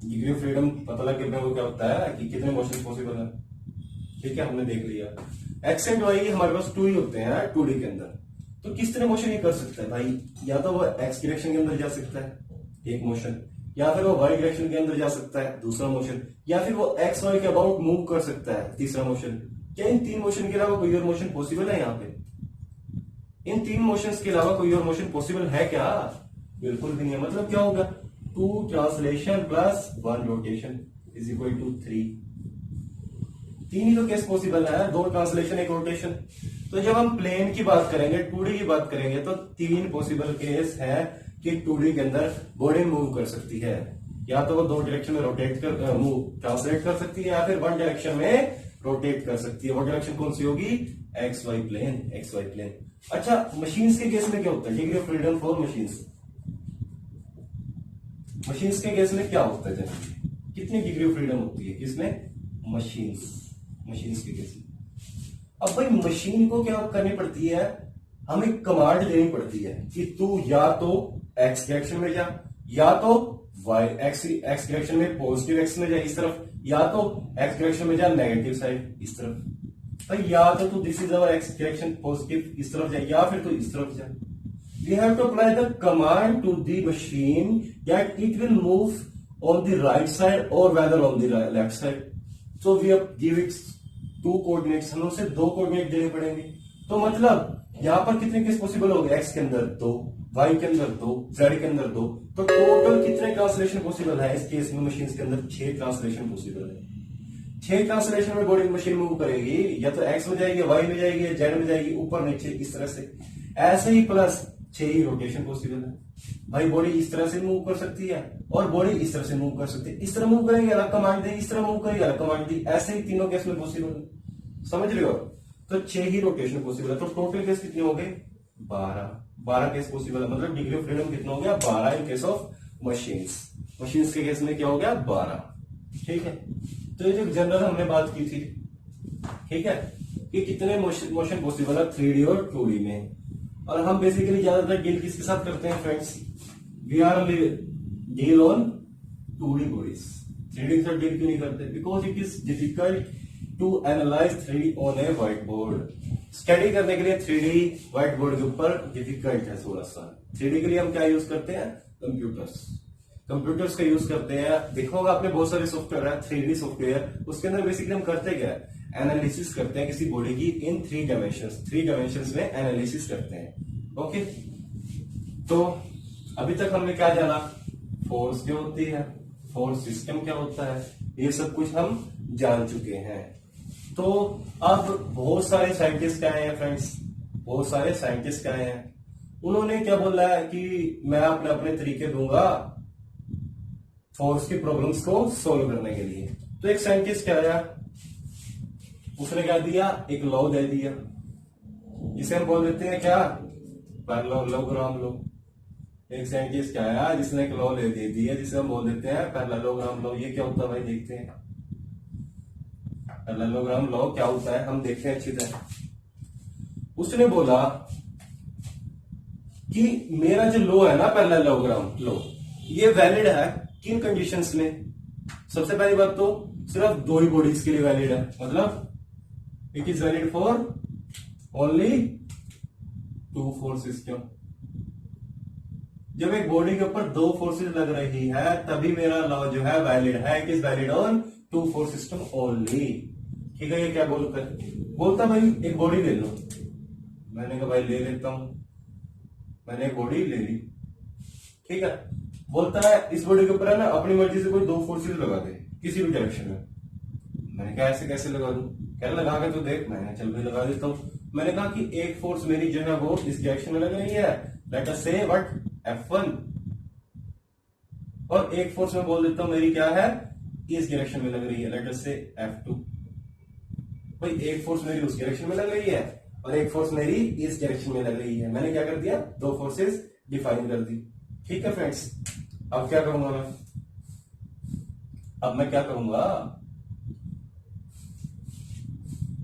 Degree of freedom पता लग गया वो क्या होता है कि कितने मोशन पॉसिबल है। ठीक है, हमने देख लिया। एक्स एंड वाई हमारे पास 2 ही होते हैं 2D के अंदर। तो किस तरह मोशन ये कर सकता है भाई? या तो वो एक्स डायरेक्शन के अंदर जा सकता है एक मोशन, या फिर वो वाई डायरेक्शन के अंदर जा सकता है दूसरा मोशन, या फिर वो एक्स वाई के अबाउट मूव कर सकता है तीसरा मोशन। क्या इन 3 मोशन के अलावा कोई और मोशन पॉसिबल है? यहाँ पे इन 3 मोशंस के अलावा कोई और मोशन पॉसिबल है क्या? बिल्कुल भी नहीं है। मतलब क्या होगा? 2 translation plus 1 rotation is equal to 3। 3 ही तो केस पॉसिबल है, 2 ट्रांसलेशन 1 रोटेशन। तो जब हम प्लेन की बात करेंगे, 2D की बात करेंगे, तो 3 पॉसिबल केस है कि 2D के अंदर बॉडी मूव कर सकती है। या तो वो 2 डायरेक्शन में रोटेट कर मूव ट्रांसलेट कर सकती है, या फिर 1 डायरेक्शन में रोटेट कर सकती है। वो डायरेक्शन कौन सी होगी? X y plane, x y plane. अच्छा मशीन्स के केस में क्या होता है? Degree of freedom for machines. Machines के केस में क्या होता है? जनरली कितनी डिग्री ऑफ फ्रीडम होती है किसमें? मशीन्स, मशीन्स के केस में। अब भाई मशीन को क्या करनी पड़ती है? हमें कमांड देनी पड़ती है कि तू या तो एक्स डायरेक्शन में जा, या तो वाई एक्स डायरेक्शन में पॉजिटिव एक्स में जा इस तरफ, या तो एक्स डायरेक्शन में जा नेगेटिव साइड इस तरफ। भाई या तो तू this is our x direction positive इस तरफ जा, या फिर तू इस तरफ जा। We have to apply the command to the machine that it will move on the right side or whether on the left side. So we have give it 2 coordinates, हमें उसे 2 कोऑर्डिनेट देने पड़ेंगे। तो मतलब यहाँ पर कितने केस पॉसिबल हो गए? एक्स के अंदर 2, वाई के अंदर 2, जेड के अंदर 2। तो टोटल कितने ट्रांसलेशन पॉसिबल है इस केस में? मशीन के अंदर 6 ट्रांसलेशन पॉसिबल है। 6 ट्रांसलेशन में बॉडी मशीन मूव करेगी, या तो एक्स में जाएगी, वाई में जाएगी, जेड में जाएगी, ऊपर नीचे इस तरह से। ऐसे ही प्लस 6 ही रोटेशन पॉसिबल है। भाई बॉडी इस तरह से मूव कर सकती है, और बॉडी इस तरह से मूव कर सकती है। इस तरह मूव करेंगे अलग कमांड दी, इस तरह मूव करेंगे अलग कमांड दी। ऐसे ही तीनों केस में पॉसिबल है। समझ रहे हो? तो 6 ही रोटेशन पॉसिबल है। तो टोटल केस कितने हो गए? 12 केस पॉसिबल है। मतलब डिग्री ऑफ फ्रीडम कितना हो गया? 12 इन केस ऑफ मशीन्स। मशीन्स के केस में क्या हो गया? 12। ठीक है, तो ये जो जनरल हमने बात की थी, ठीक है, कि कितने मोशन पॉसिबल है 3D और 2D में। और हम बेसिकली ज्यादातर डील किसके साथ करते हैं friends? We are deal on 2D bodies. 3D के साथ डील क्यों नहीं करते? Because it is difficult to analyse 3D on a white board. Study करने के लिए 3D व्हाइट बोर्ड के ऊपर डिफिकल्ट है थोड़ा सा। 3D के लिए हम क्या यूज करते हैं? कंप्यूटर्स का यूज करते हैं। देखो आपने बहुत सारे सॉफ्टवेयर है 3D सॉफ्टवेयर, उसके अंदर बेसिकली हम करते क्या है? एनालिसिस करते हैं किसी बॉडी की इन 3 डायमेंशंस। 3 डायमेंशंस में एनालिसिस करते हैं। ओके, तो अभी तक हमने क्या जाना? फोर्स क्या होती है, फोर्स सिस्टम क्या होता है, ये सब कुछ हम जान चुके हैं। तो अब बहुत सारे साइंटिस्ट आए हैं फ्रेंड्स, बहुत सारे साइंटिस्ट आए हैं। उन्होंने क्या बोला है कि मैं अपने अपने तरीके दूंगा फोर्स की प्रॉब्लम्स को सोल्व करने के लिए। तो एक साइंटिस्ट क्या आया, उसने क्या दिया? एक लॉ दे दिया, जिसे हम बोल देते हैं क्या? Parallelogram law. एक साइंटिस्ट क्या आया जिसने एक लॉ दे दिया जिसे हम बोल देते हैं पैरेललोग्राम लॉ। ये क्या होता है भाई? देखते हैं पैरेललोग्राम लॉ क्या होता है, हम देखते हैं अच्छी तरह। उसने बोला कि मेरा जो लॉ है ना पैरेललोग्राम लॉ, ये वैलिड है किन कंडीशंस में? सबसे पहली बात तो सिर्फ 2 ही बॉडीज के लिए वैलिड है। मतलब it is valid for only 2 force system. जब एक बॉडी के ऊपर 2 फोर्सेस लग रही है तभी मेरा लॉ जो है वैलिड है। It is valid on 2 force system only. ठीक है, ये क्या बोलता भाई एक बॉडी ले लो। मैंने कहा भाई ले लेता हूं, मैंने एक बॉडी ले ली। ठीक है, बोलता है इस बॉडी के ऊपर है ना अपनी मर्जी से कोई 2 फोर्सेस लगा दे किसी भी डायरेक्शन में। मैंने कहा ऐसे कैसे लगा दूं? कह रहा लगा के तो देख। मैंने चल भाई लगा देता हूँ। मैंने कहा कि एक फोर्स मेरी जो है वो इस डायरेक्शन में लग रही है, लेट अस से व्हाट, F1, और एक फोर्स में बोल देता हूं मेरी क्या है, इस डायरेक्शन में लग रही है, लेट अस से F2। भाई एक फोर्स मेरी उस डायरेक्शन में लग रही है और एक फोर्स मेरी इस डायरेक्शन में लग रही है। मैंने क्या कर दिया, दो फोर्सेस डिफाइन कर दी। ठीक है फ्रेंड्स, अब क्या करूंगा मैं, अब मैं क्या करूंगा,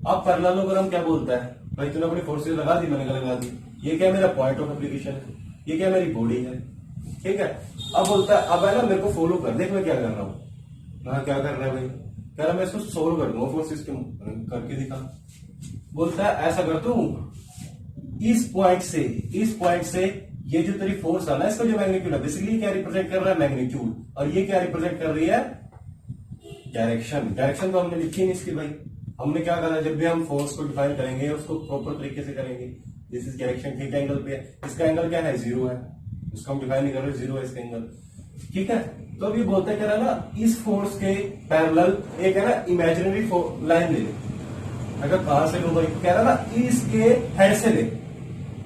अब पैरेललोग्राम क्या बोलता है, भाई तूने अपनी फोर्सेस लगा दी, मैंने लगा दी, ये क्या मेरा पॉइंट ऑफ एप्लीकेशन है, ये क्या मेरी बॉडी है। ठीक है, अब बोलता है अब है ना मेरे को फॉलो कर, देख मैं क्या कर रहा हूं। हाँ क्या कर रहा है भाई, कह रहा मैं इसको सोल्व कर दूंगा फोर्स सिस्टम करके दिखा। बोलता है ऐसा कर तू, इस पॉइंट से ये जो तेरी फोर्स है ना, इसका जो मैग्नीट्यूड है, बेसिकली क्या रिप्रेजेंट कर रहा है, मैग्नीट्यूड, और ये क्या रिप्रेजेंट कर रही है, डायरेक्शन। डायरेक्शन तो हमने लिखी नहीं इसकी भाई, हमने क्या करा, जब भी हम फोर्स को डिफाइन करेंगे उसको प्रॉपर तरीके से करेंगे। दिस इज डायरेक्शन, ठीक एंगल पे है, इसका एंगल क्या है, 0 है, इसको हम डिफाइन नहीं कर रहे, 0 है इसका एंगल। ठीक है, तो अभी बोलते कह रहा ना, इस फोर्स के पैरेलल एक है ना इमेजिनरी लाइन ले ले। अगर कहां से लो भाई, कह रहा ना इसके हेड से ले।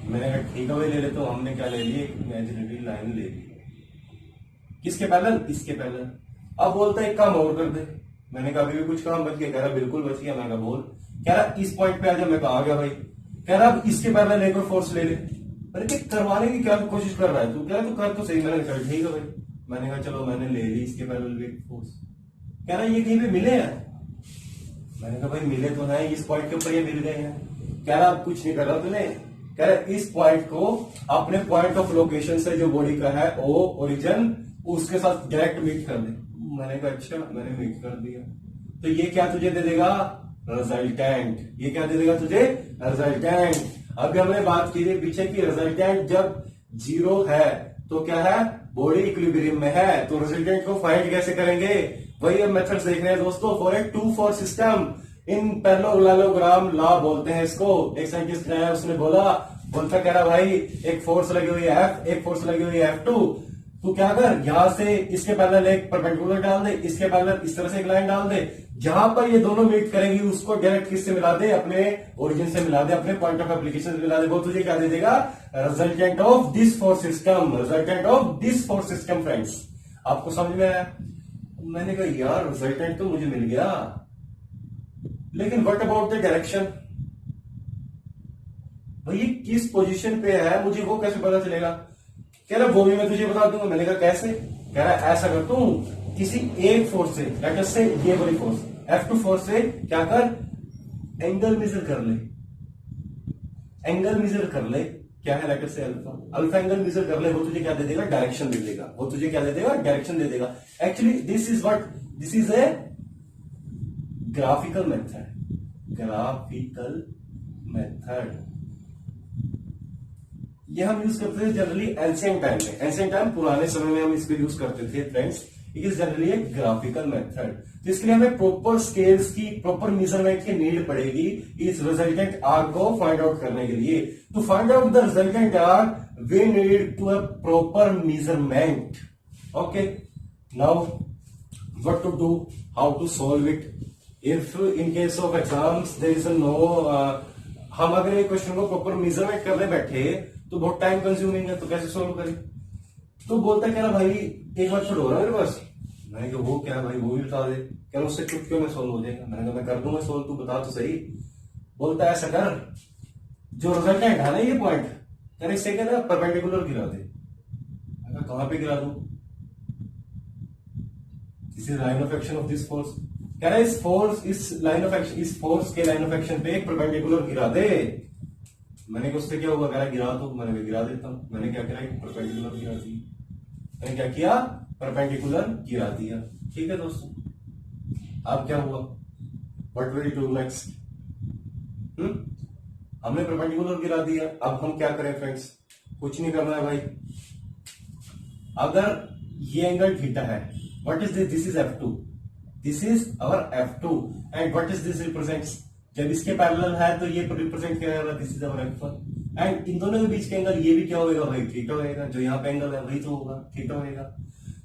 मैंने कहा ठीक है भाई ले ले, तो हमने क्या ले ली, एक इमेजिनरी लाइन ले ली, किसके पैरेलल, इसके पैरेलल। अब बोलता है एक काम और कर दे। मैंने कहा अभी भी कुछ काम बच गया, कह रहा बिल्कुल बच गया। मैंने कहा बोल, कह रहा इस पॉइंट पे आ जा। मैं कहा आ गया भाई। कह रहा अब इसके पैरेलल एक और फोर्स ले ले। मैंने करवाने की क्या कोशिश कर रहा है तू, कह रहा तू कर तो सही। मैंने कहा ठीक है भाई। मैंने कहा चलो मैंने ले ली इसके पैरेलल भी एक फोर्स। कह रहा ये कहीं पे मिले हैं। मैंने कहा भाई मिले तो है, इस पॉइंट के ऊपर ये मिल गए हैं। कह रहा अब कुछ नहीं कर रहा तूने, कह रहा इस पॉइंट को अपने पॉइंट ऑफ लोकेशन से जो बॉडी का है ओ ओरिजिन, उसके साथ डायरेक्ट मीट कर दे। मैंने कहा अच्छा, मैंने मीट कर दिया। तो ये क्या तुझे दे देगा, रिजल्टेंट। ये क्या दे देगा तुझे, रिजल्टेंट। अभी हमने बात की थी पीछे की, रिजल्टेंट जब 0 है तो क्या है, बॉडी इक्विलिब्रियम में है। तो रिजल्टेंट को फाइंड कैसे करेंगे, वही अब मेथड्स देख रहे हैं दोस्तों। For a 2-4 system in parallelogram law बोलते हैं इसको। एक साइंटिस्ट है उसने बोलता कह रहा भाई एक फोर्स लगी हुई है F, एक फोर्स लगी हुई है F2। तू क्या कर, यहां से इसके पैरेलल एक परपेंडिकुलर डाल दे, इसके पैरेलल इस तरह से एक लाइन डाल दे। जहां पर ये दोनों मीट करेंगी उसको डायरेक्ट किससे मिला दे, अपने ओरिजिन से मिला दे, अपने पॉइंट ऑफ एप्लीकेशन से मिला दे। वो तुझे क्या दे देगा, resultant of this force system. Resultant of this force system. Friends आपको समझ में आया। मैंने कहा यार रिजल्टेंट तो मुझे मिल गया, लेकिन व्हाट अबाउट द डायरेक्शन, भाई किस पोजीशन पे है मुझे वो कैसे पता चलेगा। कह रहा वो भी मैं तुझे बता दूंगा। मैंने कहा कैसे, कह रहा ऐसा कर तू, किसी एक फोर्स से, लेट अस से ये वाली फोर्स F2 फोर्स से क्या कर, एंगल मेजर कर ले। एंगल मेजर कर ले, क्या है, लेट अस से अल्फा एंगल मेजर कर ले। वो तुझे क्या दे देगा, डायरेक्शन दे देगा। वो तुझे क्या दे देगा, डायरेक्शन दे देगा। Actually this is a graphical method. Graphical method ये हम यूज करते थे जनरली एंशिएंट टाइम में। एंशिएंट टाइम पुराने समय में हम इसको यूज करते थे फ्रेंड्स। इट इज जनरली एक ग्राफिकल मेथड। तो इसके लिए हमें प्रॉपर स्केल्स की, प्रॉपर मेजरमेंट की नीड पड़ेगी इस रिजल्टेंट आर को फाइंड आउट करने के लिए। To find out the resultant R we need to have proper measurement. Okay, now what to do, how to solve it. If in case of exams there is no, हम अगर ये क्वेश्चन को प्रॉपर मेजरमेंट करने बैठे तो बहुत टाइम कंज्यूमिंग है, तो कैसे सोल्व करें। तो बोलता कह रहा भाई एक बार छोड़ हो रहा है मेरे पास। मैंने कहा वो क्या है भाई, वो भी बता दे। कह रहा उससे चुटकियों में सोल्व हो जाएगा। मैंने कहा मैं कर दूंगा सोल्व, तू बता तो सही। बोलता है ऐसा कर, जो रिजल्टेंट है ना ये पॉइंट, कह रहा इससे क्या ना परपेंडिकुलर गिरा दे। मैं कहा कहां पे गिरा दूं, this is line of action of this force. कह रहा इस फोर्स, इस लाइन ऑफ एक्शन, इस फोर्स के लाइन ऑफ एक्शन पे एक परपेंडिकुलर गिरा दे। मैंने कहा उससे क्या होगा, कह रहा गिरा तो। मैंने गिरा देता हूं। मैंने क्या किया, परपेंडिकुलर गिरा दिया। मैंने क्या किया, परपेंडिकुलर गिरा दिया। ठीक है दोस्तों, अब क्या हुआ, व्हाट विल डू नेक्स्ट। हमने परपेंडिकुलर गिरा दिया, अब हम क्या करें फ्रेंड्स, कुछ नहीं करना है भाई। अगर ये एंगल थीटा है, what is this is F2, this is our F2 and what is this represents, जब इसके पैरेलल है तो ये रिप्रेजेंट क्या होगा, this is our F1 and in दोनों के बीच के एंगल ये भी क्या होगा भाई, थीटा होगा। जो यहाँ पे एंगल है वही तो होगा, थीटा होगा।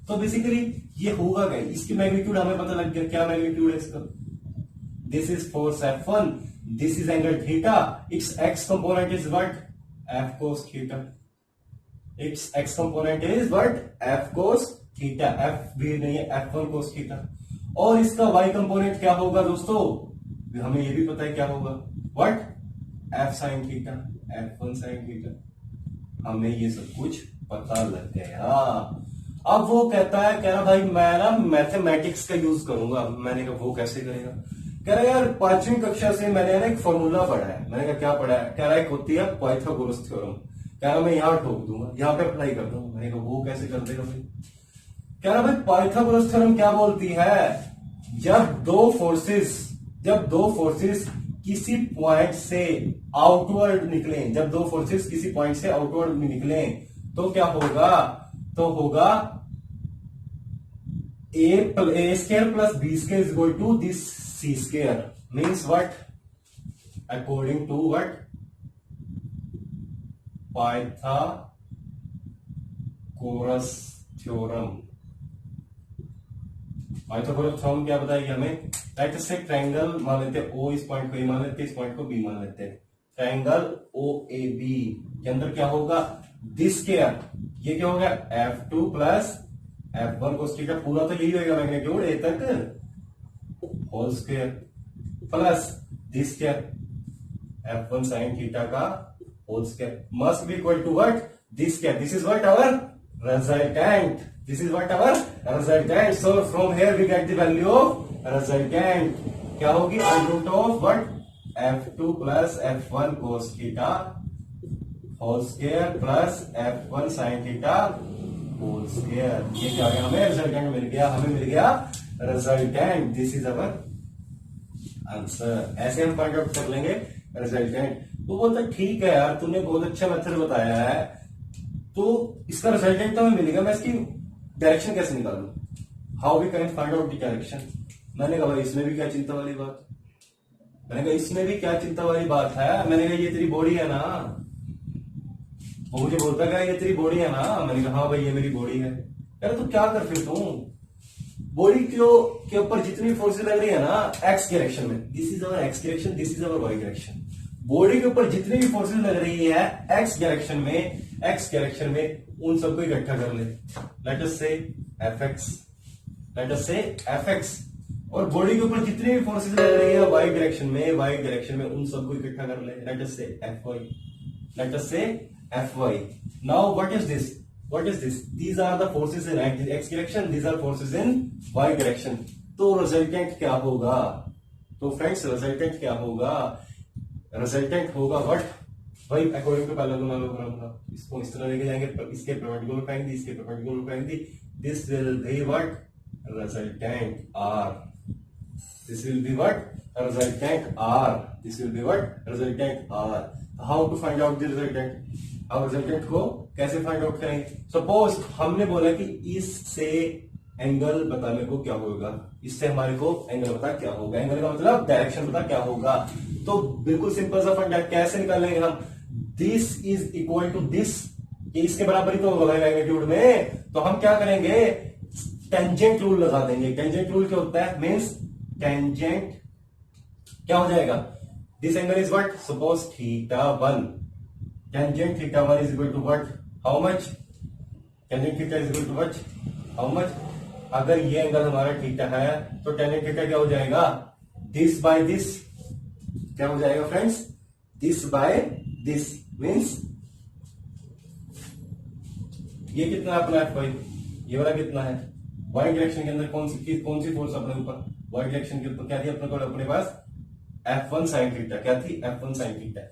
तो बेसिकली ये होगा क्या, इसकी मैग्नीट्यूड हमें पता लग गया। क्या मैग्नीट्यूड है इसका, this is force F1, this is angle theta, its x component is what? F cos theta. Its x component is what? F cos theta. F भी नहीं है, F1 cos theta. और इसका y component क्या होगा दोस्तों? हमें ये भी पता है क्या होगा. What? F sin theta, F1 sin theta. हमें ये सब कुछ पता लग गया. अब वो कहता है, कह रहा भाई मैं ना मैथमेटिक्स का यूज करूंगा. मैंने कहा वो कैसे करेगा? कह रहा यार 5वीं कक्षा से मैंने ना एक फॉर्मूला पढ़ा है. मैंने कहा क्या पढ़ा है? कह रहा एक होती है पाइथागोरस थ्योरम. कह रहा मैं यहां ठोक दूंगा, यहां पे अप्लाई कर दूंगा. मैंने कहा वो कैसे कर देगा भाई? कह रहा भाई पाइथागोरस थ्योरम क्या बोलती है? जब दो फोर्सेस किसी पॉइंट से आउटवर्ड निकले, जब दो फोर्सेस किसी पॉइंट से आउटवर्ड निकले तो क्या होगा? तो होगा a square plus b square is equal to this c square. Means what? According to what? Pythagoras theorem. Pythagoras theorem क्या बताएगी हमें? लेट अस से ट्रायंगल मान लेते हैं, ओ इस पॉइंट को ए मान लेते हैं, इस पॉइंट को बी मान लेते हैं. ट्रायंगल ओ ए बी के अंदर क्या होगा? दिस स्क्वायर, ये क्या होगा? F2 plus F1 cos theta. पूरा तो यही होगा मैग्नीट्यूड ए तक whole square plus this square F1 sin theta का whole square must be equal to what? This square. This is what? Our resultant. This is what our resultant. So from here we get the value of resultant. क्या होगी? under root of what? F2 plus F1 cos theta whole square plus F1 sin theta whole square. ये क्या गया? हमें resultant मिल गया. हमें मिल गया resultant. This is our answer. ऐसे हम फाइंड आउट कर लेंगे resultant. तो बोलता ठीक है यार, तूने बहुत अच्छा मेथड बताया है, तो इसका रिजल्टेंट तो हमें मिलेगा, मैं इसकी डायरेक्शन कैसे निकालूं? How we can find out the direction? मैंने कहा भाई इसमें भी क्या चिंता वाली बात? मैंने कहा इसमें भी क्या चिंता वाली बात है? मैंने कहा ये तेरी बॉडी है ना. वो मुझे बोलता है ये तेरी बॉडी है ना. मैंने कहा हाँ भाई ये मेरी बॉडी है. यार तो क्या कर फिर तू? बॉडी के ऊपर जितनी फोर्सेस लग रही है ना एक्स डायरेक्शन में, this is our x direction, this is our y direction. Body के ऊपर जितनी भी फोर्सेस लग रही है एक्स डायरेक्शन में उन सबको इकट्ठा कर ले. लेट अस से Fx, लेट अस से Fx. और बॉडी के ऊपर जितनी भी फोर्सेस लग रही है वाई डायरेक्शन में उन सबको इकट्ठा कर ले. लेट अस से Fy, लेट अस से Fy. Now what is this? These are the forces in x direction, these are forces in y direction. तो रिजल्टेंट क्या होगा? तो फ्रेंड्स रिजल्टेंट क्या होगा? रिजल्टेंट होगा व्हाट? भाई अकॉर्डिंग टू पैरेललोग्राम का इसको इस तरह लेके जाएंगे, इसके परपेंडिकुलर उठाएंगे, इसके परपेंडिकुलर उठाएंगे. This will be what? Resultant R. This will be what? Resultant R. This will be what? Resultant R. How to find out the resultant? अब रिजल्टेंट को कैसे फाइंड आउट करेंगे? सपोज हमने बोला कि इससे एंगल बता मेरे को क्या होगा, इससे हमारे को एंगल बता क्या होगा. एंगल का मतलब डायरेक्शन बता क्या होगा. तो बिल्कुल सिंपल सा फंडा, कैसे निकालेंगे हम? This is equal to this, ये इसके बराबर ही तो होगा मैग्नीट्यूड में. तो हम क्या करेंगे? टेंजेंट रूल लगा देंगे. टेंजेंट रूल क्या होता है? मीन्स टेंजेंट क्या हो जाएगा? This angle is what? Suppose θ1. Tangent θ1 is equal to what? How much? Tangent θ is equal to what? How much? अगर ये एंगल हमारा थीटा है तो टेंजेंट थीटा क्या हो जाएगा? This by this. क्या हो जाएगा friends? This by this. Means ये कितना अपना Fy, ये वाला कितना है? वाई डायरेक्शन के अंदर कौन सी फोर्स अपने ऊपर? वाई डायरेक्शन के ऊपर क्या थी अपने पास? F1 sin theta. क्या थी? F1 sin theta.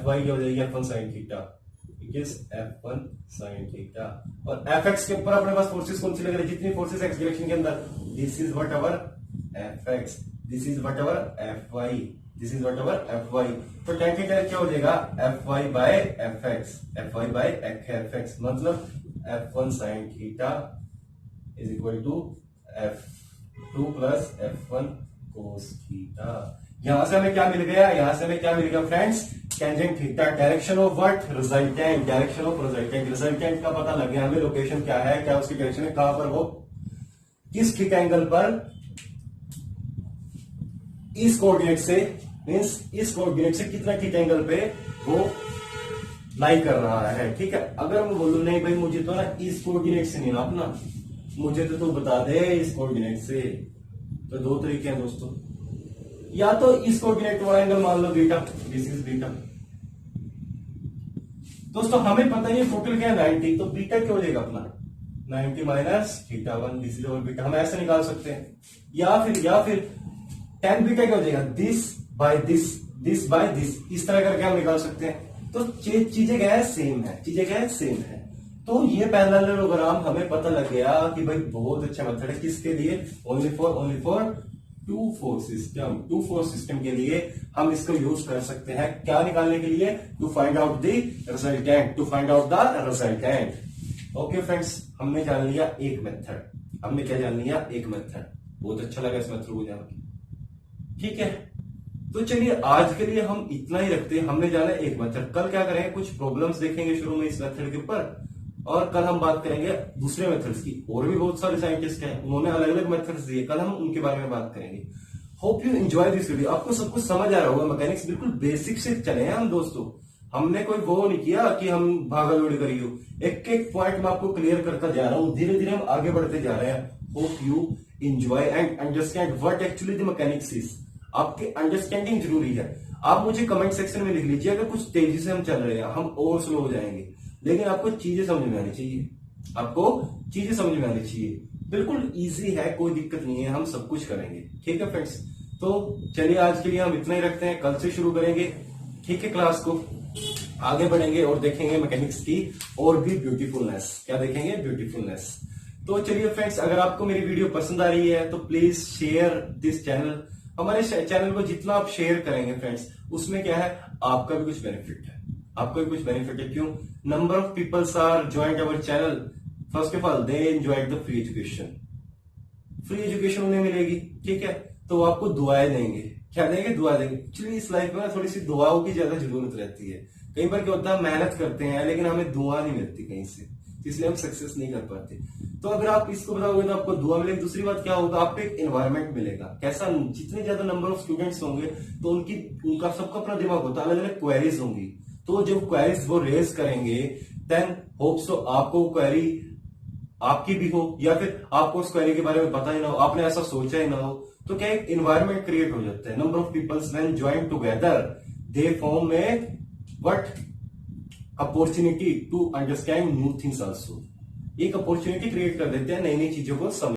Fy क्या हो जाएगी? F1 sin theta. F1 sin theta. और Fx के ऊपर अपने पास फोर्सेस कौन सी लग रही है? जितनी फोर्सेस एक्स डायरेक्शन के अंदर. This is what our Fx, this is what our Fy, this is what our Fy. तो tan थीटा क्या हो जाएगा? Fy by Fx. Fy by Fx मतलब F1 sin theta is equal to F2 plus F1 cos theta. यहां से हमें क्या मिल गया? यहां से हमें क्या मिल गया friends? Tangent theta. Direction of what? Resultant. Direction of resultant. Resultant का पता लग गया हमें. लोकेशन क्या है, क्या उसकी डायरेक्शन है, कहां पर वो किस थीटा एंगल पर इस कोऑर्डिनेट से मीन्स इस कोऑर्डिनेट से कितना ठीक एंगल पे वो लाई कर रहा है। ठीक है, अगर मैं बोलूं नहीं भाई मुझे तो ना इस कोऑर्डिनेट से नहीं नापना, मुझे तो तू बता दे इस कोऑर्डिनेट से, तो दो तरीके हैं दोस्तों, या तो इस कोऑर्डिनेट वाला एंगल मान low beta, this is beta. दोस्तों हमें पता ही है टोटल क्या है 90, तो बीटा क्या हो जाएगा अपना 90 minus theta 1, this is beta, हम ऐसे निकाल सकते हैं। या फिर tan बीटा क्या हो जाएगा this by this, this by this, इस तरह करके हम निकाल सकते हैं। तो चीजें क्या है सेम है, चीजें क्या है सेम है। तो ये पैरेललोग्राम हमें पता लग गया कि भाई बहुत अच्छा मेथड है किसके लिए, only for two force system के लिए हम इसको यूज कर सकते हैं। क्या निकालने के लिए, to find out the resultant, to find out the resultant. Okay friends, हमने जान लिया एक मेथड, हमने क्या जान लिया एक मेथड, बहुत अच्छा लगा इस मेथड को जान के। ठीक है, तो चलिए आज के लिए हम इतना ही रखते हैं, हमने जाना एक मेथड। कल क्या करेंगे, कुछ प्रॉब्लम्स देखेंगे शुरू में इस मेथड के ऊपर, और कल हम बात करेंगे दूसरे मेथड्स की। और भी बहुत सारे साइंटिस्ट हैं, उन्होंने अलग अलग मेथड्स दिए, कल हम उनके बारे में बात करेंगे। Hope you enjoy this video. आपको सब कुछ समझ आ रहा होगा, मैकेनिक्स बिल्कुल बेसिक से चले हैं हम दोस्तों, हमने कोई वो नहीं किया कि हम भागा दौड़ी करी हो। एक एक पॉइंट मैं आपको क्लियर करता जा रहा हूं, धीरे धीरे हम आगे बढ़ते जा रहे हैं। Hope you enjoy and understand what actually the mechanics is. आपकी अंडरस्टैंडिंग जरूरी है। आप मुझे कमेंट सेक्शन में लिख लीजिए, अगर कुछ तेजी से हम चल रहे हैं, हम और स्लो हो जाएंगे, लेकिन आपको चीजें समझ में आनी चाहिए, आपको चीजें समझ में आनी चाहिए। बिल्कुल इजी है, कोई दिक्कत नहीं है, हम सब कुछ करेंगे। ठीक है फ्रेंड्स, तो चलिए आज के लिए हम इतना ही रखते हैं, कल से शुरू करेंगे। ठीक है, क्लास को आगे बढ़ेंगे और देखेंगे मैकेनिक्स की और भी ब्यूटीफुलनेस। क्या देखेंगे, ब्यूटीफुलनेस। तो चलिए फ्रेंड्स, अगर आपको मेरी वीडियो पसंद आ रही है तो प्लीज शेयर दिस चैनल। हमारे चैनल को जितना आप शेयर करेंगे फ्रेंड्स, उसमें क्या है, आपका भी कुछ बेनिफिट है, आपका भी कुछ बेनिफिट है। क्यों, number of peoples are joint our channel, first of all they enjoy the free education, free education उन्हें मिलेगी। ठीक है, तो वो आपको दुआएं देंगे, क्या देंगे, दुआ देंगे। एक्चुअली इस लाइफ में थोड़ी सी दुआओं की ज्यादा जरूरत रहती है। कई बार क्या होता है, मेहनत करते हैं लेकिन हमें दुआ नहीं मिलती कहीं से, इसलिए हम सक्सेस नहीं कर पाते। तो अगर आप इसको बताओगे तो आपको दुआ मिलेगी। दूसरी बात क्या होगा, आपको एक एनवायरनमेंट मिलेगा। कैसा, जितने ज्यादा नंबर ऑफ स्टूडेंट्स होंगे तो उनका सबका अपना दिमाग होता है, अलग अलग क्वेरीज होंगी। तो जब क्वेरीज वो रेज करेंगे, देन होप्स तो आपको क्वेरी आपकी भी हो, या फिर आपको उस क्वेरी के बारे में पता ही ना हो, आपने ऐसा सोचा ही ना हो, तो क्या एक एनवायरनमेंट क्रिएट हो जाता है। Number of peoples when join together they form a what, opportunity to understand new things also. एक अपॉर्चुनिटी क्रिएट कर देते हैं नई नई चीजों को समझ